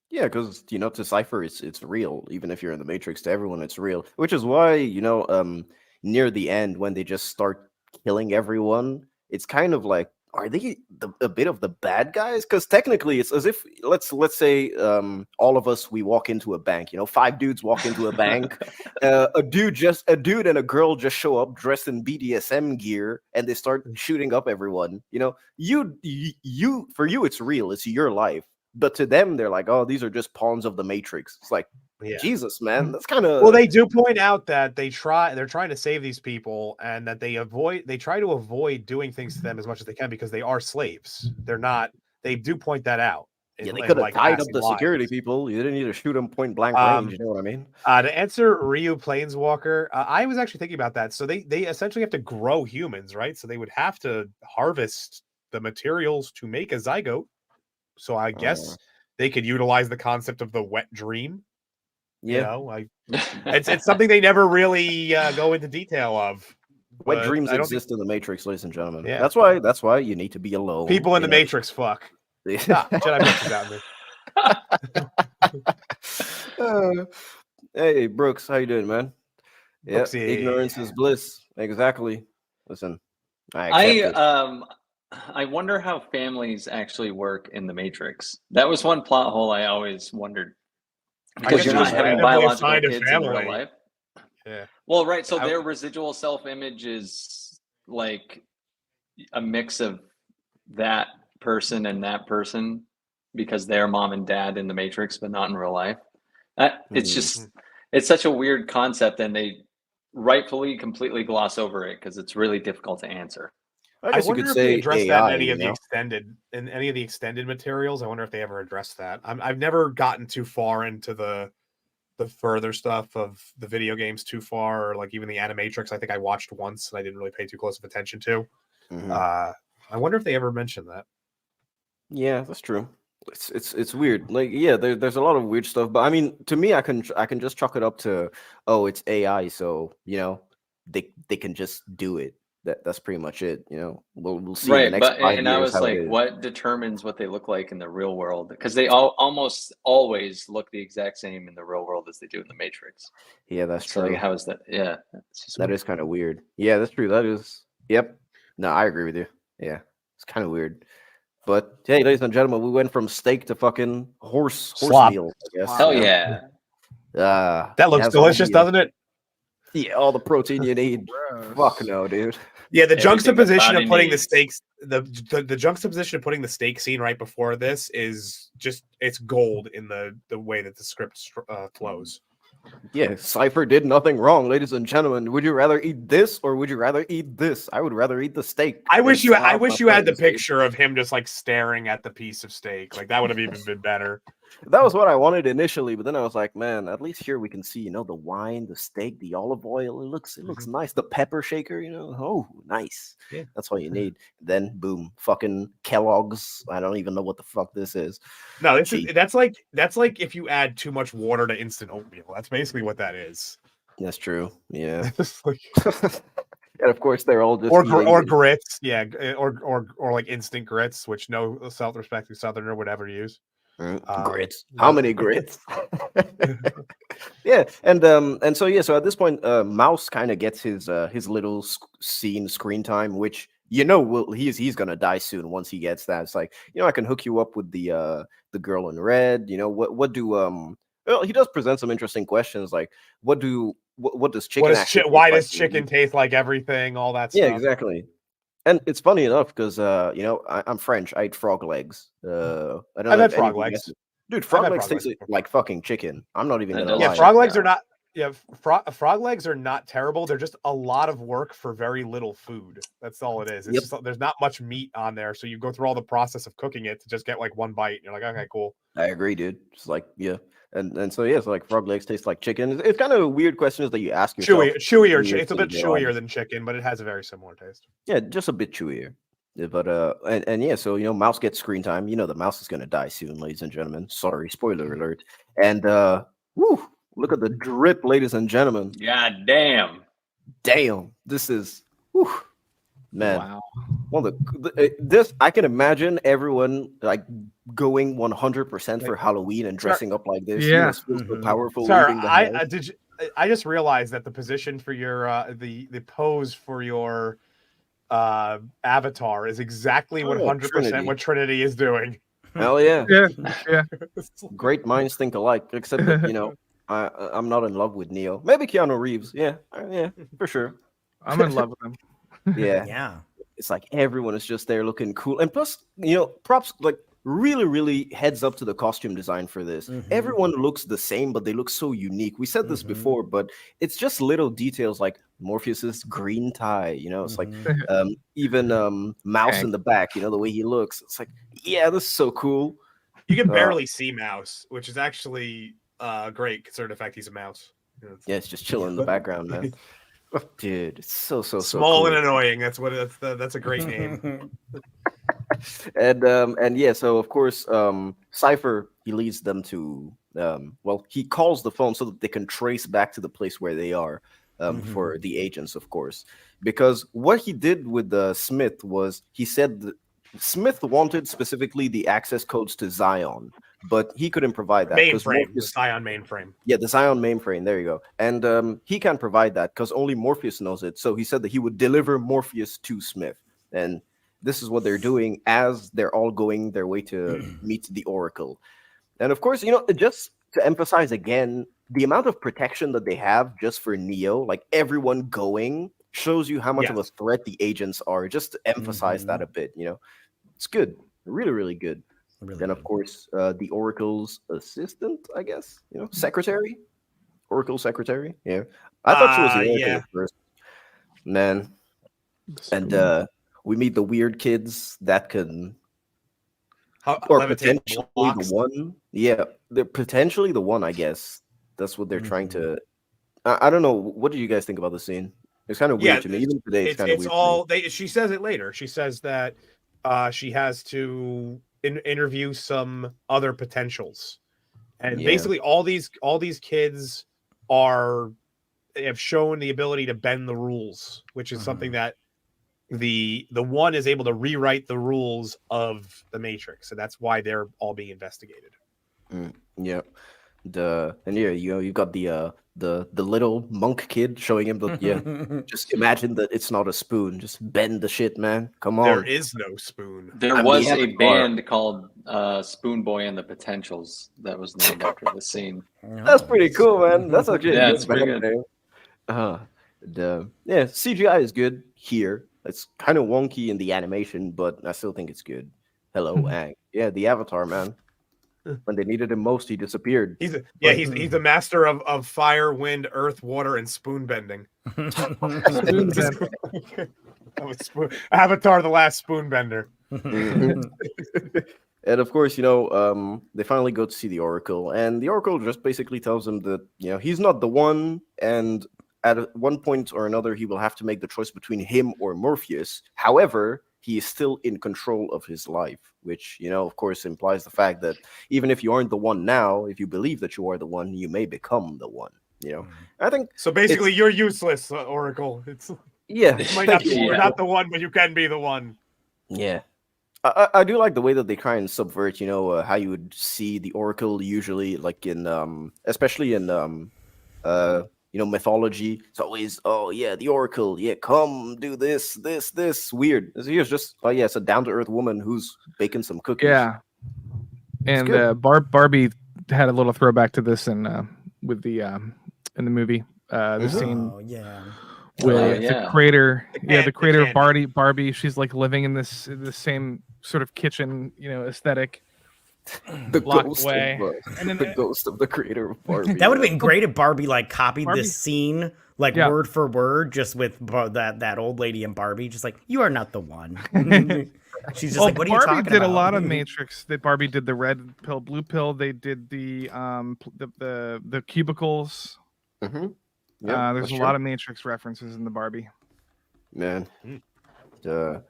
Yeah, because you know, to Cipher, it's real. Even if you're in the Matrix, to everyone, it's real. Which is why, you know, near the end when they just start killing everyone, it's kind of like, are they a bit of the bad guys? Because technically, it's as if let's say all of us, we walk into a bank. You know, 5 dudes walk into a bank. A dude and a girl just show up dressed in BDSM gear, and they start shooting up everyone. You know, you for you, it's real. It's your life. But to them, they're like, oh, these are just pawns of the Matrix. It's like, Jesus, man, that's kind of... Well, they do point out that they're trying to save these people, and that they try to avoid doing things to them as much as they can because they are slaves. They're not. They do point that out. They could have tied up the security people. You didn't need to shoot them point blank range. You know what I mean? To answer Ryu Planeswalker, I was actually thinking about that. So they essentially have to grow humans, right? So they would have to harvest the materials to make a zygote. So I guess they could utilize the concept of the wet dream. Yeah, you know, it's something they never really go into detail of. Wet dreams exist in the Matrix, ladies and gentlemen. Yeah. That's why you need to be alone. People in the Matrix fuck. Jedi bitches out there. Hey Brooks, how you doing, man? Yeah, ignorance is bliss. Exactly. Listen, I wonder how families actually work in the Matrix. That was one plot hole I always wondered. Because you're not having biological kids in real life. Yeah. Well, right. So their residual self-image is like a mix of that person and that person because they're mom and dad in the Matrix, but not in real life. It's such a weird concept, and they rightfully completely gloss over it because it's really difficult to answer. I wonder if they addressed that in any of the extended materials. I wonder if they ever addressed that. I've never gotten too far into the further stuff of the video games too far, or like even the Animatrix. I think I watched once and I didn't really pay too close of attention to. I wonder if they ever mentioned that. Yeah, that's true. It's weird. Like, yeah, there's a lot of weird stuff, but I mean, to me, I can just chalk it up to, oh, it's AI, so they can just do it. That's pretty much it. We'll see in the Right, next but five and I years was how it like, is. what determines what they look like in the real world? Because they all almost always look the exact same in the real world as they do in the Matrix. Yeah, that's So like, true. how is that? Yeah, it's just That weird. is kind of weird. Yeah, that's true. That is. Yep. No, I agree with you. Yeah, it's kind of weird. But hey, ladies and gentlemen, we went from steak to fucking horse Slop. meal, I guess. Hell yeah. That It looks has all delicious, the doesn't it? yeah, all the protein you need. Fuck no, dude. Yeah, the Everything juxtaposition the of body putting the needs. steaks, the juxtaposition of putting the steak scene right before this is just it's gold in the way that the script flows. Yeah, Cipher did nothing wrong, ladies and gentlemen. Would you rather eat this or would you rather eat this? I would rather eat the steak. I wish you had the Dude. picture of him just like staring at the piece of steak. Like that would have even been better. That was what I wanted initially, but then I was like, man, at least here we can see, the wine, the steak, the olive oil. It looks nice. The pepper shaker, oh, nice. Yeah. That's all you need. Then boom, fucking Kellogg's. I don't even know what the fuck this is. No, Cheap. that's like if you add too much water to instant oatmeal. That's basically what that is. That's true. Yeah. It's like- And of course they're all just or grits, yeah, or like instant grits, which no self-respecting Southerner would ever use. Grits. How many grits? Yeah, and so so at this point, Mouse kind of gets his little screen time, which he's gonna die soon once he gets that. It's like I can hook you up with the girl in red. What do well, he does present some interesting questions like what does chicken why does chicken taste like everything, all that stuff. Yeah, exactly. And it's funny enough because I'm French. I eat frog legs. I don't I've know had if frog anybody legs. else- Dude, frog legs taste like fucking chicken. I'm not even gonna lie. Yeah, frog legs are not. Yeah, frog legs are not terrible. They're just a lot of work for very little food. That's all it is. It's just there's not much meat on there, so you go through all the process of cooking it to just get like one bite. And you're like, okay, cool. I agree, dude. It's like and so so like frog legs taste like chicken. It's kind of weird questions that you ask yourself. Chewier. It's a bit chewier than chicken, but it has a very similar taste. Yeah, just a bit chewier. Yeah, but and so Mouse gets screen time. The Mouse is gonna die soon, ladies and gentlemen. Sorry, spoiler alert. And woo, look at the drip, ladies and gentlemen. God damn. This is whew, man. Wow. Well, this I can imagine everyone like going 100% for Halloween and dressing up like this. Yeah. So powerful. Sorry, leaving the house. I just realized that the position for your the pose for your avatar is exactly 100% what Trinity is doing. Hell yeah. Yeah. Great minds think alike, except that I'm not in love with Neo. Maybe Keanu Reeves. Yeah, for sure. I'm in love with him. Yeah. Yeah. It's like everyone is just there looking cool. And plus, props like really, really heads up to the costume design for this. Everyone looks the same, but they look so unique. We said this before, but it's just little details like Morpheus's green tie. It's like even Mouse in the back, the way he looks. It's like, yeah, this is so cool. You can barely see Mouse, which is actually great considering the fact he's a mouse. Yeah, it's just chilling in the background, man. Dude, it's so small cool. and annoying. That's a great name. And yeah, so of course, Cipher, he leads them to he calls the phone so that they can trace back to the place where they are for the agents, of course, because what he did with Smith was he said that Smith wanted specifically the access codes to Zion, but he couldn't provide that. The Zion mainframe. Yeah, the Zion mainframe. There you go. And he can't provide that because only Morpheus knows it. So he said that he would deliver Morpheus to Smith. And this is what they're doing as they're all going their way to meet the Oracle. And of course, just to emphasize again, the amount of protection that they have just for Neo, like everyone going, shows you how much of a threat the agents are, just to emphasize that a bit, It's good. Really, really good. Really then, good. of course, the Oracle's assistant, I guess, secretary? Oracle secretary? Yeah. I thought she was the Oracle at first. Man. And we meet the weird kids that can... or potentially the one. Yeah, they're potentially the one, I guess. That's what they're trying to... I don't know. What do you guys think about the scene? It's kind of weird to me. Even today, it's kind of weird. She says it later. She says that she has to interview some other potentials, and Yeah. basically all these kids have shown the ability to bend the rules, which is something that the one is able to rewrite the rules of the Matrix, and that's why they're all being investigated. Yeah. You've got the little monk kid showing him that just imagine that it's not a spoon, just bend the shit, man. Come on. There is no spoon. There I'm was the a Avatar. band called Spoon Boy and the Potentials that was named after the scene. That's pretty cool, man. That's actually Yeah, a it's good pretty band good. name. Yeah, CGI is good here. It's kind of wonky in the animation, but I still think it's good. Hello, Aang. Yeah, the Avatar, man. When they needed him most, he disappeared. He's a master of fire, wind, earth, water, and spoon bending. Avatar, the last spoon bender. And of course, they finally go to see the Oracle, and the Oracle just basically tells him that he's not the one, and at one point or another, he will have to make the choice between him or Morpheus. However, he is still in control of his life, which, of course, implies the fact that even if you aren't the one now, if you believe that you are the one, you may become the one. I think so. Basically, you're useless, Oracle. Yeah, you're not the one, but you can be the one. Yeah. I do like the way that they try and subvert, how you would see the Oracle usually, like in, especially in, mythology. It's always, oh yeah, the Oracle, yeah, come do this, weird. Here's just, oh yeah, it's a down to earth woman who's baking some cookies. Yeah, and Barbie had a little throwback to this in in the movie, the scene. With the creator, the creator of Barbie, she's like living in this same sort of kitchen, aesthetic. The ghost away. And then the ghost of the creator of Barbie. That would have been great if Barbie copied this scene word for word, just with that old lady and Barbie, just like, you are not the one. She's just like, what are you talking about? Barbie did a lot of Matrix. Barbie did the red pill, blue pill. They did the cubicles. Mm-hmm. There's a lot of Matrix references in the Barbie. Man. So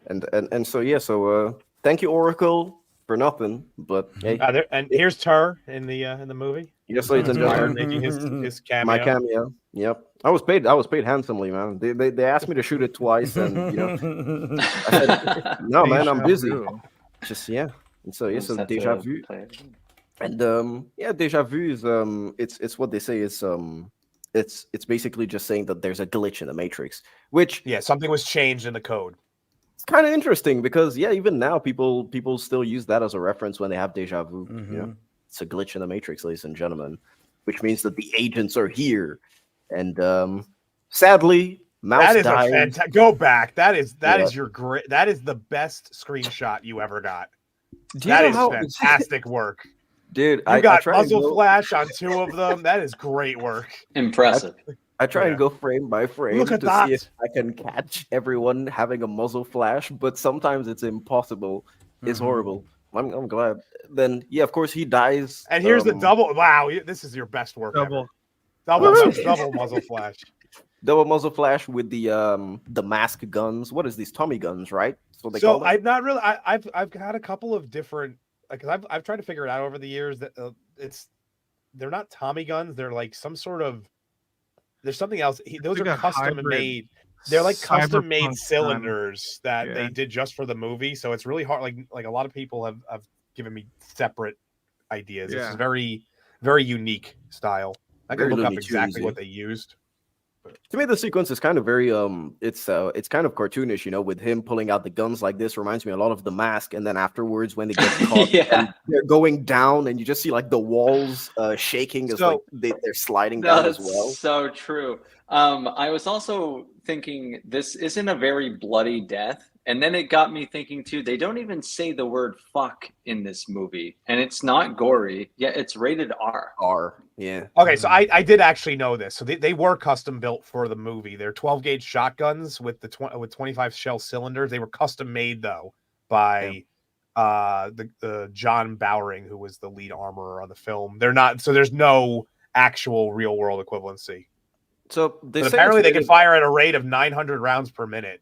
thank you, Oracle, for nothing. But hey. And here's Tur in the movie. Yes, ladies and gentlemen, making his cameo. My cameo. Yep. I was paid handsomely, man. They asked me to shoot it twice, and I said, no, man, I'm busy. Just And so Deja Vu. And Deja Vu is it's what they say is it's basically just saying that there's a glitch in the Matrix, which something was changed in the code. It's kind of interesting because even now people still use that as a reference when they have deja vu. It's a glitch in the Matrix, ladies and gentlemen, which means that the agents are here, and sadly, Mouse died. Go back. That is your great. That is the best screenshot you ever got. That is fantastic work. Dude, you got muzzle flash on 2 of them. That is great work. Impressive. I try and go frame by frame to see if I can catch everyone having a muzzle flash, but sometimes it's impossible. It's horrible. I'm glad. Then, of course, he dies. And here's the double. Wow, this is your best work ever. Double muzzle flash. Double muzzle flash with the mask guns. What is these Tommy guns, right? So I've not really. I've had a couple of different. Because I've tried to figure it out over the years that they're not Tommy guns. They're like some sort of. There's something else. Those are custom made. They're like custom made cylinders that they did just for the movie. So it's really hard. Like a lot of people have given me separate ideas. It's very, very unique style. I can look up exactly what they used. To me, the sequence is kind of very it's kind of cartoonish, with him pulling out the guns like this. Reminds me a lot of The Mask, and then afterwards when they get caught and they're going down, and you just see the walls shaking as they're sliding down as well. So true. I was also thinking this isn't a very bloody death, and then it got me thinking too. They don't even say the word "fuck" in this movie, and it's not gory. Yet it's rated R. Yeah. Okay, so I did actually know this. So they were custom built for the movie. They're 12 gauge shotguns with with 25 shell cylinders. They were custom made though by the John Bowering, who was the lead armorer on the film. They're not. So there's no actual real world equivalency. So apparently they can fire at a rate of 900 rounds per minute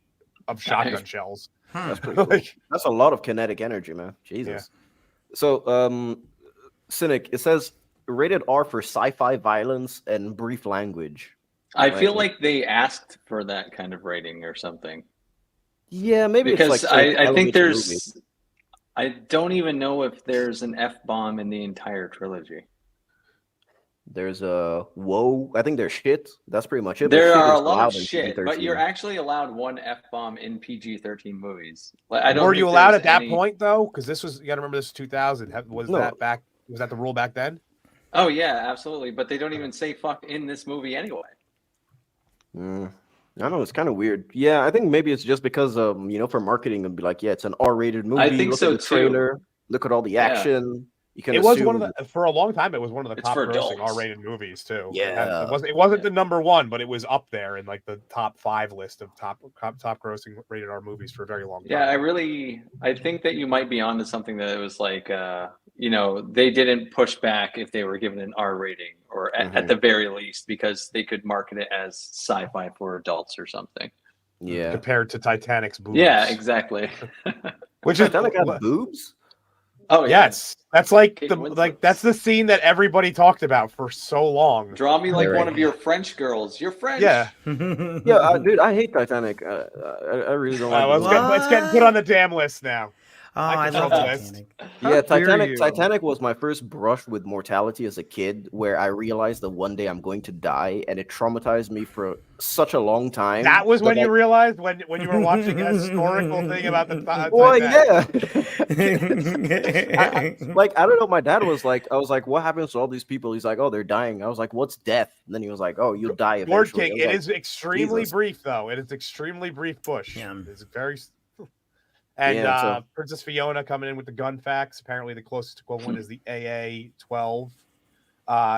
of shotgun shells. That's pretty cool. That's a lot of kinetic energy, man. Jesus. So, Cynic, it says rated R for sci-fi violence and brief language. I Right. feel like they asked for that kind of rating or something. Yeah, maybe Because it's like I think elevator movie. there's, I don't even know if there's an F-bomb in the entire trilogy. There's a whoa. I think there's shit. That's pretty much it. But There shit are a is lot allowed of in shit, but PG-13. you're actually allowed one F-bomb in PG-13 movies. Like, I don't Were think you allowed there's at that any... point though? Because this was, you got to remember, this was 2000. Was No. that back? Was that the rule back then? Oh yeah, absolutely. But they don't even say fuck in this movie anyway. I don't know. It's kind of weird. Yeah, I think maybe it's just because for marketing and be like, yeah, it's an R-rated movie. I think Look so at the trailer. too. Look at all the Yeah. action. You can It was assume... one of the, for a long time. It was one of the It's top for grossing adults. R-rated movies too. Yeah. It wasn't the number one, but it was up there in like the top 5 list of top grossing rated R movies for a very long time. Yeah, I think that you might be onto something that it was like, they didn't push back if they were given an R rating, or at the very least, because they could market it as sci-fi for adults or something. Yeah. Compared to Titanic's boobs. Yeah, exactly. Which is Titanic had boobs? Oh yeah. Yes, that's like Kate the Winslet. that's the scene that everybody talked about for so long. Draw me like Right. one of your French girls. You're French. Yeah. Yeah, dude, I hate Titanic. I really don't like Well, it. it's getting put on the damn list now. Oh, I control love the list. Titanic. Yeah, How dare Titanic. you. Titanic was my first brush with mortality as a kid, where I realized that one day I'm going to die, and it traumatized me for such a long time. That was when that you realized when you were watching a historical thing about the Well, Titanic. yeah. I don't know. My dad was like, I was like, what happens to all these people? He's like, oh, they're dying. I was like, what's death? And then he was like, oh, you'll die Lord eventually. King, I was it like, is extremely Jesus. brief though. It is extremely brief push. Yeah. It's very. And Yeah, so- Princess Fiona coming in with the gun facts. Apparently, the closest equivalent is the AA-12.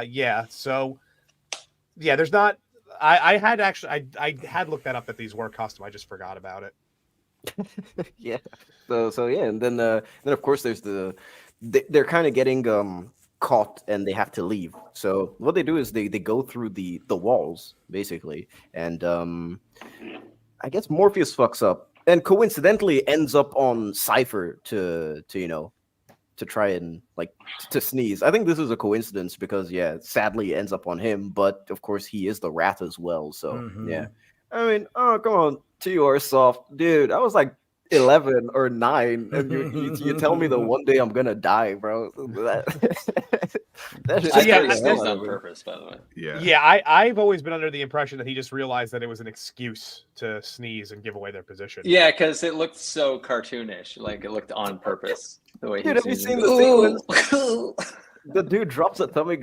Yeah. So, yeah, there's not. I had actually I had looked that up that these were custom. I just forgot about it. Yeah. So yeah, and then of course there's they're kind of getting caught and they have to leave. So what they do is they go through the walls basically, and I guess Morpheus fucks up and coincidentally ends up on Cipher to try and to sneeze. I think this is a coincidence because sadly it ends up on him, but of course he is the rat as well. So yeah, I mean, oh come on, TR soft, dude. I was like 11 or 9, and you tell me that one day I'm gonna die, bro. That I yeah, thought he that's sneezed on purpose, by the way. Yeah, I've always been under the impression that he just realized that it was an excuse to sneeze and give away their position. Yeah, because it looked so cartoonish, like it looked on purpose. The way he Dude, was have you using seen it. the sequence? The dude drops a tummy,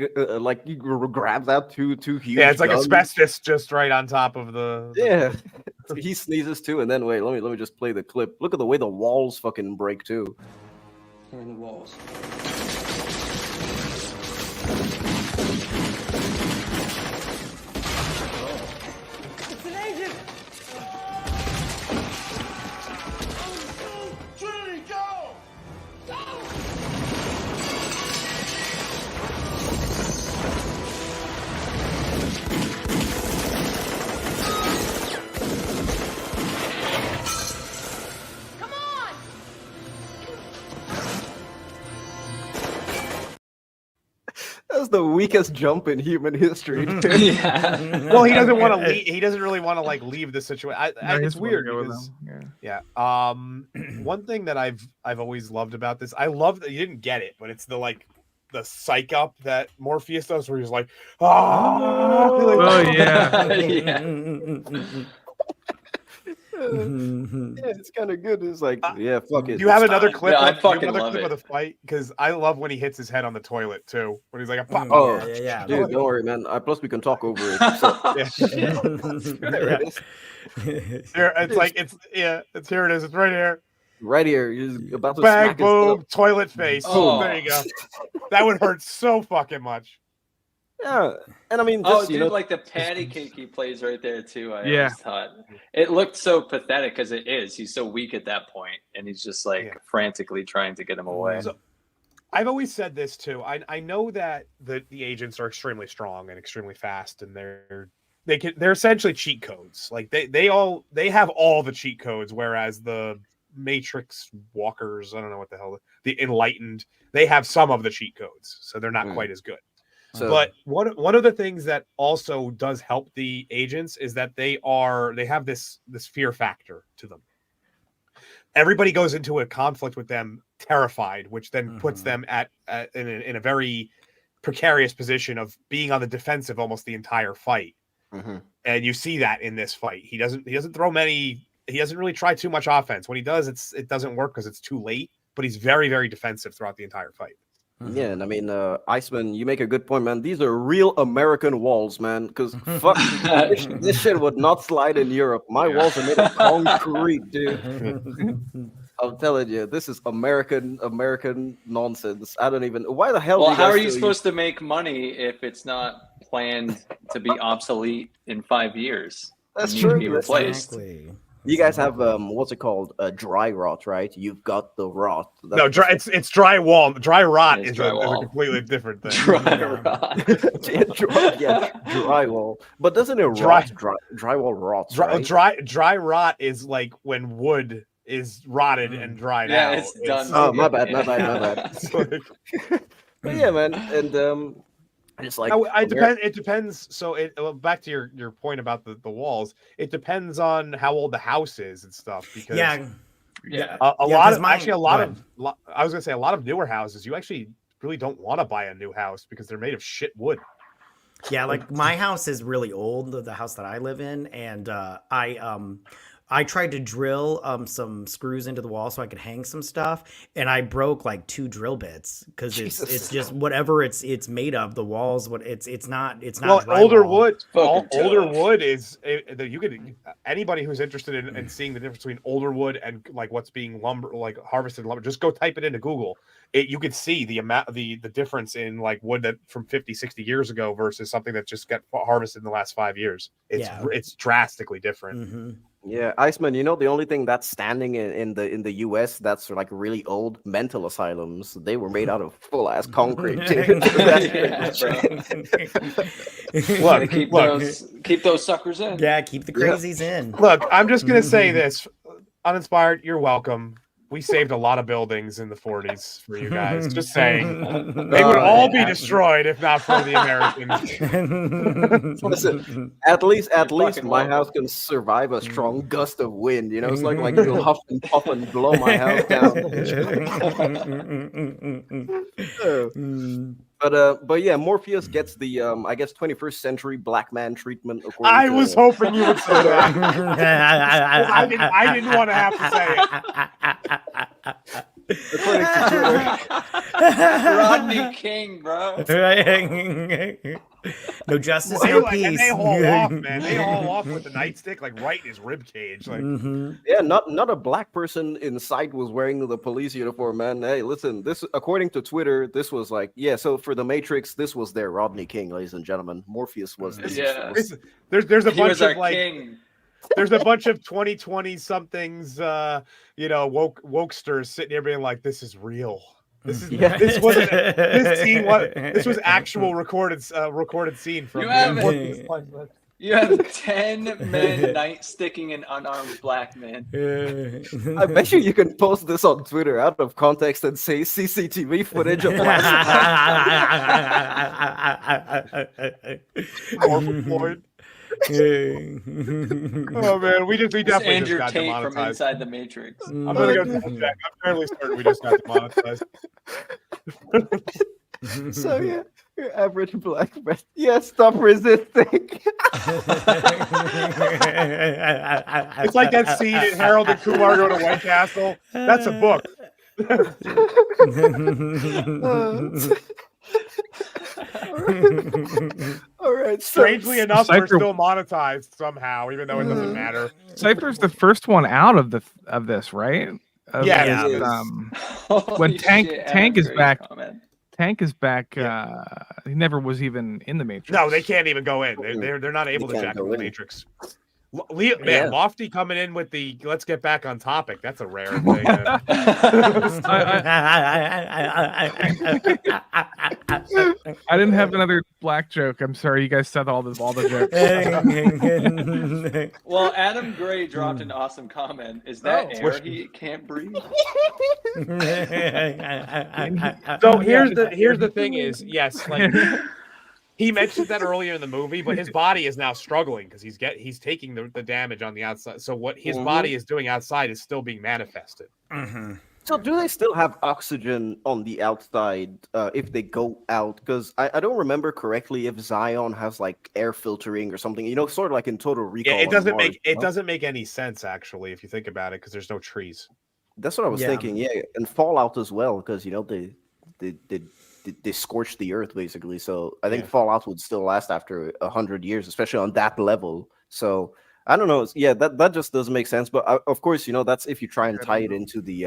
he grabs out two huge. Yeah, it's like guns. asbestos just right on top of the. Yeah, he sneezes too, and then wait, let me just play the clip. Look at the way the walls fucking break too. Here in the walls. It's an agent! Trinity, go! Go! Come on! That's the weakest jump in human history. Yeah. Well, he doesn't want to leave. He doesn't really want to leave the situation. No, he It's just wanna weird go with because them. yeah. One thing that I've always loved about this, I love that you didn't get it, but it's the psych up that Morpheus does, where he's like, Oh yeah. Yeah. Yeah, it's kind of good. It's like, yeah, fuck it. Do you have it's another time. clip? Yeah, I of, do you have fucking another love clip of it. the fight? Because I love when he hits his head on the toilet too. When he's like, pop. Oh, yeah. dude, don't worry, man. Plus, we can talk over it. So, there it is. Here, it's here it is. It's right here. Right here, you're about to Bang, smack his head boom, up. toilet face. Oh. There you go. That would hurt so fucking much. Yeah, and I mean, Oh, just, dude, like the patty cake he plays right there too. I Yeah. always thought it looked so pathetic because it is. He's so weak at that point, and he's just frantically trying to get him away. So, I've always said this too. I know that the agents are extremely strong and extremely fast, and they're essentially cheat codes. Like they have all the cheat codes, whereas the Matrix walkers, I don't know what the hell, the enlightened, they have some of the cheat codes, so they're not quite as good. But one of the things that also does help the agents is that they have this fear factor to them. Everybody goes into a conflict with them terrified, which then puts them in a very precarious position of being on the defensive almost the entire fight. And you see that in this fight. He doesn't throw many. He doesn't really try too much offense. When he does, it doesn't work because it's too late. But he's very, very defensive throughout the entire fight. Yeah, and I mean, Iceman, you make a good point, man. These are real American walls, man. Because fuck, this shit would not slide in Europe. My walls are made of concrete, dude. I'm telling you, this is American nonsense. I don't even. Why the hell? Well, how are you supposed to make money if it's not planned to be obsolete in 5 years? That's true. Be replaced. Exactly. You guys have what's it called? Dry rot, right? You've got the rot. No, it's drywall. Dry rot is a completely different thing. Drywall. But doesn't it rot? Drywall rots, right? Dry rot is like when wood is rotted and dried out. It's done. Oh, my bad. But yeah, man, and it's like it depends. So back to your point about the walls. It depends on how old the house is and stuff. Because a lot of newer houses, you actually really don't want to buy a new house because they're made of shit wood. Yeah, like my house is really old, the house that I live in, and I tried to drill some screws into the wall so I could hang some stuff, and I broke like 2 drill bits because it's just whatever it's made of. The walls, it's not. Well, older wood is you could anybody who's interested in seeing the difference between older wood and like what's being harvested lumber. Just go type it into Google. You could see the difference in like wood that from 50, 60 years ago versus something that just got harvested in the last 5 years. It's drastically different. Mm-hmm. Yeah, Iceman, you know the only thing that's standing in the US that's like really old mental asylums. They were made out of full ass concrete. Keep those suckers in. Yeah, keep the crazies in. Look, I'm just gonna say this. Uninspired, you're welcome. We saved a lot of buildings in the 40s for you guys. Just saying. They would all be destroyed if not for the Americans. Listen, at least my house can survive a strong gust of wind. You know, it's like you'll huff and puff and blow my house down. But yeah, Morpheus gets the I guess 21st century black man treatment. I was hoping you would say that. I didn't want to have to say it. According to Twitter, Rodney King, bro. No justice, no peace. And they haul off, man. They haul off with the nightstick, like right in his rib cage. Like, yeah, not a black person in sight was wearing the police uniform, man. Hey, listen, this according to Twitter, this was like, yeah. So for the Matrix, this was their Rodney King, ladies and gentlemen. Morpheus was this. Yeah. There's a bunch of like. King. There's a bunch of 2020 somethings, wokesters sitting there being like, "This is real. This is this was actual recorded scene from." You have 10 men night sticking an unarmed black man. I bet you can post this on Twitter out of context and say CCTV footage of Floyd. Oh man, we definitely Andrew just got Tate demonetized from Inside the Matrix. I'm gonna go double check. I'm fairly certain we just got demonetized. So yeah, your average black man. Yeah, stop resisting. It's like that scene in Harold and Kumar Go to White Castle. That's a book. All right. Strangely enough, we're still monetized somehow, even though it doesn't matter. Cypher's the first one out of this, right? When Tank is back. Tank is back. He never was even in the Matrix. No, they can't even go in. They're not able to jack in the Matrix. Man, Lofty coming in with the let's get back on topic. That's a rare thing. I didn't have another black joke. I'm sorry, you guys said all the jokes. Well, Adam Gray dropped an awesome comment. Is that air he can't breathe? So here's the thing is, yes, like he mentioned that earlier in the movie, but his body is now struggling because he's taking the damage on the outside. So what his body is doing outside is still being manifested. Mm-hmm. So do they still have oxygen on the outside if they go out? Because I don't remember correctly if Zion has like air filtering or something. You know, sort of like in Total Recall. Yeah, it doesn't make any sense actually if you think about it because there's no trees. That's what I was thinking. Yeah, and Fallout as well because you know they scorched the earth basically. So I think Fallout would still last after 100 years, especially on that level. So I don't know. Yeah, that just doesn't make sense. But of course, you know, that's if you try and tie it into the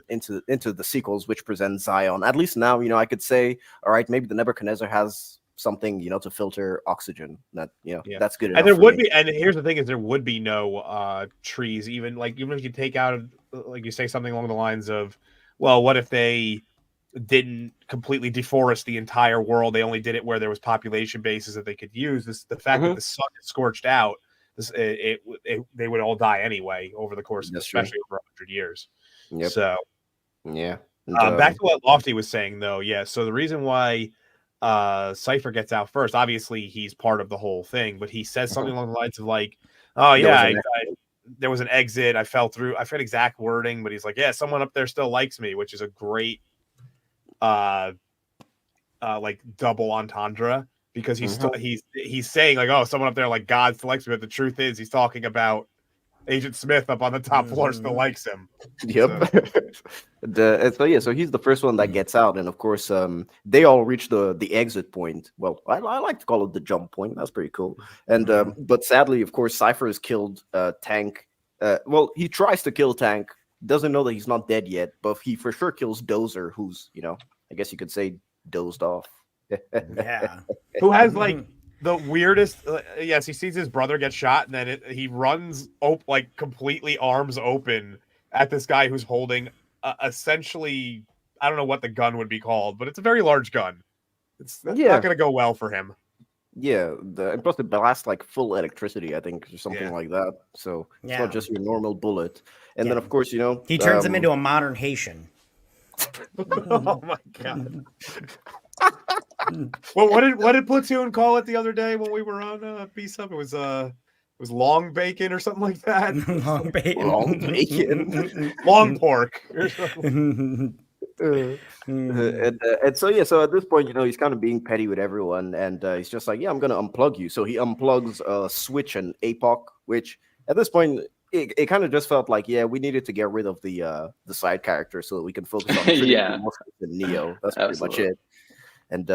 into the sequels, which present Zion. At least now, you know, I could say, all right, maybe the Nebuchadnezzar has something, you know, to filter oxygen. That that's good. And there would be, and here's the thing: is there would be no trees, even if you take out, like you say something along the lines of, well, what if they didn't completely deforest the entire world? They only did it where there was population bases that they could use. The fact that the sun is scorched out. They would all die anyway over the course of especially over 100 years. Yep. So yeah. Back to what Lofty was saying though. Yeah. So the reason why Cipher gets out first, obviously he's part of the whole thing, but he says something along the lines of like, oh yeah, there was an exit. I fell through. I forget exact wording, but he's like, yeah, someone up there still likes me, which is a great like double entendre. Because he's saying like, oh, someone up there like God still likes me, but the truth is he's talking about Agent Smith up on the top floor still likes him. Yep. So he's the first one that gets out, and of course, they all reach the exit point. Well, I like to call it the jump point. That's pretty cool. And but sadly, of course, Cipher has killed Tank. Well, he tries to kill Tank. Doesn't know that he's not dead yet, but he for sure kills Dozer, who's I guess you could say dozed off. Yeah. Who has like the weirdest? Yes, he sees his brother get shot, and then he runs like completely arms open at this guy who's holding essentially, I don't know what the gun would be called, but it's a very large gun. It's not going to go well for him. Yeah, and plus it blasts like full electricity, I think, or something like that. So it's not just your normal bullet. And then, of course, he turns him into a modern Haitian. Oh my god. Well, what did Platoon call it the other day when we were on Peace Up? It was long bacon or something like that. Long bacon. Long pork. And so at this point, he's kind of being petty with everyone, and he's just like, I'm gonna unplug you. So he unplugs Switch and APOC, which at this point it kind of just felt like, we needed to get rid of the side character so that we can focus on Neo. That's pretty much it. And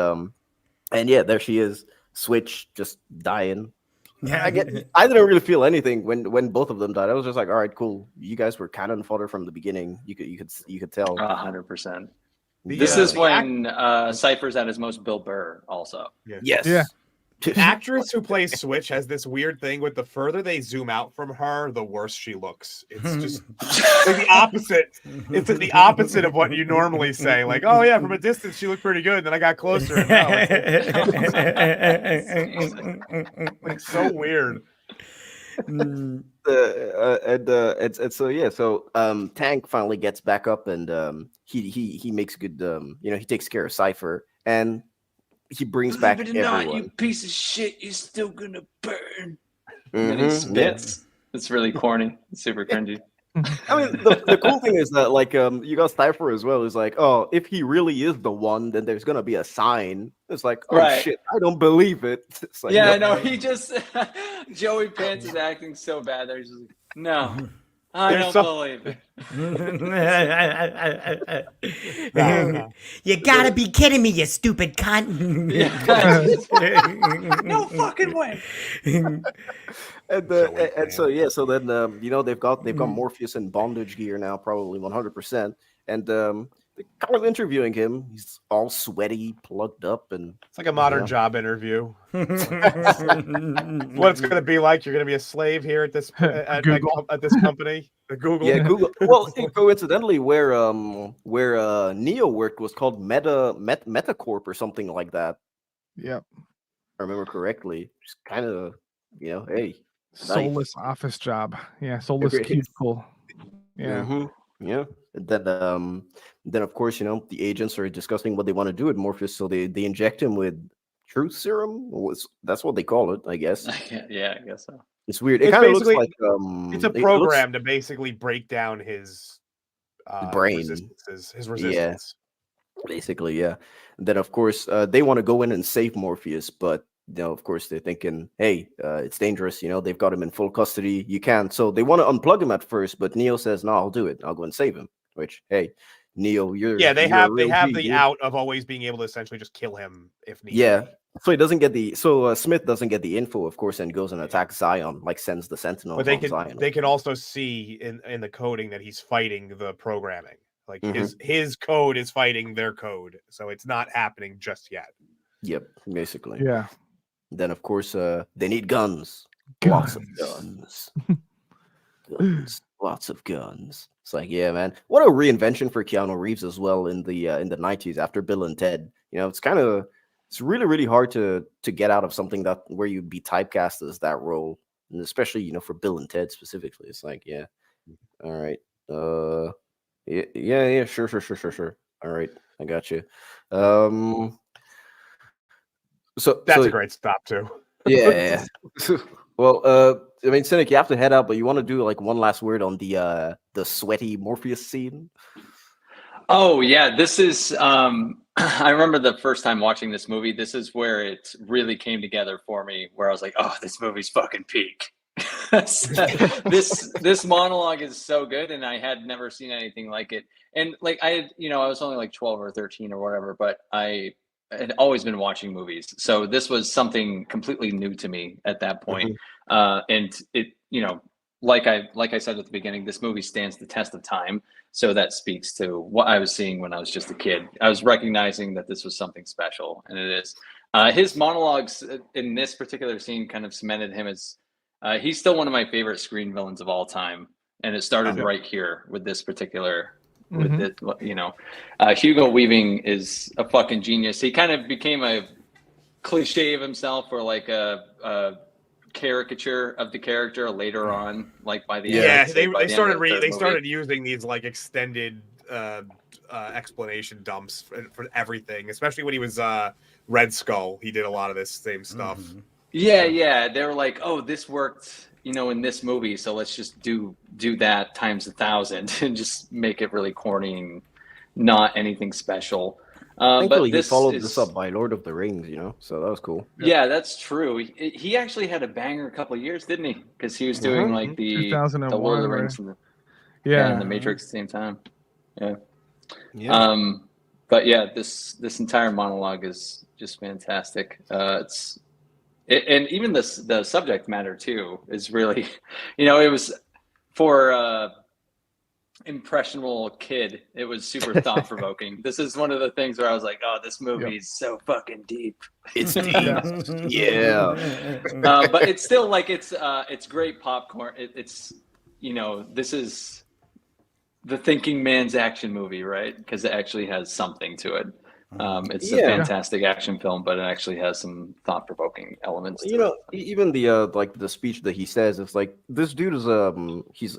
there she is, Switch just dying. Yeah, I didn't really feel anything when both of them died. I was just like, all right, cool. You guys were cannon fodder from the beginning. You could tell. 100%. This is when Cipher's at his most Bill Burr. Also, yes. Yeah. The actress who plays Switch has this weird thing with the further they zoom out from her, the worse she looks. It's just like the opposite. It's the opposite of what you normally say. Like, oh yeah, from a distance she looked pretty good. And then I got closer. And it's so weird. So Tank finally gets back up, and he makes good. He takes care of Cipher, and he brings back everyone. Not, you piece of shit, you're still gonna burn. And he spits. It's really corny. It's super cringy. I mean, the cool thing is that, like, you got Cipher as well. Is like, oh, if he really is the one, then there's gonna be a sign. It's like, oh shit, I don't believe it. It's like, I know. He just Joey Pants is acting so bad there. He's just like, no, I don't believe it. You gotta be kidding me, you stupid cunt. No fucking way. So then they've got Morpheus in bondage gear now, probably 100%. And kind of interviewing him. He's all sweaty, plugged up, and It's like a modern job interview. What it's going to be like? You're going to be a slave here at this at this company, Google. Yeah, Google. Well, coincidentally, where Neo worked was called Metacorp or something like that. Yep. If I remember correctly. Just kind of, hey, Soulless office job. Yeah, soulless cubicle. Yeah. Mm-hmm. Yeah. And then of course, the agents are discussing what they want to do with Morpheus, so they inject him with truth serum. That's what they call it, I guess. Yeah, I guess so. It's weird. It kind of looks like it's a program to basically break down his brain, his resistance. Yeah. Basically, yeah. And then of course, they want to go in and save Morpheus, but of course, they're thinking, hey, it's dangerous. They've got him in full custody. You can't. So they want to unplug him at first, but Neo says, no, I'll do it. I'll go and save him. Which, hey, Neo, they have the out of always being able to essentially just kill him if needed. Yeah. So he doesn't get Smith doesn't get the info, of course, and goes and attacks Zion, like sends the Sentinel. But they can also see in the coding that he's fighting the programming. Like his code is fighting their code. So it's not happening just yet. Yep, basically. Yeah. Then, of course, they need guns. Lots of guns. Lots of guns. It's like, yeah, man. What a reinvention for Keanu Reeves as well in the 90s after Bill and Ted. It's really, really hard to get out of something where you'd be typecast as that role, and especially for Bill and Ted specifically. It's like, yeah, all right, yeah, sure. All right, I got you. So that's a great stop too. Yeah. Well, I mean, Cynic, you have to head out, but you want to do like one last word on the sweaty Morpheus scene? Oh yeah, this is. I remember the first time watching this movie. This is where it really came together for me. Where I was like, "Oh, this movie's fucking peak." this monologue is so good, and I had never seen anything like it. And like I had, I was only like 12 or 13 or whatever, but I had always been watching movies, so this was something completely new to me at that point. And it, like I said at the beginning, this movie stands the test of time. So that speaks to what I was seeing when I was just a kid. I was recognizing that this was something special, and it is. His monologues in this particular scene kind of cemented him as he's still one of my favorite screen villains of all time, and it started right here with this particular. With it, Hugo Weaving is a fucking genius. He kind of became a cliche of himself, or like a caricature of the character later on, like by the end. They started using these like extended explanation dumps for everything, especially when he was Red Skull. He did a lot of this same stuff. Yeah, they were like, oh, this worked in this movie, so let's just do that times 1,000 and just make it really corny and not anything special. Thankfully, he followed this up by Lord of the Rings, so that was cool. Yeah, that's true. He actually had a banger a couple of years, didn't he? Because he was doing like the Lord of the Rings and the Matrix at the same time. Yeah. But yeah, this entire monologue is just fantastic. And even the subject matter too is really, it was for impressionable kid. It was super thought provoking. This is one of the things where I was like, oh, this movie is so fucking deep. It's deep. Yeah. But it's still like it's great popcorn. It's this is the thinking man's action movie, right? Because it actually has something to it. It's a fantastic action film, but it actually has some thought-provoking elements. Even the the speech that he says, it's like this dude is he's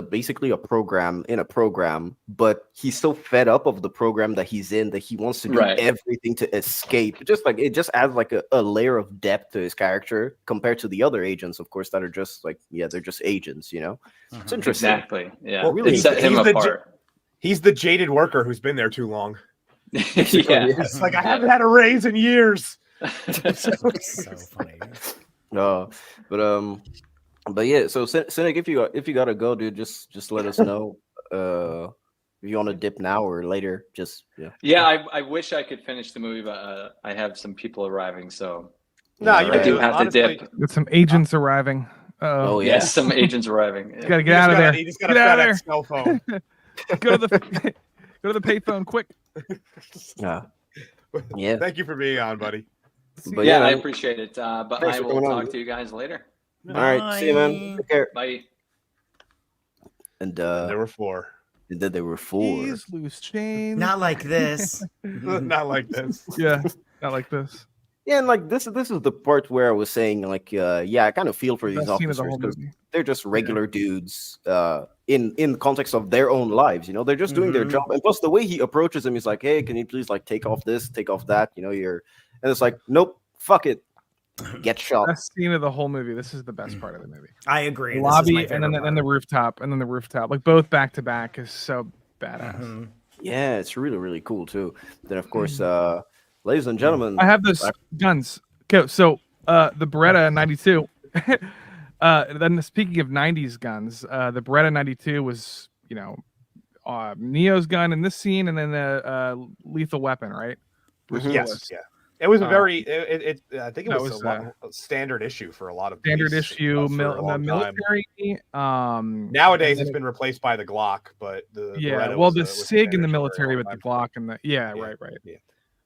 basically a program in a program, but he's so fed up of the program that he's in that he wants to do everything to escape. It just adds like a layer of depth to his character compared to the other agents, of course, that are just like they're just agents. It's interesting. Exactly. Yeah. Well, really, it set him apart. He's the jaded worker who's been there too long. It's like I haven't had a raise in years. So funny. But yeah. So Cynic, if you gotta go, dude, just let us know. If you want to dip now or later, I wish I could finish the movie, but I have some people arriving, so I do have to dip. With some agents arriving. Oh yeah, yes, some agents arriving. Gotta get out of there. You just gotta get out of there. Cell phone. Go to the payphone, quick. Yeah. Yeah. Thank you for being on, buddy. But Yeah, I man, appreciate it. But thanks I for will coming on, talk dude. to you guys later. All right, see you, man. Take care. Bye. And There were 4. and then there were 4. Keys, loose chains. Not like this. Not like this. Yeah, not like this. Yeah, and like this is the part where I was saying like yeah, I kind of feel for these Best scene of the officers whole because movie. they're just regular dudes in the context of their own lives, you know. They're just doing their job. And plus the way he approaches him is like, hey, can you please like take off this, take off that, you know, and it's like, nope, fuck it. Get shot. Best scene of the whole movie. This is the best part of the movie. I agree. The This is my lobby and then favorite and the part. rooftop and then the rooftop, like both back to back, is so badass. Yeah, it's really, really cool too. Then of course, ladies and gentlemen, I have those guns. Okay, so the Beretta 92. Then speaking of 90s guns, the Beretta 92 was, you know, Neo's gun in this scene, and then the Lethal Weapon, right? Bruce Yes, Willis. yeah. It was a very I think it that was, a standard issue for a lot of standard police, issue, for a long time. military. Nowadays, and it's then been replaced by the Glock, but the yeah, Beretta well, was the was SIG in the standard for a military long with the time. Glock and the Yeah. right. Yeah.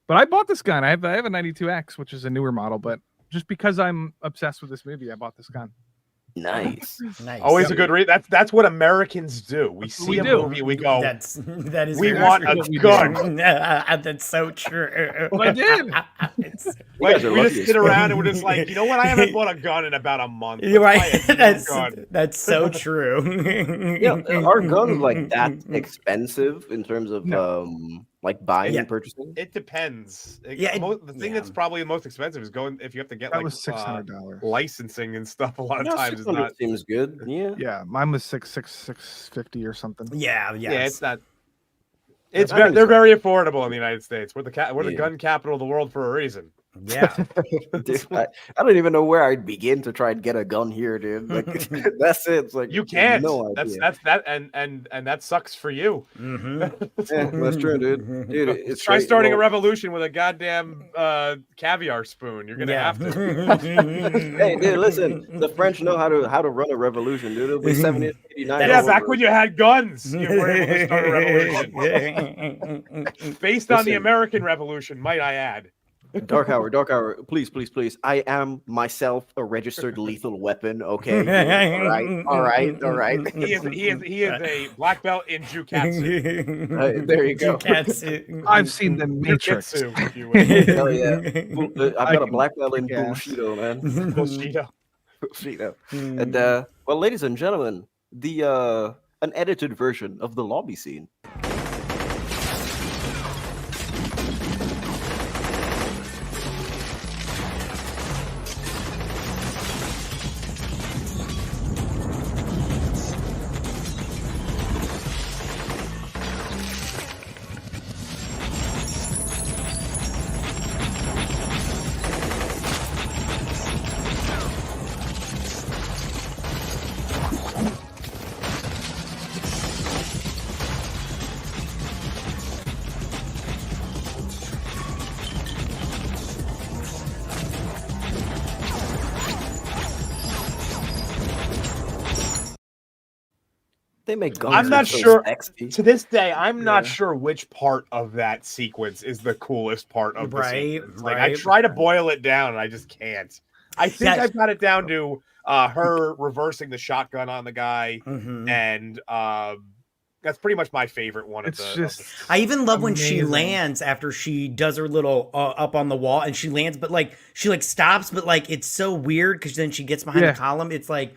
But I bought this gun. I have a 92X, which is a newer model, but just because I'm obsessed with this movie, I bought this gun. nice. Nice. Always a good read. That's what Americans do. We see we a do. movie, we go, That is we very want true. a gun. That's so true. Well, I did. Like, guys are we lucky just as sit fuck. around and we're just like, you know what? I haven't bought a gun in about a month. You're Let's right. buy a new gun. That's so true. Yeah, are guns like that expensive in terms of like buying Yeah. and purchasing? It depends. Yeah, The thing that's probably the most expensive is going if you have to get That like was $600. licensing and stuff. A lot of No, times it's 600 not. seems good. Yeah. Yeah, mine was 650 or something. Yeah, Yeah, yes. it's not. It's I think they're it's- very affordable in the United States. We're the Yeah. gun capital of the world for a reason. Yeah. Dude, I don't even know where I'd begin to try and get a gun here, dude. Like that's it. It's like You can't. No idea. That's that and that sucks for you. Yeah, that's true, dude. Dude, it's Try great. starting a Well, revolution with a goddamn caviar spoon. You're gonna have to. Hey, dude, listen. The French know how to run a revolution, dude. It'll be 1789. Yeah, all back over. when you had guns, you were able to start a revolution. Based on the Listen. American Revolution, might I add. Dark Hour, please. I am myself a registered lethal weapon. Okay, all right. He is a black belt in Jukatsu. There you go. Jukatsu. I've seen the Matrix. Jujitsu, if you will. Hell yeah. I've got a black belt in Yeah. Bushido, man. Bushido. Bushido. And well, ladies and gentlemen, the unedited version of the lobby scene. They make guns. I'm not look so sure. sexy. To this day, I'm not sure which part of that sequence is the coolest part of the Right, sequence. Like I right. try to boil it down, and I just can't. I think Yes. I've got it down to her reversing the shotgun on the guy, Mhm. and that's pretty much my favorite one. It's of the, just I even love when she amazing. lands after she does her little up on the wall and she lands, but like she like stops, but like it's so weird because then she gets behind Yeah. the column. It's like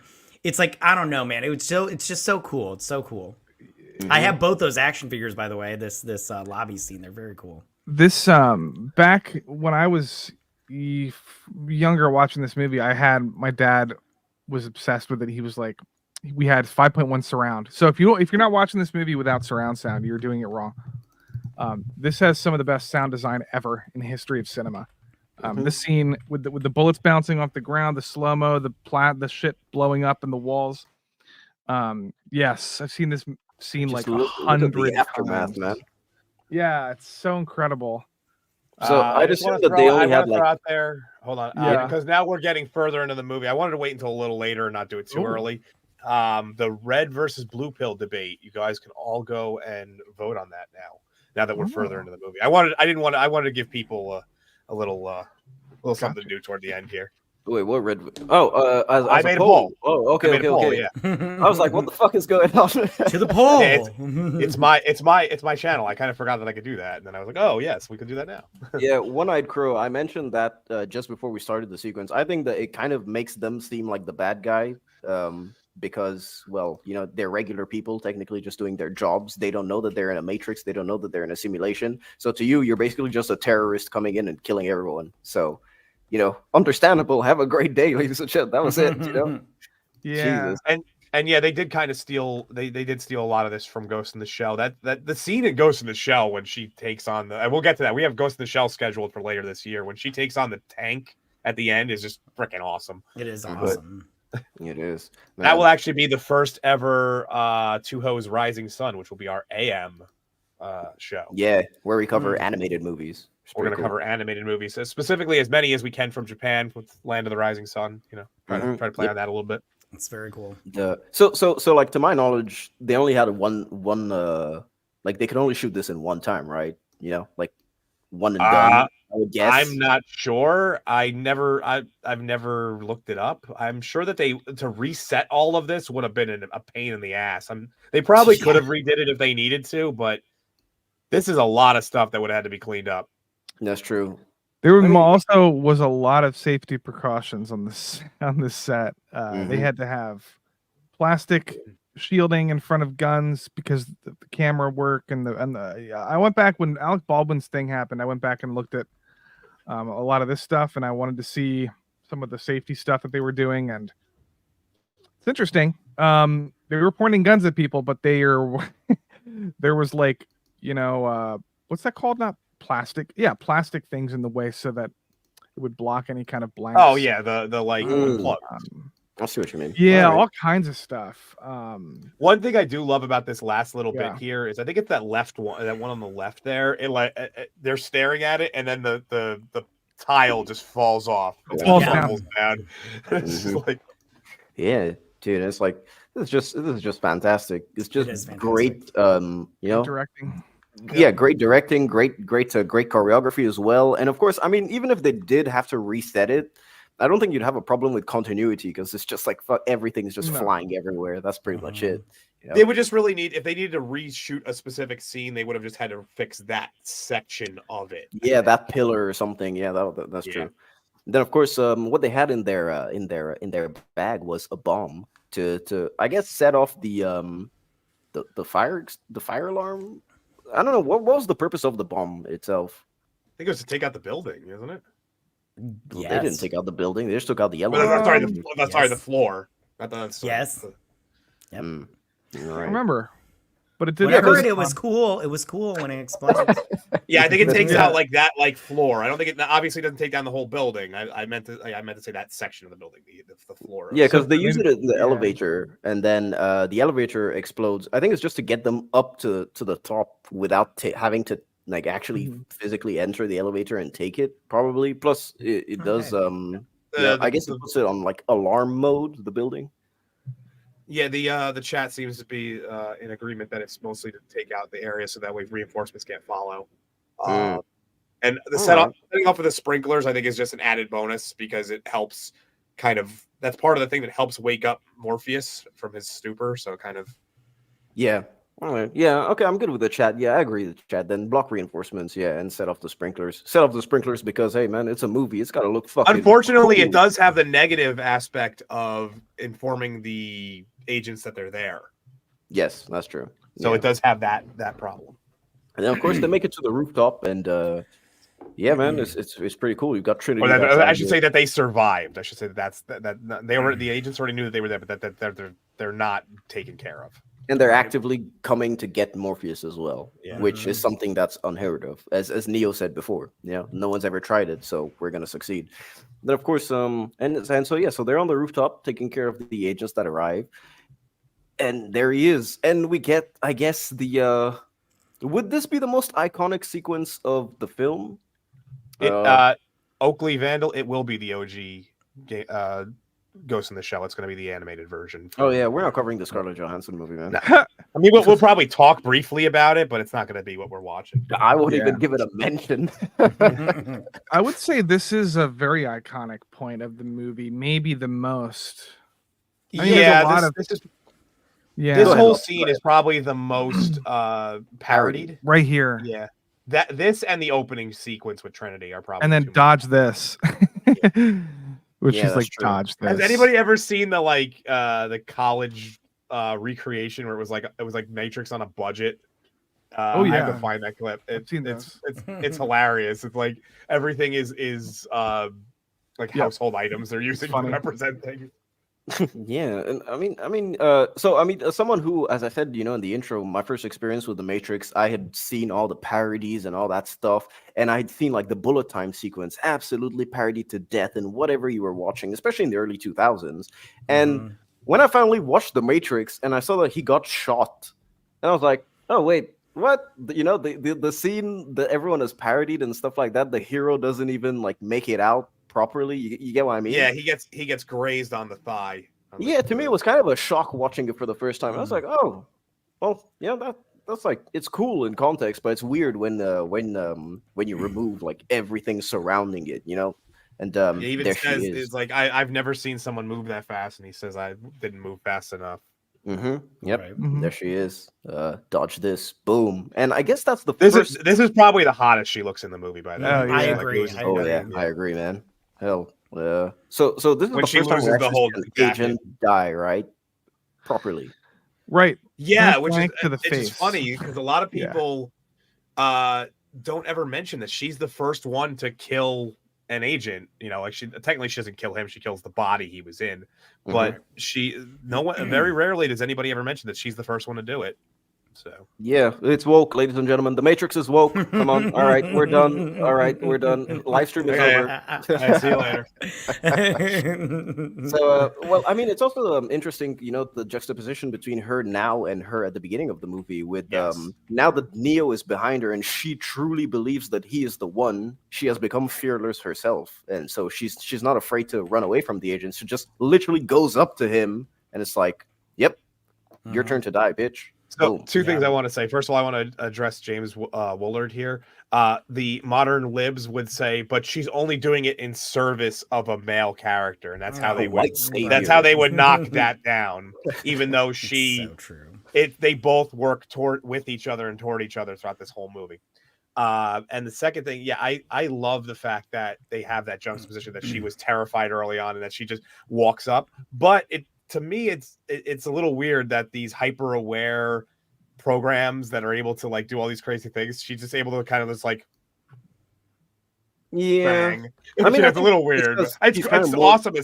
I don't know, man. It's just so cool. It's so cool. I have both those action figures, by the way. This lobby scene, they're very cool. this back when I was younger watching this movie, I had my dad was obsessed with it. He was like, we had 5.1 surround. So if you're not watching this movie without surround sound, you're doing it wrong. This has some of the best sound design ever in the history of cinema. This scene with the bullets bouncing off the ground, the slow mo, the shit blowing up in the walls. Yes, I've seen this scene Just like look at 100 the aftermath, times. man. Yeah, it's so incredible. So I'd just assume wanna that they throw- I only wanna had throw like out there. Hold on, Yeah. because now we're getting further into the movie. I wanted to wait until a little later and not do it too Ooh. early. The red versus blue pill debate. You guys can all go and vote on that now. Now that we're further into the movie, I wanted to give people a little something to do toward the end here. Wait, what red? Oh, as I a made a poll. poll. Oh, okay, I made a poll, okay. yeah. I was like, what the fuck is going on? To the poll. Yeah, it's my channel. I kind of forgot that I could do that, and then I was like, oh yes, we could do that now. Yeah, One-Eyed Crow. I mentioned that just before we started the sequence. I think that it kind of makes them seem like the bad guy, because, well, you know, they're regular people, technically just doing their jobs. They don't know that they're in a matrix. They don't know that they're in a simulation. So to you, you're basically just a terrorist coming in and killing everyone. So, you know, understandable. Have a great day, ladies and gentlemen. That was it. You know. Yeah. Jesus. And yeah, they did kind of steal. They did steal a lot of this from Ghost in the Shell. That the scene in Ghost in the Shell when she takes on the. And we'll get to that. We have Ghost in the Shell scheduled for later this year. When she takes on the tank at the end is just freaking awesome. It is awesome. It is. That will actually be the first ever Two Hoes Rising Sun, which will be our AM show. Yeah, where we cover animated movies. We're going to cover animated movies, specifically as many as we can from Japan with Land of the Rising Sun. You know, try to play on that a little bit. It's very cool. So like to my knowledge, they only had one like they could only shoot this in one time, right? You know, like one and done. I would guess. I'm not sure. I've never looked it up. I'm sure that to reset all of this would have been a pain in the ass. They probably could have redid it if they needed to, but this is a lot of stuff that would have had to be cleaned up. That's true. There also was a lot of safety precautions on this set. They had to have plastic shielding in front of guns because the camera work and the. I went back when Alec Baldwin's thing happened. I went back and looked at a lot of this stuff, and I wanted to see some of the safety stuff that they were doing, and it's interesting. They were pointing guns at people, but there was like, you know, what's that called? Not plastic. Yeah, plastic things in the way so that it would block any kind of blanks. Oh yeah, the like plug. I see what you mean. Yeah, all kinds of stuff. One thing I do love about this last little bit here is I think it's that one on the left there. They're staring at it, and then the tile just falls off. It falls down. It's just like, yeah, dude, it's like this is just fantastic. It's just great. You know, directing. Yeah, great directing, great choreography as well. And of course, I mean, even if they did have to reset it, I don't think you'd have a problem with continuity because it's just like everything's just flying everywhere. That's pretty much it. You know? They would just really if they needed to reshoot a specific scene, they would have just had to fix that section of it. Yeah, that pillar or something. Yeah, that's true. Then of course, what they had in their bag was a bomb to I guess set off the fire alarm. I don't know what was the purpose of the bomb itself. I think it was to take out the building, isn't it? Well, they didn't take out the building; they just took out the elevator. Sorry, the floor. Yes. Yep. I remember, but it didn't. Whenever it was cool. It was cool when it exploded. Yeah, I think it takes out like that, like floor. I don't think it obviously doesn't take down the whole building. I meant to say that section of the building, the floor. Yeah, because they use it in the elevator, and then the elevator explodes. I think it's just to get them up to the top without having to like actually physically enter the elevator and take it. Probably. Plus, it does. I guess it puts it on like alarm mode. The building. Yeah, the chat seems to be in agreement that it's mostly to take out the area so that way reinforcements can't follow. And the setting up for the sprinklers, I think, is just an added bonus because it helps that's part of the thing that helps wake up Morpheus from his stupor. So kind of. Yeah. All right. Yeah. Okay. I'm good with the chat. Yeah, I agree with the chat. Then block reinforcements. Yeah, and set off the sprinklers. Set off the sprinklers because hey, man, it's a movie. It's got to look fucking. Unfortunately, cool. It does have the negative aspect of informing the agents that they're there. Yes, that's true. So it does have that problem. And then of course they make it to the rooftop, and yeah, man, it's pretty cool. You've got Trinity. I should say that they survived. I should say that they were the agents already knew that they were there, but that they're not taken care of. And they're actively coming to get Morpheus as well, which is something that's unheard of. As Neo said before, no one's ever tried it, so we're gonna succeed. Then of course, so they're on the rooftop taking care of the agents that arrive, and there he is, and we get, I guess, the would this be the most iconic sequence of the film? Oakley Vandal. It will be the OG Ghost in the Shell. It's going to be the animated version. Oh yeah, we're not covering the Scarlett Johansson movie, man. No. I mean, we'll probably talk briefly about it, but it's not going to be what we're watching. I won't even give it a mention. I would say this is a very iconic point of the movie, maybe the most. I mean, there's a lot of this whole scene is probably the most parodied right here. Yeah, this and the opening sequence with Trinity are probably. And then dodge this, which is like true. dodge this. Has anybody ever seen the college recreation where it was like Matrix on a budget? Oh yeah, I have to find that clip. It's hilarious. It's like everything is like household items they're using to represent things. Yeah, and I mean, someone who, as I said, in the intro, my first experience with the Matrix, I had seen all the parodies and all that stuff, and I had seen like the bullet time sequence absolutely parodied to death in whatever you were watching, especially in the early 2000s. And when I finally watched the Matrix and I saw that he got shot, and I was like, oh wait, what? The scene that everyone has parodied and stuff like that, the hero doesn't even like make it out properly. You get what I mean? Yeah, he gets grazed on the thigh. Yeah, to me it was kind of a shock watching it for the first time. I was like, oh, well, yeah, that's like, it's cool in context, but it's weird when you remove like everything surrounding it, And he even says it's like I've never seen someone move that fast, and he says I didn't move fast enough. Yep. Right. There she is. Dodge this. Boom. And I guess that's the this is probably the hottest she looks in the movie by then. I agree. I agree, man. Hell. So this is when the she first time loses the whole agent die, right? Properly. Right. Yeah, which is to the it's face. just funny because a lot of people don't ever mention that she's the first one to kill an agent. Like she doesn't kill him, she kills the body he was in. But very rarely does anybody ever mention that she's the first one to do it. So yeah, it's woke, ladies and gentlemen. The Matrix is woke. Come on. All right, we're done. All right, we're done. Live stream is over. See you later. So, well, I mean, it's also interesting, the juxtaposition between her now and her at the beginning of the movie. With now that Neo is behind her and she truly believes that he is the one, she has become fearless herself, and so she's not afraid to run away from the agent. She just literally goes up to him, and it's like, "Yep, your turn to die, bitch." So two things I want to say. First of all, I want to address James Woolard here. The modern libs would say, but she's only doing it in service of a male character, and that's how they would knock that down. Even though they both work with each other and toward each other throughout this whole movie. And the second thing, I love the fact that they have that juxtaposition that she was terrified early on and that she just walks up, but to me, it's a little weird that these hyper aware programs that are able to like do all these crazy things, she's just able to kind of just like, bang. I mean, it's a little weird. It's awesome.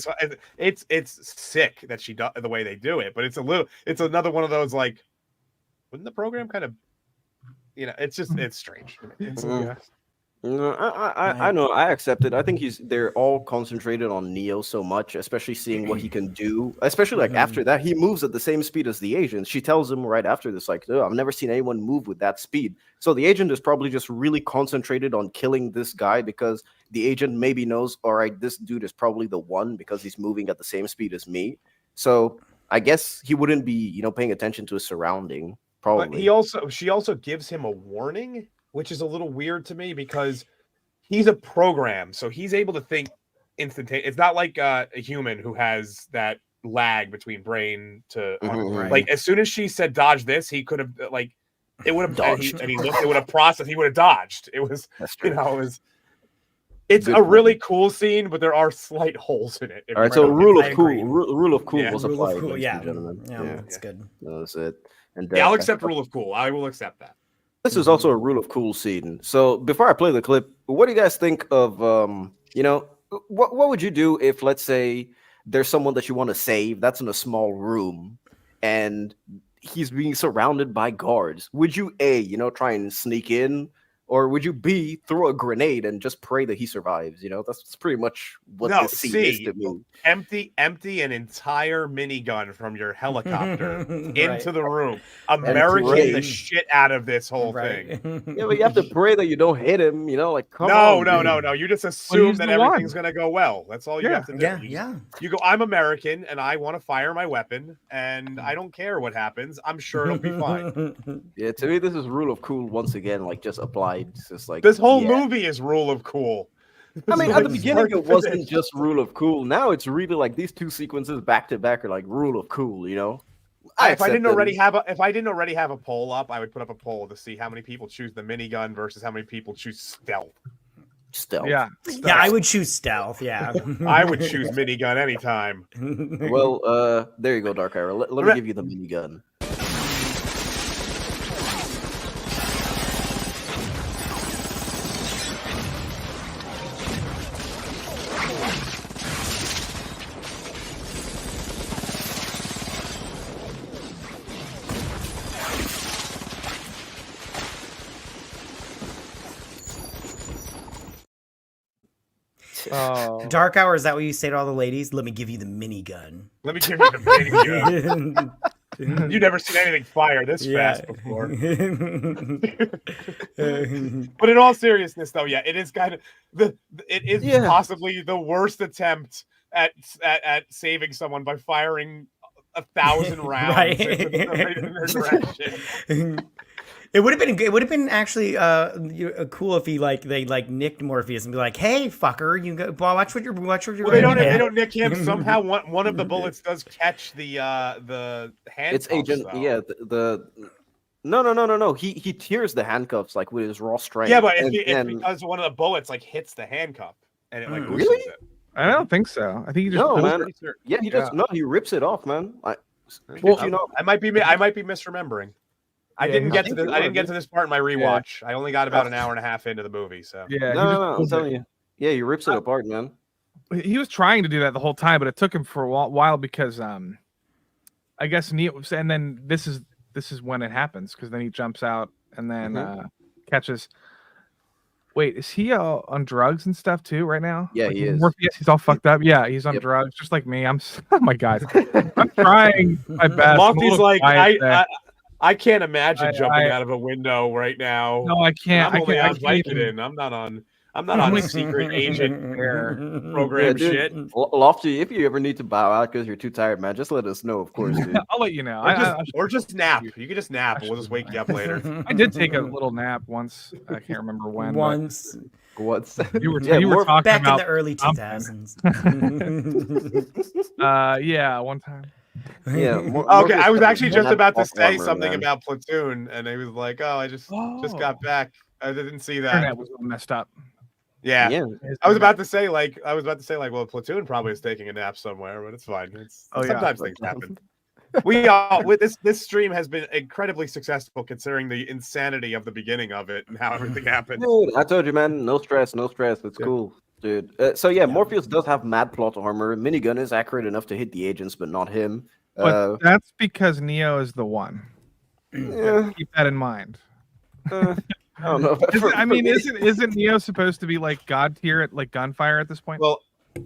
It's sick that she does the way they do it, but it's another one of those like, wouldn't the program kind of, it's strange. I know. I accept it. I think they're all concentrated on Neo so much, especially seeing what he can do. Especially like after that, he moves at the same speed as the agent. She tells him right after this, like, "Oh, I've never seen anyone move with that speed." So the agent is probably just really concentrated on killing this guy because the agent maybe knows, all right, this dude is probably the one because he's moving at the same speed as me. So I guess he wouldn't be, paying attention to his surrounding. Probably. But she also gives him a warning, which is a little weird to me because he's a program, so he's able to think instantaneously. It's not like a human who has that lag between brain to like. As soon as she said "dodge this," he could have it would have dodged, and he looked. It would have processed. He would have dodged. It was It's a really cool scene, but there are slight holes in it. All right, so rule of cool was applied. Cool, yeah, it's good. That's it. And I'll accept rule of cool. I will accept that. This is also a rule of cool scene. So before I play the clip, what do you guys think of, what would you do if, let's say, there's someone that you want to save that's in a small room and he's being surrounded by guards? Would you, try and sneak in Or would you B, throw a grenade and just pray that he survives? You know, that's pretty much what No, this scene is C. to me. Empty an entire minigun from your helicopter into Right. the room. American pray. the shit out of this whole Right. thing. Yeah, but you have to pray that you don't hit him. You know, like come No, on. no, dude. no, no. You just assume he's that the everything's one. gonna go well. That's all you Yeah. have to do. Yeah, You, yeah. you go, I'm American and I want to fire my weapon, and I don't care what happens. I'm sure it'll be fine. Yeah, to me, this is rule of cool once again, like just applied. It's just like This whole yeah. movie is rule of cool. I mean, It's at the like beginning, start to it wasn't finish. just rule of cool. Now it's really like these two sequences back to back are like rule of cool. You know, If I didn't already accept have a poll up, I would put up a poll to see how many people choose the minigun versus how many people choose stealth. stealth. Yeah. Yeah, I would choose stealth. Yeah. I would choose minigun anytime. Well, there you go, Dark Arrow. Let me give you the minigun. Oh. Dark hour, is that what you say to all the ladies? Let me give you the minigun. Let me give you the minigun. You've never seen anything fire this fast before. But in all seriousness, though, yeah, it is kind of it is possibly the worst attempt at saving someone by firing 1,000 rounds Right. in their direction. It would have been actually cool if they nicked Morpheus and be like, "Hey, fucker, you go watch what you're Well, going to they don't nick him. Somehow one of the bullets does catch the handcuffs. It's Agent. Though. Yeah, no. He tears the handcuffs like with his raw strength. Yeah, but it's because one of the bullets like hits the handcuff and it like loosens really? it. I don't think so. I think he just No, pulls man. it. Yeah, he just no. He rips it off, man. Well, I might be misremembering. I didn't get to this part in my rewatch. I only got about an hour and a half into the movie. So Yeah. No, I'm telling you. Yeah, he rips it apart, man. He was trying to do that the whole time, but it took him for a while because I guess Neo, and then this is when it happens because then he jumps out and then catches. Wait, is he on drugs and stuff too right now? Yeah, like, he is. Morpheus, he's all fucked up. Yeah, he's on drugs, just like me. Oh my god, I'm trying my best. Monty's like I can't imagine I- jumping out of a window right now. No, I can't. I'm only I on can't Vicodin. I'm not on secret agent program Yeah, dude, shit. Lofty, if you ever need to bow out because you're too tired, man, just let us know, of course, dude. I'll let you know. Or just nap. You can just nap, and we'll just wake you up later. I did take a little nap once. I can't remember when. but Once. What's You were talking back about in the early something. 2000s. Yeah, one time. Yeah. Okay, I was actually just about to Off say armor, something man. about Platoon, and he was like, "Oh, I just got back. I didn't see that." Internet was all messed up. Yeah. Yeah. I was about to say, well, Platoon probably is taking a nap somewhere, but it's fine. Sometimes things happen. This stream has been incredibly successful considering the insanity of the beginning of it and how everything happened. Dude, I told you, man, no stress. It's cool, dude. Morpheus does have mad plot armor. Minigun is accurate enough to hit the agents, but not him. But that's because Neo is the one. Yeah. Keep that in mind. I don't know. Isn't Neo supposed to be like god tier at like gunfire at this point? Well,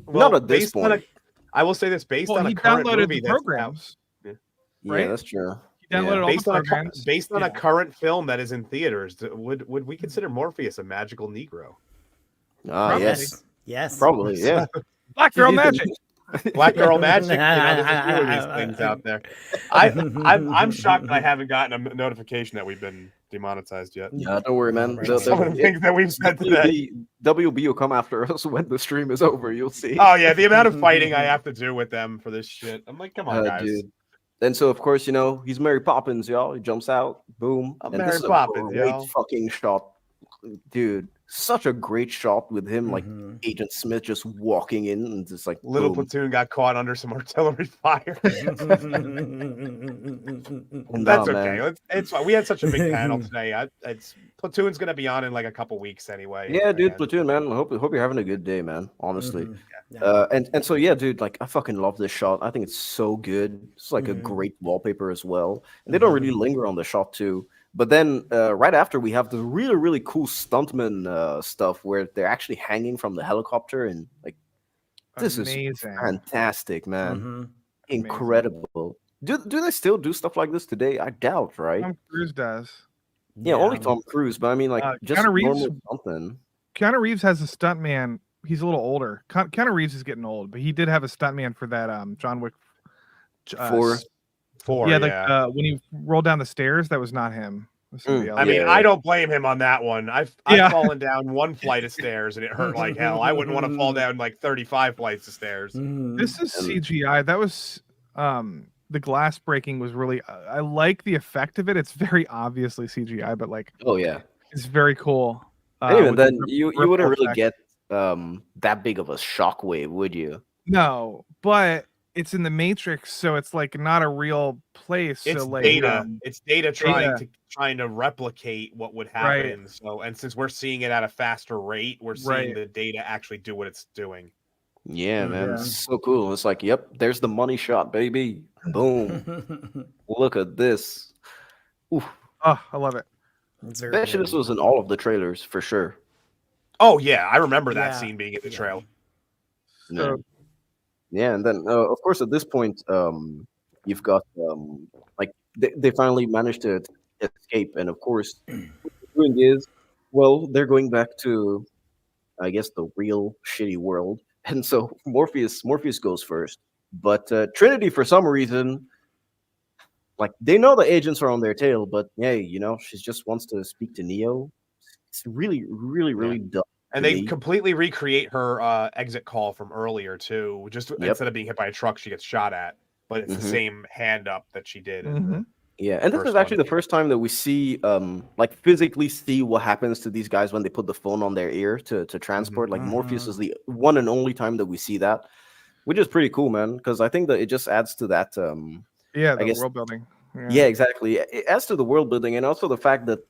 not at this point. I will say this based on he a current downloaded movie the that's programs. Yeah, right? that's true. He downloaded all based the on programs. based on a current film that is in theaters. Would we consider Morpheus a magical Negro? Ah, yes. Yes. Probably, yeah. Black girl magic. Black girl magic. There's a few of these things out there. I'm shocked that I haven't gotten a notification that we've been demonetized yet. Yeah, don't worry, man. Some of the things that we've said today. WB will come after us when the stream is over. You'll see. Oh yeah, the amount of fighting I have to do with them for this shit. I'm like, come on, guys. Dude. And so, of course, he's Mary Poppins, y'all. He jumps out, boom. I'm and Mary this is Poppins, a great y'all. fucking shot, dude. Such a great shot with him, like Agent Smith just walking in and just like Little boom. Platoon got caught under some artillery fire. That's Nah, okay. man. It's fine. We had such a big panel today. Platoon's gonna be on in like a couple weeks anyway. Yeah, dude, Platoon, man. I hope you're having a good day, man. Honestly. And so yeah, dude, like I fucking love this shot. I think it's so good. It's like a great wallpaper as well. And they don't really linger on the shot too. But then right after we have the really really cool stuntman stuff where they're actually hanging from the helicopter and like this is Amazing. fantastic, man. Mm-hmm. Incredible. Do they still do stuff like this today? I doubt, right? Tom Cruise does. Yeah, only Tom Cruise, but I mean like just Keanu Reeves. normal something. Keanu Reeves has a stuntman. He's a little older. Keanu Reeves is getting old, but he did have a stuntman for that John Wick Four. Yeah, like when he rolled down the stairs, that was not him. It was somebody else. I mean, I don't blame him on that one. I've Yeah. fallen down one flight of stairs and it hurt like hell. I wouldn't want to fall down like 35 flights of stairs. This is CGI. That was the glass breaking was really. I like the effect of it. It's very obviously CGI, but like, oh yeah, it's very cool. And even with the then, you wouldn't really effect. get that big of a shockwave, would you? No, but it's in the Matrix, so it's like not a real place. It's so like data. It's data trying data. to replicate what would happen. Right. So, and since we're seeing it at a faster rate, we're seeing Right. the data actually do what it's doing. Yeah, man, Yeah. it's so cool. It's like, yep, there's the money shot, baby. Boom. Look at this. Oof. Oh, I love it. Bet you this was in all of the trailers for sure. Oh yeah, I remember that Yeah. scene being in the trailer. Yeah. Yeah, and then of course at this point, you've got like they finally managed to escape, and of course, what they're doing is, well, they're going back to, I guess, the real shitty world, and so Morpheus goes first, but Trinity for some reason, like they know the agents are on their tail, but hey, you know, she just wants to speak to Neo. It's really, really, really dumb. And to they me. completely recreate her exit call from earlier too. Just instead of being hit by a truck, she gets shot at, but it's the same hand up that she did. in the Yeah, and this first is actually one. the first time that we see, like, physically see what happens to these guys when they put the phone on their ear to transport. Like, Morpheus is the one and only time that we see that, which is pretty cool, man. Because I think that it just adds to that. Yeah, I the guess, world building. yeah, exactly. It adds to the world building, and also the fact that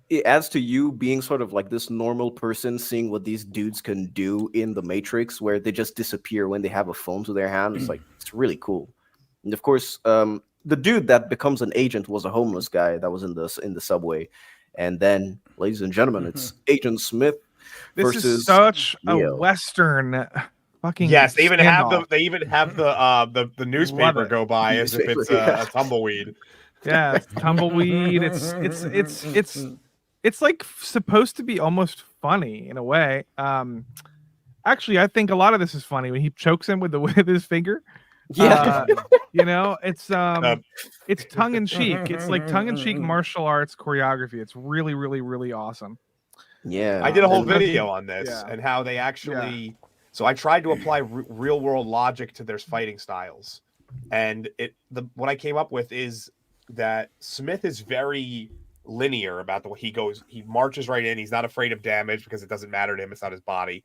it adds to you being sort of like this normal person, seeing what these dudes can do in the Matrix, where they just disappear when they have a phone to their hand. It's like it's really cool. And of course, the dude that becomes an agent was a homeless guy that was in the subway. And then, ladies and gentlemen, it's Agent Smith This versus is such Neo. a Western fucking. Yes, they even have standoff. the newspaper it. go by as if it's a tumbleweed. Yeah, it's tumbleweed. It's like supposed to be almost funny in a way. Actually, I think a lot of this is funny when he chokes him with his finger. Yeah, you know, it's tongue in cheek. It's like tongue in cheek martial arts choreography. It's really, really, really awesome. Yeah, I did a whole and- video on this Yeah. and how they actually. So I tried to apply real world logic to their fighting styles, and what I came up with is that Smith is very linear about the way he goes. He marches right in. He's not afraid of damage because it doesn't matter to him. It's not his body.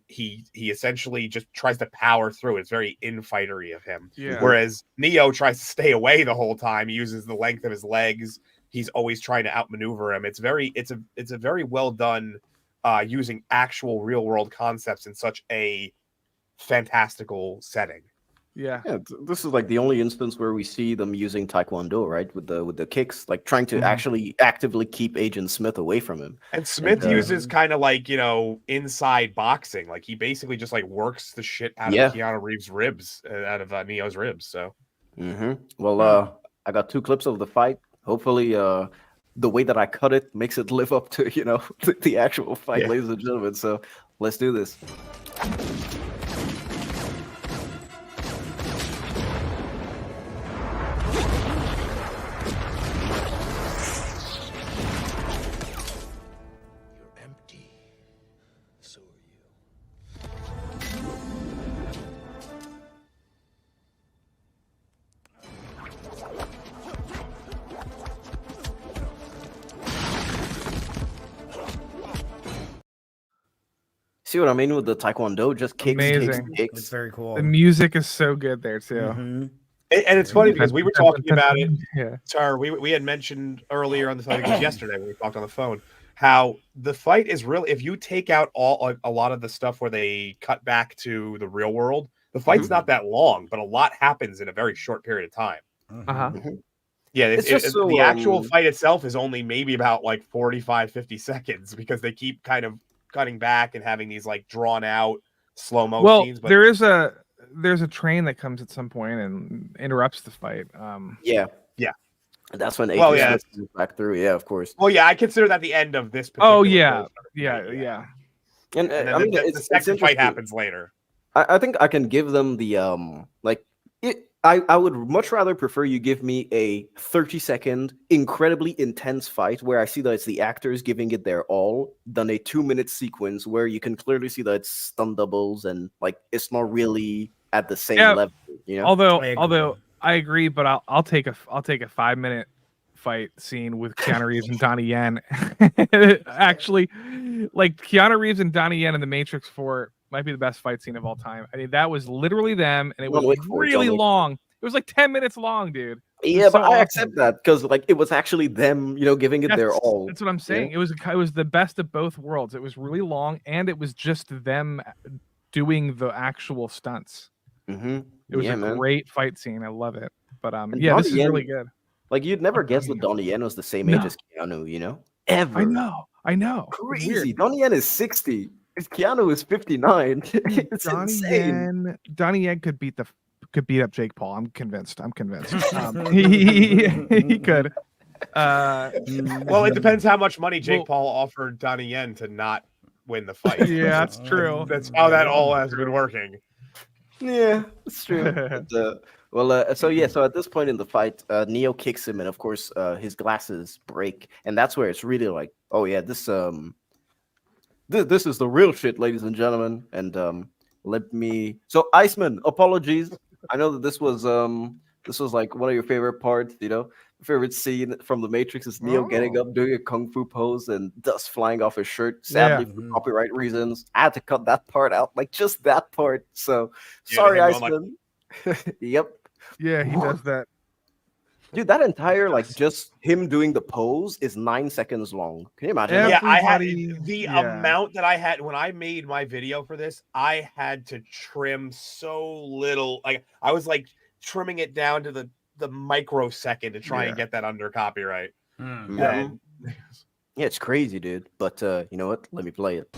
He essentially just tries to power through. It's very infightery of him. Yeah. Whereas Neo tries to stay away the whole time. He uses the length of his legs. He's always trying to outmaneuver him. It's a very well done using actual real world concepts in such a fantastical setting. Yeah. Yeah, this is like the only instance where we see them using Taekwondo, right? With the kicks, like trying to actually actively keep Agent Smith away from him. And Smith uses kind of like, inside boxing. Like he basically just like works the shit out of Keanu Reeves' ribs, out of Neo's ribs. So, Well, I got 2 clips of the fight. Hopefully, the way that I cut it makes it live up to, the actual fight, ladies and gentlemen. So let's do this. See what I mean with the Taekwondo? Just kicks, Amazing. kicks. It's very cool. The music is so good there too. and it's funny because we were talking about it. Yeah. Sorry, we had mentioned earlier on the phone, I think it was yesterday when we talked on the phone, how the fight is really, if you take out a lot of the stuff where they cut back to the real world, the fight's not that long, but a lot happens in a very short period of time. Uh-huh. Yeah, It's just so the actual fight itself is only maybe about like 45, 50 seconds because they keep kind of cutting back and having these like drawn out slow-mo scenes. But there's a train that comes at some point and interrupts the fight. Yeah. That's when Well, Agent Smith comes back through. Yeah, of course. Well, yeah, I consider that the end of this particular. Oh yeah, version, yeah, right? yeah. And And I then mean, the second fight happens later. I think I can give them the I would much rather prefer you give me a 30-second incredibly intense fight where I see that it's the actors giving it their all than a 2-minute sequence where you can clearly see that it's stunt doubles and like it's not really at the same level, you know. Although I agree, but I'll take a 5-minute fight scene with Keanu Reeves and Donnie Yen. Actually, like Keanu Reeves and Donnie Yen in The Matrix 4 might be the best fight scene of all time. I mean, that was literally them, and it was really long. It was like 10 minutes long, dude. Yeah, but I accept that because like it was actually them, you know, giving it their all. That's what I'm saying. Yeah. It was the best of both worlds. It was really long, and it was just them doing the actual stunts. Mm-hmm. It was man. great fight scene. I love it. But And yeah, this is Donnie Yen, really good. Like you'd never guess that Donnie Yen was the same age as Keanu, you know? Ever. I know. Crazy. Donnie Yen is 60. Keanu is 59. It's insane. Donnie Yen could beat up Jake Paul. I'm convinced. He could. Well, it depends how much money Jake Paul offered Donnie Yen to not win the fight. Yeah, that's true. That's how that all has been working. Yeah, it's true. So at this point in the fight, Neo kicks him, and of course, his glasses break, and that's where it's really like, oh yeah, this is the real shit, ladies and gentlemen. And So Iceman, apologies. I know that this was like one of your favorite parts, you know. Favorite scene from The Matrix is Neo getting up, doing a kung fu pose, and dust flying off his shirt. Sadly, for copyright reasons, I had to cut that part out, like just that part. So sorry, Iceman. Yep. Yeah, he does that. Dude, that entire like just him doing the pose is 9 seconds long. Can you imagine? Yeah, I had the amount that I had when I made my video for this. I had to trim so little. Like I was like trimming it down to the microsecond to try and get that under copyright. Yeah, it's crazy, dude. But you know what? Let me play it.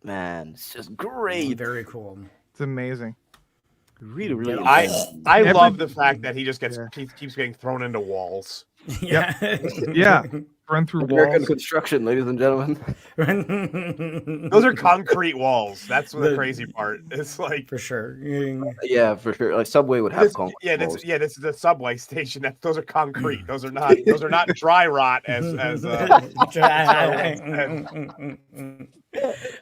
Man, it's just great. Very cool. It's amazing. Really, really. I love the fact that he just keeps getting thrown into walls. Yeah. Run through American walls. construction, ladies and gentlemen. Those are concrete walls. That's the crazy part. It's like for sure. Yeah, for sure. Like Subway would have concrete walls. This is the subway station. Those are concrete. Those are not dry rot as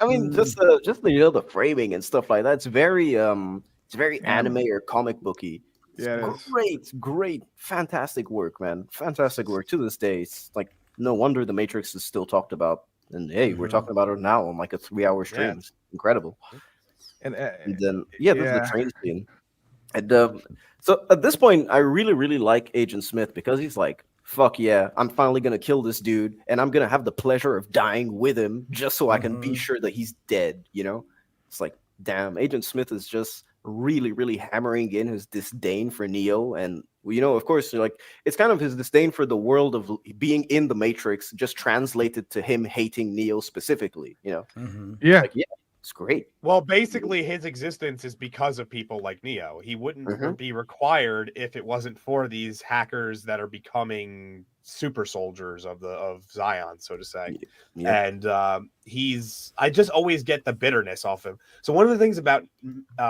I mean, just the the framing and stuff like that. It's very anime or comic booky. It's great, fantastic work, man. Fantastic work to this day. It's like no wonder The Matrix is still talked about. And hey, we're talking about it now on like a 3-hour stream. It's incredible. And then this is the train scene. And so at this point, I really, really like Agent Smith because he's like, fuck yeah, I'm finally gonna kill this dude, and I'm gonna have the pleasure of dying with him just so I can be sure that he's dead, you know? It's like, damn, Agent Smith is just really, really hammering in his disdain for Neo. And you know, of course, like it's kind of his disdain for the world of being in the Matrix, just translated to him hating Neo specifically, you know? Yeah. Like, yeah, it's great. Well, basically, his existence is because of people like Neo. He wouldn't be required if it wasn't for these hackers that are becoming super soldiers of Zion, so to say. And I just always get the bitterness off him. So one of the things about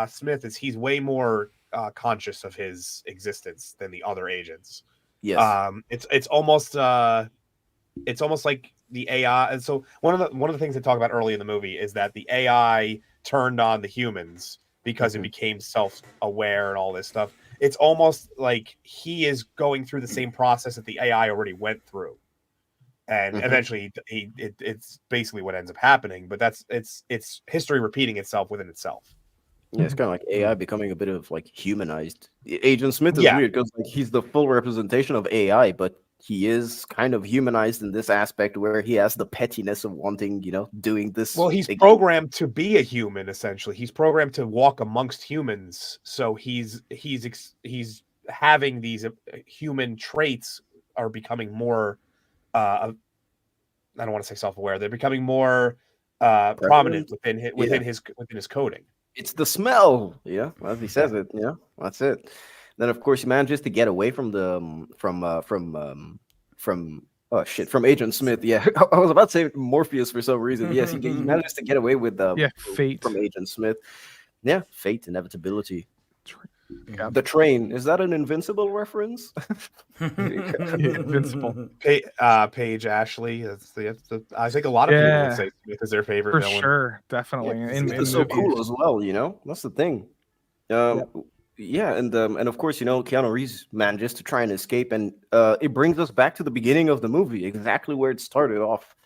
Smith is he's way more conscious of his existence than the other agents. Yes. It's almost like the AI. And so one of the things they talk about early in the movie is that the AI turned on the humans because it became self-aware and all this stuff. It's almost like he is going through the same process that the AI already went through, and eventually it's basically what ends up happening. But it's history repeating itself within itself. Yeah, it's kind of like AI becoming a bit of like humanized. Agent Smith is Yeah. weird because like he's the full representation of AI, but he is kind of humanized in this aspect where he has the pettiness of wanting, doing this. Well, he's programmed to be a human. Essentially, he's programmed to walk amongst humans. So he's having these human traits are becoming more. I don't want to say self-aware. They're becoming more prominent within his coding. It's the smell, as he says it. Yeah, that's it. Then of course he manages to get away from the from Agent Smith. Yeah, I was about to say Morpheus for some reason. Yes, he manages to get away with fate from Agent Smith. Yeah, fate, inevitability. Yeah. The train, is that an Invincible reference? Invincible. Paige Ashley. I think a lot of people would say Smith is their favorite for villain. Sure, definitely. It's so cool as well, That's the thing. Yeah, and of course, Keanu Reeves manages to try and escape, and it brings us back to the beginning of the movie, exactly where it started off.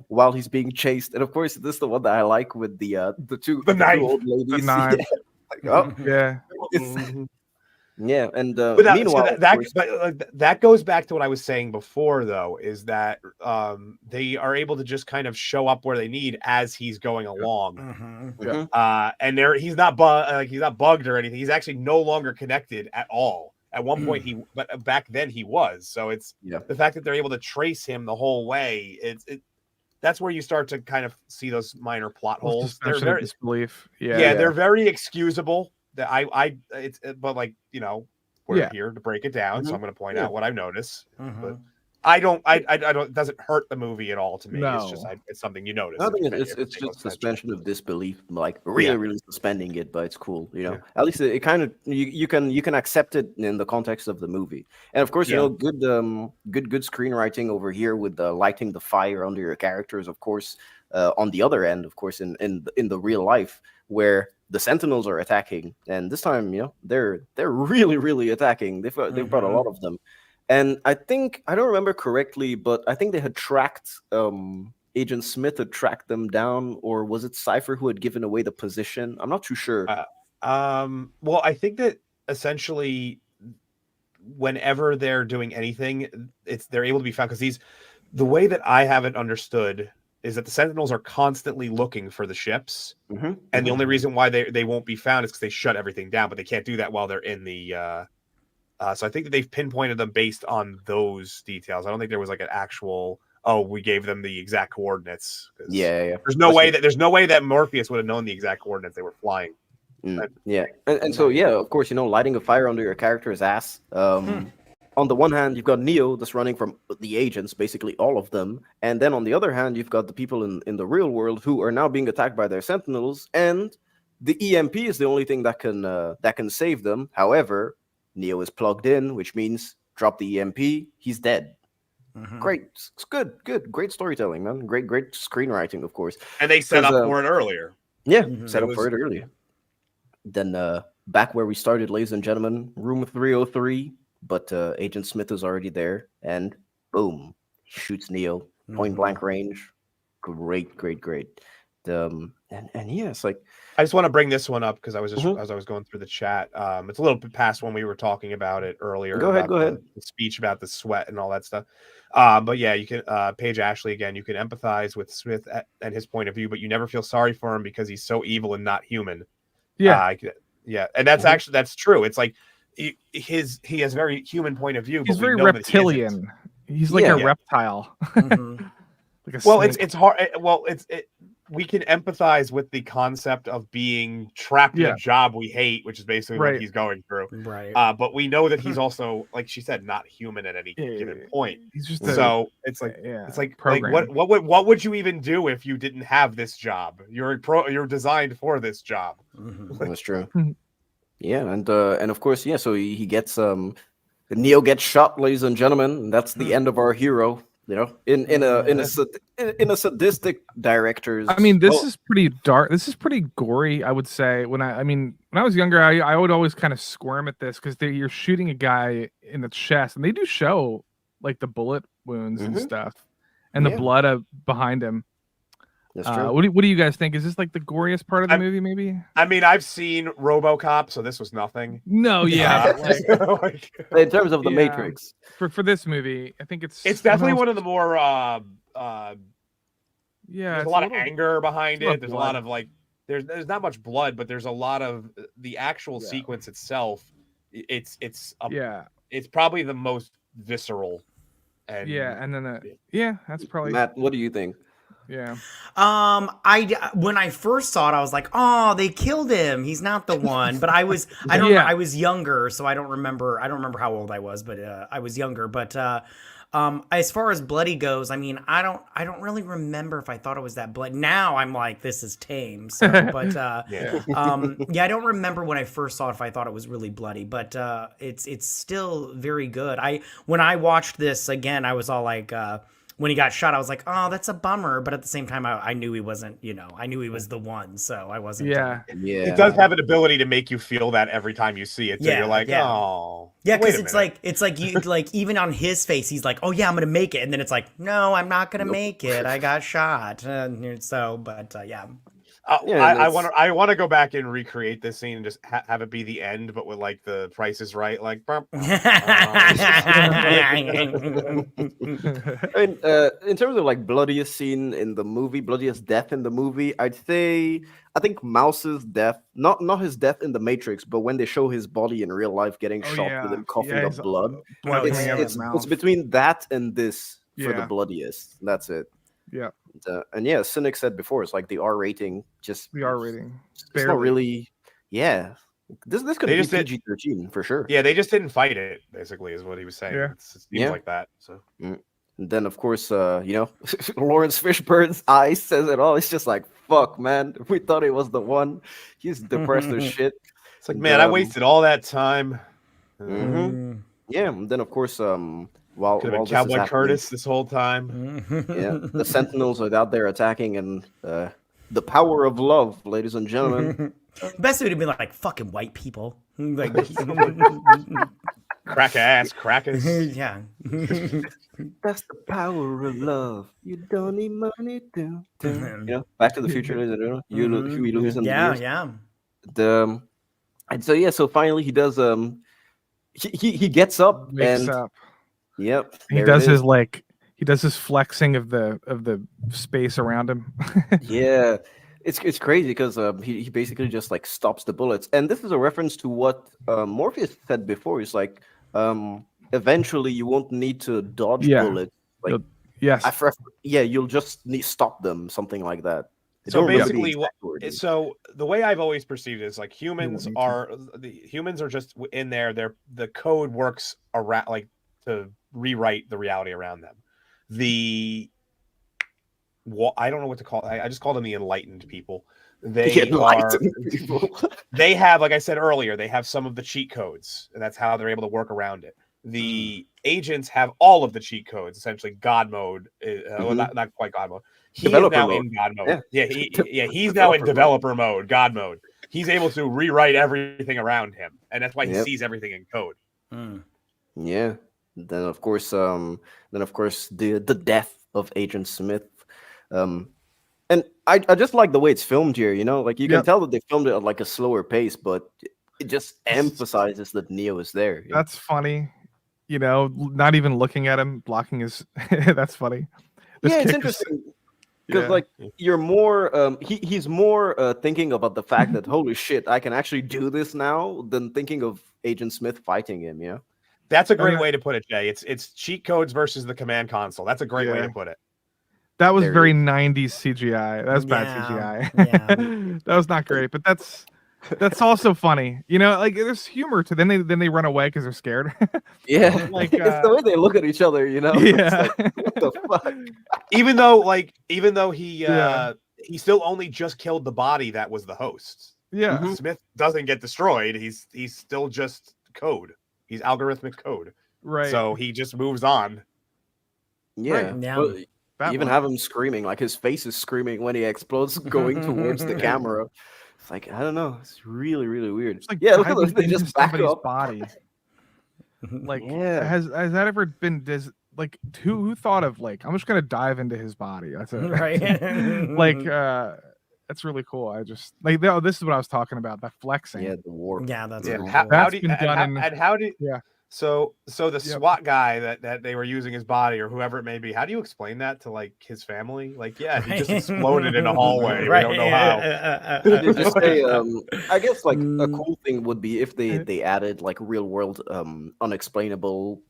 While he's being chased, and of course, this is the one that I like with the two old ladies. The knife. Yeah, and meanwhile, that goes back to what I was saying before, though, is that they are able to just kind of show up where they need as he's going along, and he's not bugged or anything. He's actually no longer connected at all. At one point, but back then he was. So it's the fact that they're able to trace him the whole way. That's where you start to kind of see those minor plot holes. They're very disbelief. They're very excusable. But we're here to break it down, so I'm going to point out what I've noticed. But I don't. It doesn't hurt the movie at all to me. No. It's just it's something you notice. I think it's just suspension of disbelief, like really suspending it, but it's cool. At least it kind of you can accept it in the context of the movie, and of course good screenwriting over here with lighting the fire under your characters. Of course, on the other end, of course, in the real life where the Sentinels are attacking, and this time they're really attacking. They've brought a lot of them. And I think, I don't remember correctly, but I think they had tracked, Agent Smith had tracked them down, or was it Cipher who had given away the position? I'm not too sure. Well, I think that essentially whenever they're doing anything, they're able to be found, because the way that I have it understood is that the Sentinels are constantly looking for the ships, and the only reason why they won't be found is because they shut everything down, but they can't do that while they're in the... so I think that they've pinpointed them based on those details. I don't think there was like an actual, we gave them the exact coordinates. Yeah. There's no way that Morpheus would have known the exact coordinates they were flying. Yeah. And so, of course, lighting a fire under your character's ass. On the one hand, you've got Neo that's running from the agents, basically all of them. And then on the other hand, you've got the people in the real world who are now being attacked by their Sentinels. And the EMP is the only thing that can save them. However, Neo is plugged in, which means drop the EMP, he's dead. Great. It's good. Great storytelling, man. Great screenwriting, of course. And they set up for it earlier. Yeah, set up for it earlier. Then back where we started, ladies and gentlemen, room 303, but Agent Smith is already there, and boom, shoots Neo, point blank range. Great. And it's like, I just want to bring this one up because I was just as I was going through the chat. It's a little bit past when we were talking about it earlier. Go ahead. The speech about the sweat and all that stuff. But yeah, you can Paige Ashley again. You can empathize with Smith and his point of view, but you never feel sorry for him because he's so evil and not human. Yeah, and that's true. It's like he has a very human point of view. He's but very reptilian. He's like a reptile. Like a snake. It's hard. We can empathize with the concept of being trapped in a job we hate, which is basically what he's going through. Right. But we know that he's also, like she said, not human at any given point. He's just it's like what would you even do if you didn't have this job? You're designed for this job. That's true. Yeah, and of course, so he gets Neo gets shot, ladies and gentlemen, and that's the end of our hero. You know, in a sadistic director's. I mean, this well, is pretty dark. This is pretty gory, I would say. I mean, when I was younger, I would always kind of squirm at this because you're shooting a guy in the chest, and they do show like the bullet wounds and stuff, and the blood behind him. That's true. What do you guys think? Is this like the goriest part of the movie? Maybe. I mean, I've seen RoboCop, so this was nothing. No, yeah. In terms of the Matrix, for this movie, I think it's definitely one of the more there's a lot of anger behind it. There's blood. a lot of like there's not much blood, but there's a lot of the actual sequence itself. It's probably the most visceral. And and then that's probably Matt. What do you think? Yeah. When I first saw it, I was like, "Oh, they killed him. He's not the one." But I was I was younger, so I don't remember how old I was, but I was younger. But as far as bloody goes, I mean, I don't really remember if I thought it was that bloody. Now I'm like, this is tame. So, but I don't remember when I first saw it if I thought it was really bloody, but it's still very good. When I watched this again, I was all like, when he got shot, I was like, oh, that's a bummer. But at the same time, I knew he wasn't, I knew he was the one. So I wasn't. It does have an ability to make you feel that every time you see it. So you're like, oh. Yeah, because it's like you like even on his face, he's like, oh yeah, I'm gonna make it, and then it's like, no, I'm not gonna make it. I got shot. I want to go back and recreate this scene and just have it be the end, but with like the Price is Right, like. In terms of like bloodiest scene in the movie, bloodiest death in the movie, I think Mouse's death, not his death in the Matrix, but when they show his body in real life getting shot with him coughing up blood. It's between that and this for the bloodiest. That's it. Yeah. And Cynic said before, it's like the R rating. The R rating. It's not really. Yeah. This could be PG-13 for sure. Yeah, they just didn't fight it. Basically, is what he was saying. Yeah. It seems like that. So. And then of course, Lawrence Fishburne's eyes says it all. It's just like, fuck, man. We thought it was the one. He's depressed as shit. It's like, man, I wasted all that time. Yeah. And then of course, while Cowboy Curtis this whole time. The Sentinels are out there attacking, and the power of love, ladies and gentlemen. Best would have been like fucking white people, like crack ass, crackers. Yeah, that's the power of love. You don't need money to. Back to the Future. Huey Lewis and the years. So finally he does. He gets up Wakes and. up. Yep. He does his flexing of the space around him. Yeah. It's crazy because he basically just like stops the bullets. And this is a reference to what Morpheus said before. He's like, eventually you won't need to dodge bullets. Like you'll just stop them, something like that. So basically, so the way I've always perceived it is like humans are just in there. The code works around like to rewrite the reality around them. I don't know what to call it. I just call them the enlightened people. They have, like I said earlier, they have some of the cheat codes, and that's how they're able to work around it. The agents have all of the cheat codes, essentially God mode. Well, not quite God mode. He is now in God mode. He's now in developer mode, God mode. He's able to rewrite everything around him, and that's why he sees everything in code. Yeah. Then of course, the death of Agent Smith. And I just like the way it's filmed here. Like you can tell that they filmed it at like a slower pace, but it just emphasizes that Neo is there. That's funny. Not even looking at him, blocking his. That's funny. It's interesting because like you're more. He's more thinking about the fact that holy shit, I can actually do this now than thinking of Agent Smith fighting him. Yeah. That's a great way to put it, Jay. It's cheat codes versus the command console. That's a great way to put it. That was very 90s CGI. That was bad CGI. Yeah. That was not great, but that's also funny. Like there's humor to then they run away because they're scared. Yeah, like it's the way they look at each other. Yeah. Like, what the fuck? Even though he still only just killed the body that was the host. Yeah. Smith doesn't get destroyed. He's still just code. He's algorithmic code. Right. So he just moves on. Yeah, Yeah. but That you even one. have him screaming, like his face is screaming when he explodes, going towards the camera. It's like, I don't know, it's really, really weird. It's like Yeah, look at diving those, they into just back somebody's up. body. Like, Yeah. has that ever been? Like, who thought of like, I'm just gonna dive into his body? That's it. Right. Like, that's really cool. I just like, this is what I was talking about. That flexing. Yeah, the warp. Yeah, that's Yeah. really How, cool. how That's do you, been done in. and how do Yeah. so the SWAT guy that they were using his body or whoever it may be, how do you explain that to like his family? Like, yeah, he just exploded in a hallway. Right. We don't know how. They just say, I guess like a Mm. cool thing would be if they added like real world unexplainable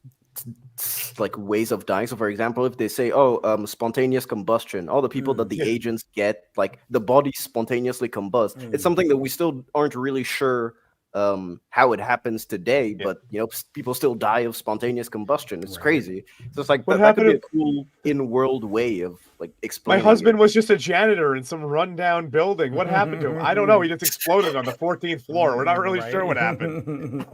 like ways of dying. So for example, if they say, oh, spontaneous combustion, all the people that the Yeah. agents get, like the body spontaneously combust. It's something that we still aren't really sure how it happens today, Yeah. but people still die of spontaneous combustion. It's crazy. So it's like What that could be a happened cool in-world way of like My explaining husband it. was just a janitor in some rundown building. What happened to him? I don't know. He just exploded on the 14th floor. We're not really sure what happened.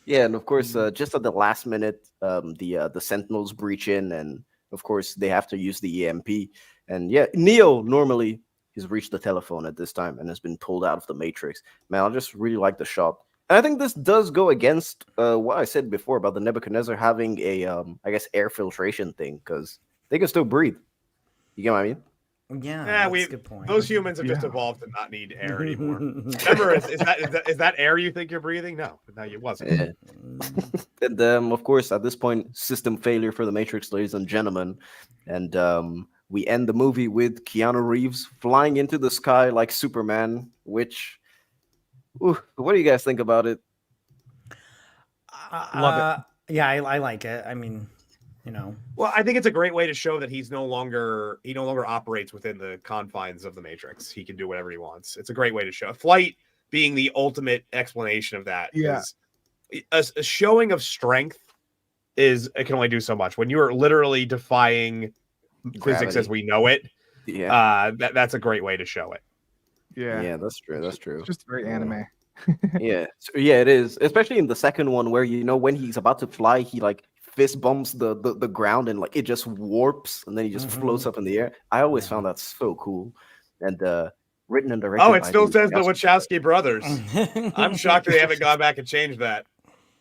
Yeah, and of course, just at the last minute, the Sentinels breach in, and of course they have to use the EMP. And yeah, Neo normally he's reached the telephone at this time and has been pulled out of the Matrix. Man, I just really like the shot. And I think this does go against what I said before about the Nebuchadnezzar having a, I guess, air filtration thing, because they can still breathe. You get what I mean? Yeah, Yeah, that's a good point. those humans have just evolved to not need air anymore. Remember, is that air you think you're breathing? No, it wasn't. Yeah. And of course, at this point, system failure for the Matrix, ladies and gentlemen. And we end the movie with Keanu Reeves flying into the sky like Superman, which, what do you guys think about it? Love it. Yeah, I like it. I mean, Well, I think it's a great way to show that he no longer operates within the confines of the Matrix. He can do whatever he wants. It's a great way to show flight being the ultimate explanation of that. Yeah. A showing of strength it can only do so much when you are literally defying physics as Gravity. we know it. Yeah. That's a great way to show it. Yeah. Yeah, that's true. That's true. It's just very anime. Yeah. Yeah, it is. Especially in the second one where, when he's about to fly, he like fist bumps the ground and like it just warps and then he just floats up in the air. I always found that so cool. And written and directed. Oh, it by still the says the Wachowski brothers. I'm shocked they haven't gone back and changed that.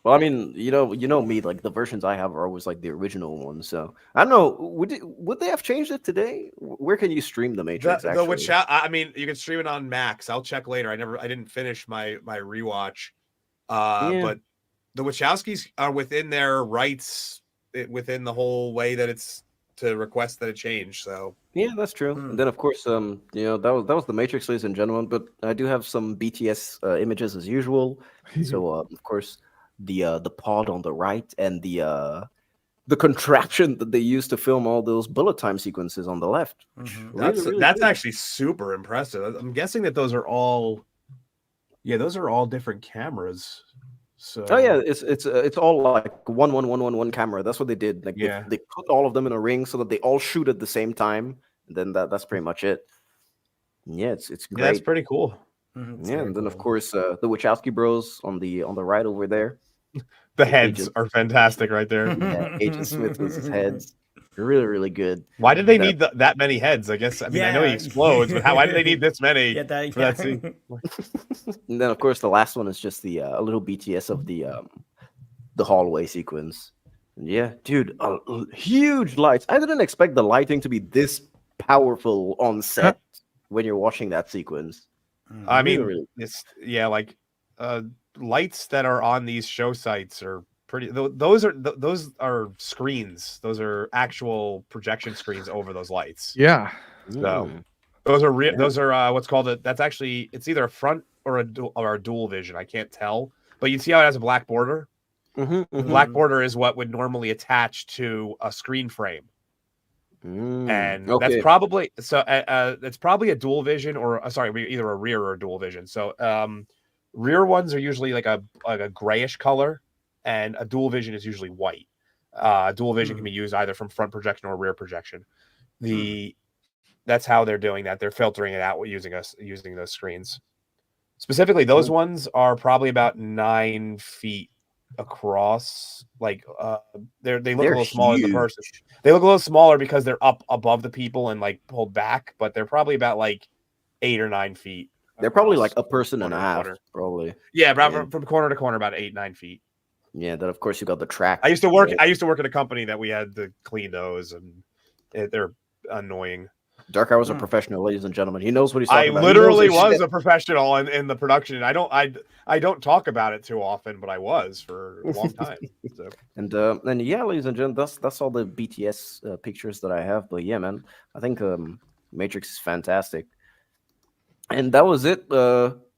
Well, I mean, you know me, like the versions I have are always like the original ones. So I don't know. Would they have changed it today? Where can you stream the Matrix? Actually, I mean, you can stream it on Max. I'll check later. I didn't finish my rewatch. But the Wachowskis are within their rights within the whole way that it's to request that it change. So yeah, that's true. And then of course, that was the Matrix, ladies and gentlemen. But I do have some BTS images as usual. So of course, the pod on the right and the contraption that they used to film all those bullet time sequences on the left. That's actually super impressive. I'm guessing that those are all different cameras. So oh yeah, it's all like one camera. That's what they did. Like they put all of them in a ring so that they all shoot at the same time. And then that's pretty much it. Yeah, it's great. That's pretty cool. Yeah, and then of course the Wachowski bros on the right over there. The heads are fantastic right there. Yeah, Agent Smith with his heads. Really, really good. Why did they need that many heads? I guess I know he explodes, but why did they need this many for that scene? And then of course the last one is just the a little BTS of the hallway sequence. And yeah, dude, huge lights. I didn't expect the lighting to be this powerful on set when you're watching that sequence. I mean, like lights that are on these show sites are pretty. Those are screens. Those are actual projection screens over those lights. Yeah. So those are real. Those are what's called that's actually it's either a front or a dual vision. I can't tell, but you see how it has a black border. The black border is what would normally attach to a screen frame. And that's probably it's probably a dual vision or either a rear or a dual vision. So rear ones are usually like a grayish color, and a dual vision is usually white. Dual vision can be used either from front projection or rear projection. That's how they're doing that. They're filtering it out using those screens. Specifically, those ones are probably about 9 feet across. Like they look a They're little smaller than the huge. person. They look a little smaller because they're up above the people and like pulled back, but they're probably about like 8 or 9 feet. They're probably across like a person and corner a to half, corner. probably. Yeah, but Yeah. from corner to corner, about 8-9 feet. Yeah, then of course you got the track. I used to work. Yeah. I used to work at a company that we had to clean those, and they're annoying. Dark Hour was a professional, ladies and gentlemen. He knows what he's I talking about. literally He knows his was shit. a professional in the production. I don't talk about it too often, but I was for a long time. So. And yeah, ladies and gentlemen, that's all the BTS pictures that I have. But yeah, man, I think Matrix is fantastic. And that was it.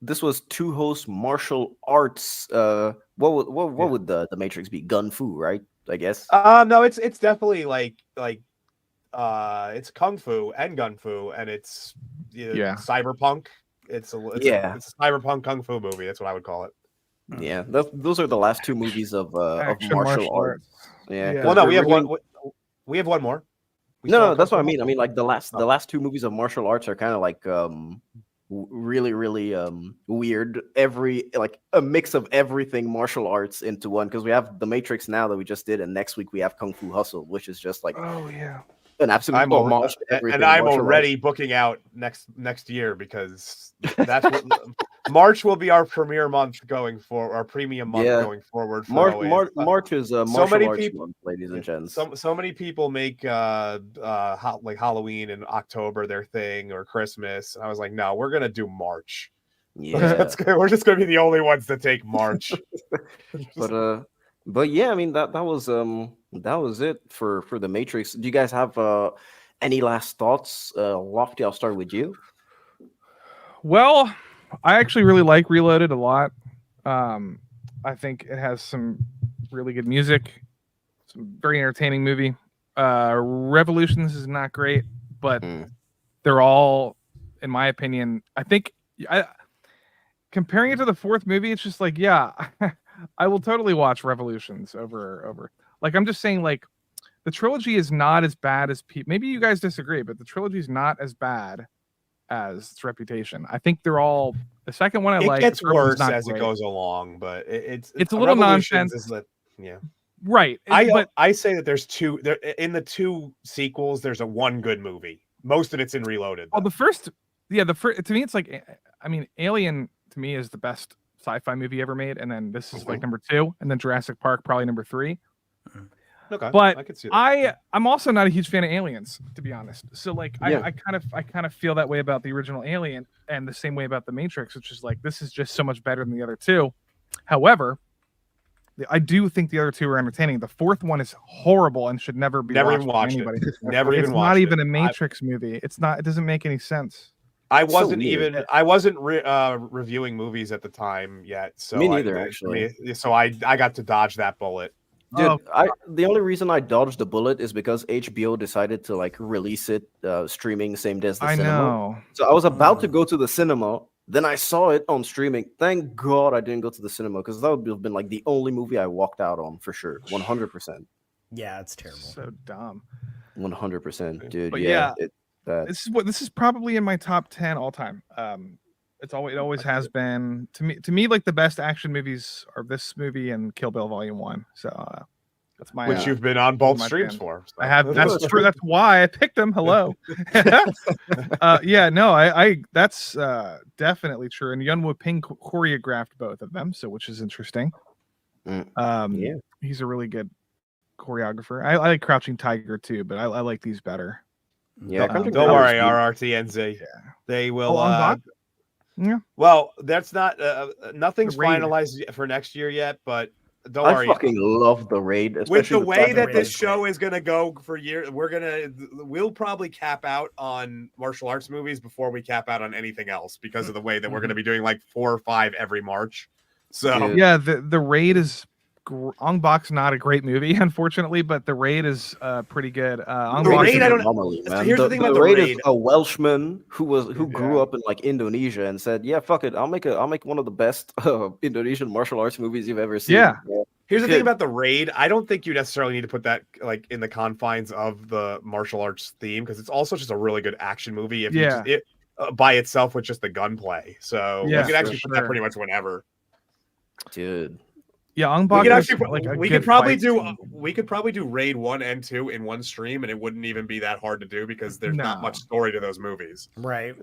This was two host martial arts. What would the Matrix be? Gun fu, right? I guess. No, it's definitely like it's kung fu and gun fu, and it's cyberpunk. It's a cyberpunk kung fu movie. That's what I would call it. Yeah, those are the last two movies of martial arts. Yeah. Well, no, we have one. We have one more. No, that's what I mean. I mean, like the last two movies of martial arts are kind of like really weird. Like a mix of everything martial arts into one, because we have the Matrix now that we just did, and next week we have Kung Fu Hustle, which is just like an absolute homage to everything. And I'm martial already arts. booking out next year, because that's what March will be our premiere month going for our premium month going forward. For March is martial arts month, ladies and gents. So many people make like Halloween and October their thing, or Christmas. And I was like, no, we're gonna do March. Yeah, we're just gonna be the only ones that take March. But yeah, I mean that was it for the Matrix. Do you guys have any last thoughts? Lofty, I'll start with you. Well, I actually really like Reloaded a lot. I think it has some really good music, some very entertaining movie. Revolutions is not great, but they're all, in my opinion, I think comparing it to the fourth movie, it's just like, yeah, I will totally watch Revolutions over. Like, I'm just saying, like, the trilogy is not as bad as people. Maybe you guys disagree, but the trilogy is not as bad as its reputation. I think they're all. The second one It like. gets worse as great. it goes along, but it's a little Revolutions nonsense. Right. But I say that there's two. In the two sequels, there's one good movie. Most of it's in Reloaded. Oh, the first to me, it's like, I mean, Alien to me is the best sci-fi movie ever made, and then this is like number 2, and then Jurassic Park probably number 3. Okay, but I can see that. I'm also not a huge fan of Aliens, to be honest. So like I kind of feel that way about the original Alien, and the same way about the Matrix, which is like, this is just so much better than the other two. However, I do think the other two are entertaining. The fourth one is horrible and should never be even watched watched by anybody. it. Never it's even not watched even it. a Matrix movie. It's not. It doesn't make any sense. I wasn't reviewing movies at the time yet. So Me neither, actually. So I got to dodge that bullet. Dude, the only reason I dodged the bullet is because HBO decided to like release it streaming same day as the cinema. Know. So I was about to go to the cinema, then I saw it on streaming. Thank God I didn't go to the cinema, because that would have been like the only movie I walked out on for sure, 100%. Yeah, it's terrible. So dumb. 100%, dude. But yeah. This is probably in my top 10 all time. It always has been to me like the best action movies are this movie and Kill Bill Volume 1. So that's my which you've been on both streams fan. for. So. I have. That's true. That's why I picked them. Hello. That's definitely true. And Yun Woo Ping choreographed both of them, so which is interesting. He's a really good choreographer. I like Crouching Tiger too, but I like these better. Yeah, don't worry, RRTNZ. Yeah. They will. Yeah. Well, that's not. Nothing's finalized for next year yet, but don't worry. I fucking love the Raid. With the way that this show is gonna go for years, we'll probably cap out on martial arts movies before we cap out on anything else, because of the way that we're gonna be doing like 4 or 5 every March. So yeah, the Raid is. Ong Bak's not a great movie, unfortunately, but the Raid is pretty good. The Raid, I don't know. Here's the thing about the Raid Raid. Is a Welshman who grew up in like Indonesia and said, "Yeah, fuck it, I'll make one of the best Indonesian martial arts movies you've ever seen." Yeah. Here's the thing about the Raid. I don't think you necessarily need to put that like in the confines of the martial arts theme, because it's also just a really good action movie. If you by itself with just the gunplay, so you can actually put that pretty much whenever. Dude. Yeah, Ong We Bak could was actually like a we good could probably fight do scene. we could probably do Raid 1 and 2 in one stream, and it wouldn't even be that hard to do because there's not No. much story to those movies. Right.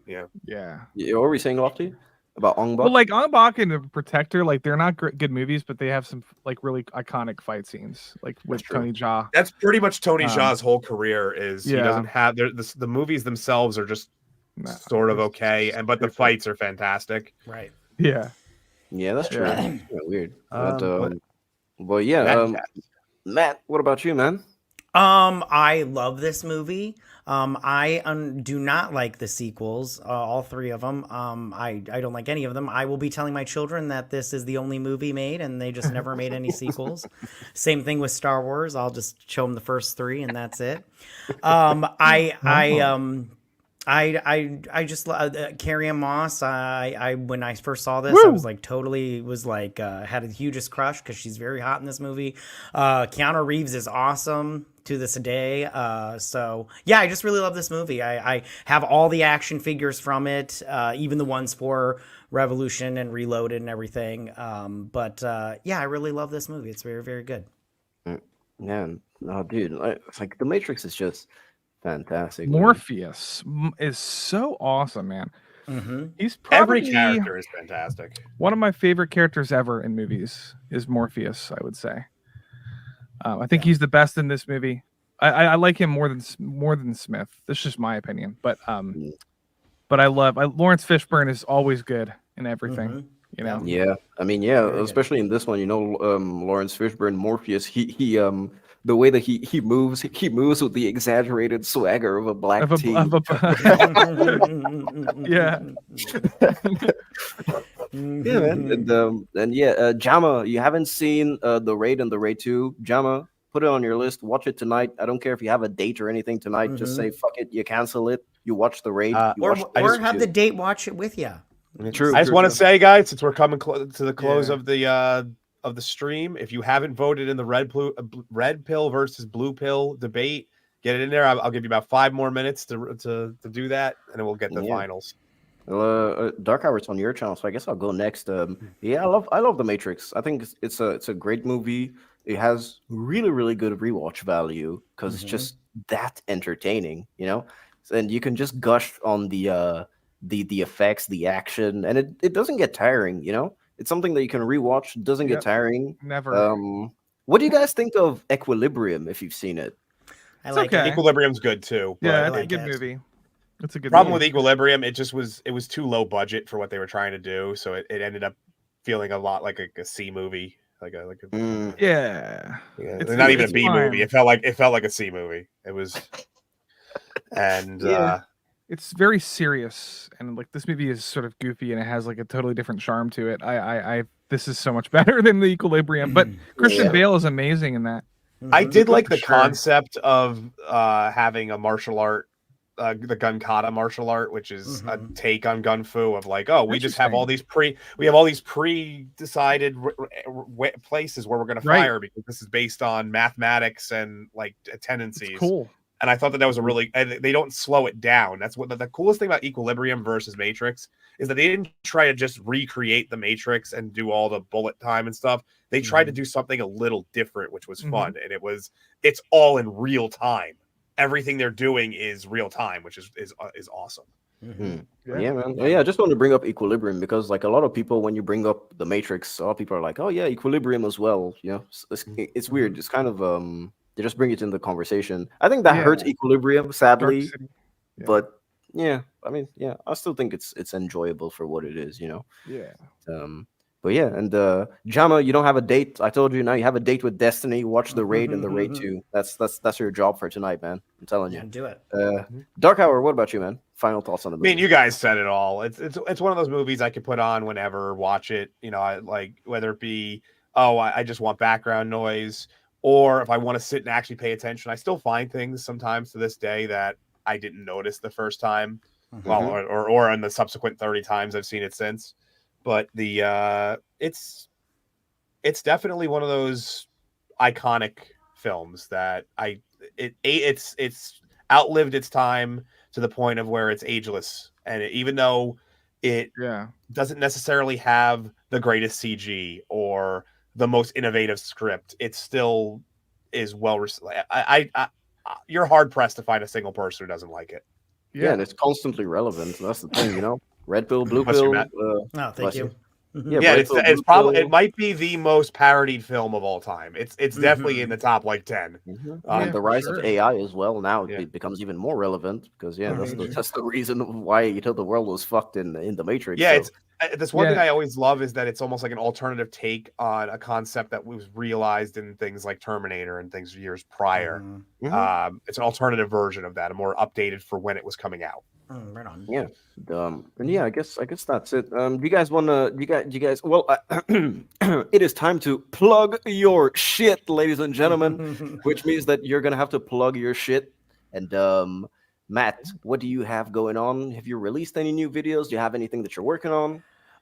Yeah. Yeah. What were we saying, Lofty? About Ong Bak? Well, like Ong Bak and the Protector, like they're not good movies, but they have some like really iconic fight scenes, like with Tony Jaa. That's pretty much Tony Um, Jaa's whole career. Is he yeah. doesn't have the movies themselves are just sort of okay, but the fights are fantastic. Right. Yeah. Yeah, that's true. Yeah. It's kinda weird. But yeah, Matt, what about you, man? I love this movie. I do not like the sequels, all three of them. I don't like any of them. I will be telling my children that this is the only movie made, and they just never made any sequels. Same thing with Star Wars. I'll just show them the first three, and that's it. I just Carrie Ann Moss. I when I first saw this, I was like had a hugest crush because she's very hot in this movie. Keanu Reeves is awesome to this day. So yeah, I just really love this movie. I have all the action figures from it, even the ones for Revolution and Reloaded and everything. But yeah, I really love this movie. It's very, very good. Yeah, no, dude, it's like The Matrix is just fantastic. Morpheus is so awesome, man. Mm-hmm. He's probably every character is fantastic. One of my favorite characters ever in movies is Morpheus, I would say. I think he's the best in this movie. I like him more than Smith. This is just my opinion, but I love Lawrence Fishburne is always good in everything. Mm-hmm. You know. Yeah, I mean, yeah, especially in this one, you know, Lawrence Fishburne, Morpheus, he the way that he moves with the exaggerated swagger of a black tea. Yeah. Yeah, man. And yeah, Jama, you haven't seen the Raid and the Raid 2. Jama, put it on your list. Watch it tonight. I don't care if you have a date or anything tonight. Just say fuck it. You cancel it. You watch the Raid. Or have the date watch it with you. True. I just want to say, guys, since we're coming to the close of the stream, if you haven't voted in the red pill versus blue pill debate, get it in there. I'll give you about 5 more minutes to do that, and then we'll get the finals. Dark Hour's on your channel, so I guess I'll go next. Yeah, I love The Matrix. I think it's a great movie. It has really, really good rewatch value because it's just that entertaining, you know. And you can just gush on the effects, the action, and it doesn't get tiring, you know. It's something that you can rewatch. It doesn't get tiring. Never. What do you guys think of Equilibrium if you've seen it? I like it. Equilibrium's good too. Yeah, it's a good movie. It's a good problem movie. with Equilibrium. It was too low budget for what they were trying to do, so it ended up feeling a lot like a C movie, yeah. It's not even a B movie. It felt like a C movie. It was, and it's very serious, and like this movie is sort of goofy, and it has like a totally different charm to it. This is so much better than the Equilibrium, but Christian Bale is amazing in that. I did like the concept of having a martial art, the gun kata martial art, which is a take on gun fu of like, we just have all these pre-decided places where we're going to fire because this is based on mathematics and like tendencies. It's cool. And I thought that was a really, they don't slow it down. That's what the coolest thing about Equilibrium versus Matrix is that they didn't try to just recreate the Matrix and do all the bullet time and stuff. They tried to do something a little different, which was fun. And it's all in real time. Everything they're doing is real time, which is awesome. Yeah, man. Yeah, I just want to bring up Equilibrium because like a lot of people, when you bring up the Matrix, a lot of people are like, oh yeah, Equilibrium as well. You know, it's weird. It's kind of they just bring it in the conversation. I think that hurts Equilibrium, sadly. But yeah, I mean, yeah, I still think it's enjoyable for what it is, you know. Yeah. But yeah, and Jama, you don't have a date. I told you now you have a date with Destiny. Watch the Raid and the Raid 2. That's your job for tonight, man. I'm telling you. Yeah, do it. Dark Hour, what about you, man? Final thoughts on the movie? I mean, you guys said it all. It's one of those movies I could put on whenever, watch it. You know, I like whether it be I just want background noise, or if I want to sit and actually pay attention. I still find things sometimes to this day that I didn't notice the first time, or in the subsequent 30 times I've seen it since. But it's definitely one of those iconic films that it's outlived its time to the point of where it's ageless. And even though it doesn't necessarily have the greatest CG or the most innovative script, it still is well. You're hard pressed to find a single person who doesn't like it. Yeah, and it's constantly relevant. That's the thing, Red pill, blue Bless you, pill. Matt. Thank bless you. Yeah, it's probably it might be the most parodied film of all time. It's definitely in the top like 10. And the rise of AI as well. Now it becomes even more relevant because that's the reason why the world was fucked in the Matrix. Yeah, so. That's one thing I always love is that it's almost like an alternative take on a concept that was realized in things like Terminator and things years prior. It's an alternative version of that, a more updated for when it was coming out. Right on. Yeah. And yeah, I guess that's it. Do you guys wanna? You guys? Well, it is time to plug your shit, ladies and gentlemen. Which means that you're gonna have to plug your shit. And Matt, what do you have going on? Have you released any new videos? Do you have anything that you're working on?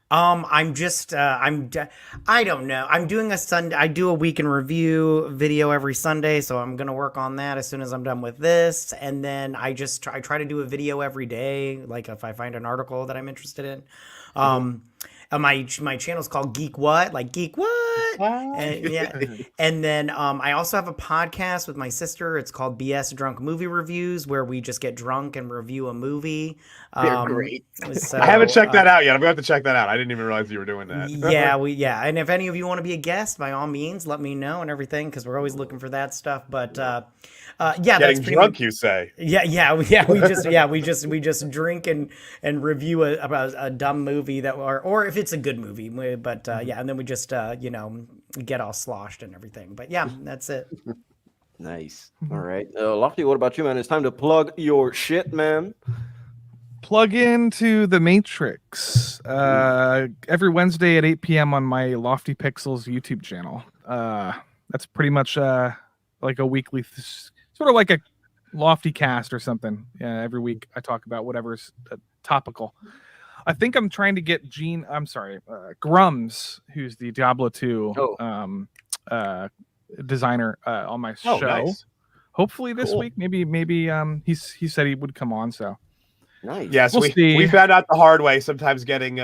I'm just, I don't know. I'm doing I do a week in review video every Sunday, so I'm going to work on that as soon as I'm done with this. And then I try to do a video every day, like if I find an article that I'm interested in. My channel's called Geek What? Like Geek What? And, yeah. And then I also have a podcast with my sister. It's called BS Drunk Movie Reviews, where we just get drunk and review a movie. They're great. So, I haven't checked that out yet. I'm going to have to check that out. I didn't even realize you were doing that. Yeah. And if any of you want to be a guest, by all means, let me know and everything, because we're always looking for that stuff. But yeah, getting drunk, you say? Yeah. We just drink and review a dumb movie or if it's a good movie. But yeah, and then we just get all sloshed and everything. But yeah, that's it. Nice. All right, Lofty. What about you, man? It's time to plug your shit, man. Plug into The Matrix every Wednesday at 8 p.m. on my Lofty Pixels YouTube channel. That's pretty much like a weekly, sort of like a Lofty cast or something. Yeah, every week I talk about whatever's topical. I think I'm trying to get Grums, who's the Diablo 2 designer, on my show. Nice. Hopefully this week. Maybe he said he would come on. So nice. Yes, we found out the hard way. Sometimes getting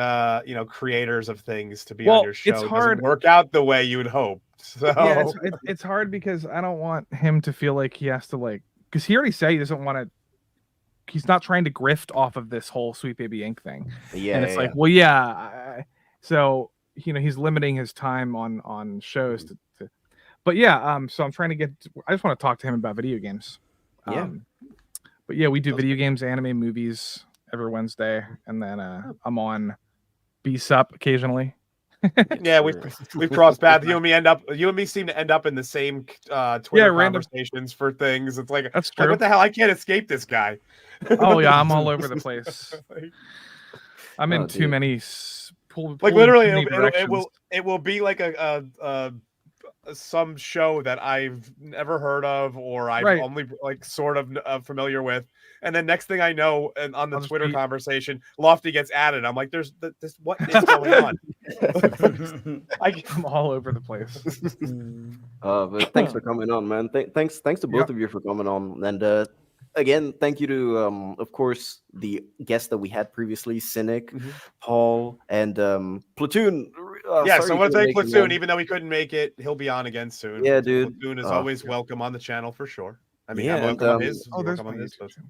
creators of things to be on your show doesn't work out the way you would hope. So yeah, it's hard because I don't want him to feel like he has to because he already said he doesn't want to. He's not trying to grift off of this whole Sweet Baby Inc. thing. Yeah, and it's so he's limiting his time on shows to. But yeah, so I'm trying to I just want to talk to him about video games. Yeah. But yeah, we do video games, anime, movies every Wednesday, and then I'm on B-Sup occasionally. Yeah, we've crossed paths. You and me seem to end up in the same Twitter conversations for things. It's like, that's true. Like, what the hell? I can't escape this guy. Oh yeah, I'm all over the place. I'm in too many. Literally, it will be like some show that I've never heard of or I'm only sort of familiar with, and then next thing I know, and on the Twitter conversation, Lofty gets added. I'm like, "There's this. What is going on?" I'm all over the place. But thanks for coming on, man. Thanks to both of you for coming on, and again, thank you to of course the guests that we had previously, Cynic, Paul, and Platoon. So I want to thank Platoon, even though he couldn't make it, he'll be on again soon. Yeah, dude. Platoon is always welcome on the channel for sure. I mean, yeah, welcome on his.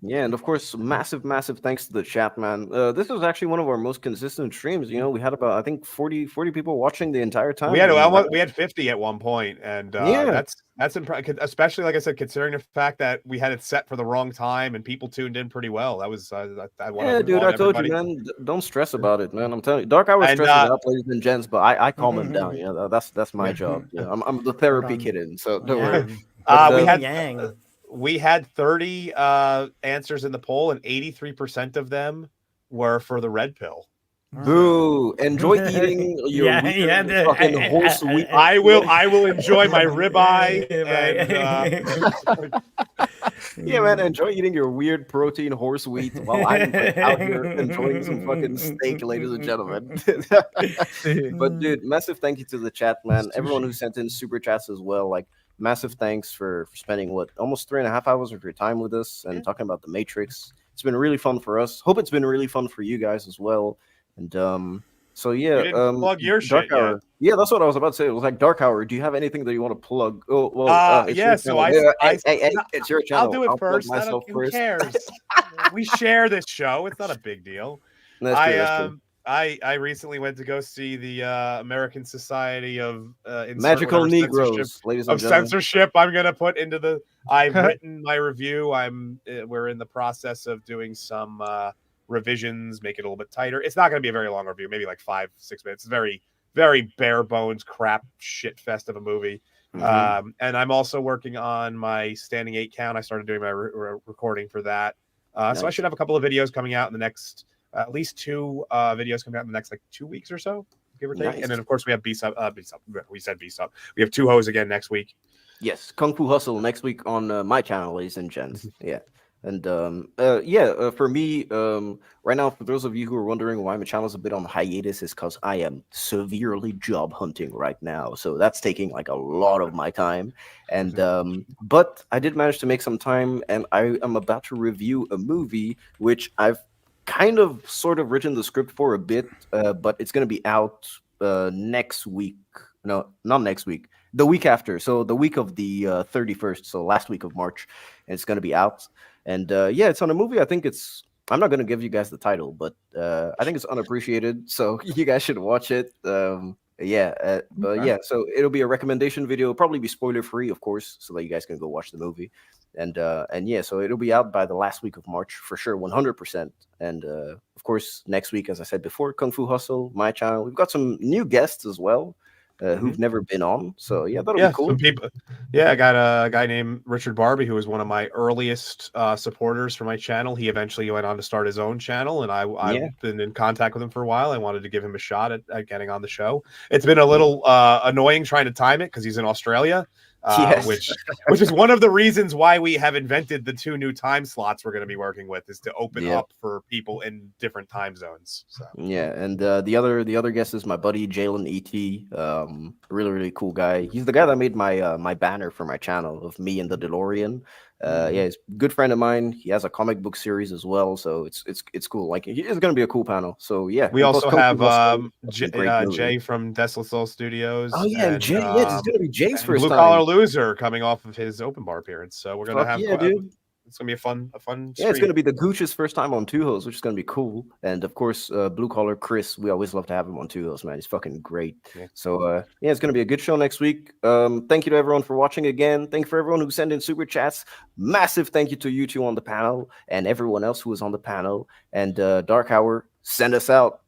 Yeah, and of course, massive thanks to the chat, man. This was actually one of our most consistent streams. We had about, I think, 40 people watching the entire time. We had 50 at one point, and that's impressive. Especially, like I said, considering the fact that we had it set for the wrong time and people tuned in pretty well. That was I dude. I told you, man. Don't stress about it, man. I'm telling you, Dark Hour stresses out, ladies and gents, but I calm him down. That's my job. Yeah, I'm the therapy kitten, so don't worry. We had 30 answers in the poll, and 83% of them were for the red pill. Boo! Enjoy eating your fucking horse wheat. I will enjoy my ribeye. Yeah, man, enjoy eating your weird protein horse wheat while I'm out here enjoying some fucking steak, ladies and gentlemen. But dude, massive thank you to the chat, man. Everyone who sent in super chats as well. Massive thanks for spending almost 3.5 hours of your time with us and talking about the Matrix. It's been really fun for us. Hope it's been really fun for you guys as well. And So yeah, You didn't plug your Dark shit yet. Hour. Yeah, that's what I was about to say. It was like Dark Hour. Do you have anything that you want to plug? Oh well, it's Yeah. your So channel. I Hey, it's your channel. I'll do it plug first. myself Who first. cares? We share this show. It's not a big deal. That's true. That's true. I recently went to go see the American Society of Magical Negroes, ladies and of gentlemen. censorship. I'm gonna put into the. I've written my review. We're in the process of doing some revisions, make it a little bit tighter. It's not gonna be a very long review, maybe like 5-6 minutes. It's very very bare bones crap shit fest of a movie. And I'm also working on my standing 8 count. I started doing my recording for that. So I should have a couple of videos coming out in the next. At least 2 videos coming out in the next like 2 weeks or so, give or take. Nice. And then of course we have B-Sub. We said B-Sub. We have 2 hoes again next week. Yes, Kung Fu Hustle next week on my channel, ladies and gents. Yeah. And for me, right now, for those of you who are wondering why my channel is a bit on hiatus, is because I am severely job hunting right now. So that's taking like a lot of my time. And but I did manage to make some time, and I am about to review a movie which I've kind of sort of written the script for a bit, but it's going to be out next week. No, not next week. The week after. So the week of the 31st. So last week of March. And it's going to be out. And yeah, it's on a movie. I think it's. I'm not going to give you guys the title, but I think it's unappreciated. So you guys should watch it. But yeah, so it'll be a recommendation video. It'll probably be spoiler free, of course, so that you guys can go watch the movie. And yeah, so it'll be out by the last week of March for sure, 100%. And of course, next week, as I said before, Kung Fu Hustle, my channel. We've got some new guests as well. Who've never been on. So yeah, that'll be cool. Some people. Yeah, I got a guy named Richard Barbie, who was one of my earliest supporters for my channel. He eventually went on to start his own channel, and I've been in contact with him for a while. I wanted to give him a shot at getting on the show. It's been a little annoying trying to time it because he's in Australia. Which is one of the reasons why we have invented the 2 new time slots we're going to be working with, is to open up for people in different time zones. So. Yeah, and the other guest is my buddy Jalen ET. Really cool guy. He's the guy that made my my banner for my channel of me and the DeLorean. Yeah, he's a good friend of mine. He has a comic book series as well, so it's cool. Like, it's going to be a cool panel. So yeah, we also have Jay from Desolate Soul Studios. Oh yeah, and Jay. Yeah, it's going to be Jay's first Blue time. Collar Loser coming off of his open bar appearance. So we're going to have. Dude. It's gonna be a fun. Yeah, it's gonna be the Gooch's first time on Two Hoes, which is gonna be cool. And of course, Blue Collar Chris, we always love to have him on Two Hoes, man. He's fucking great. Yeah. So yeah, it's gonna be a good show next week. Thank you to everyone for watching again. Thank you for everyone who sent in super chats. Massive thank you to you two on the panel and everyone else who was on the panel. And Dark Hour, send us out.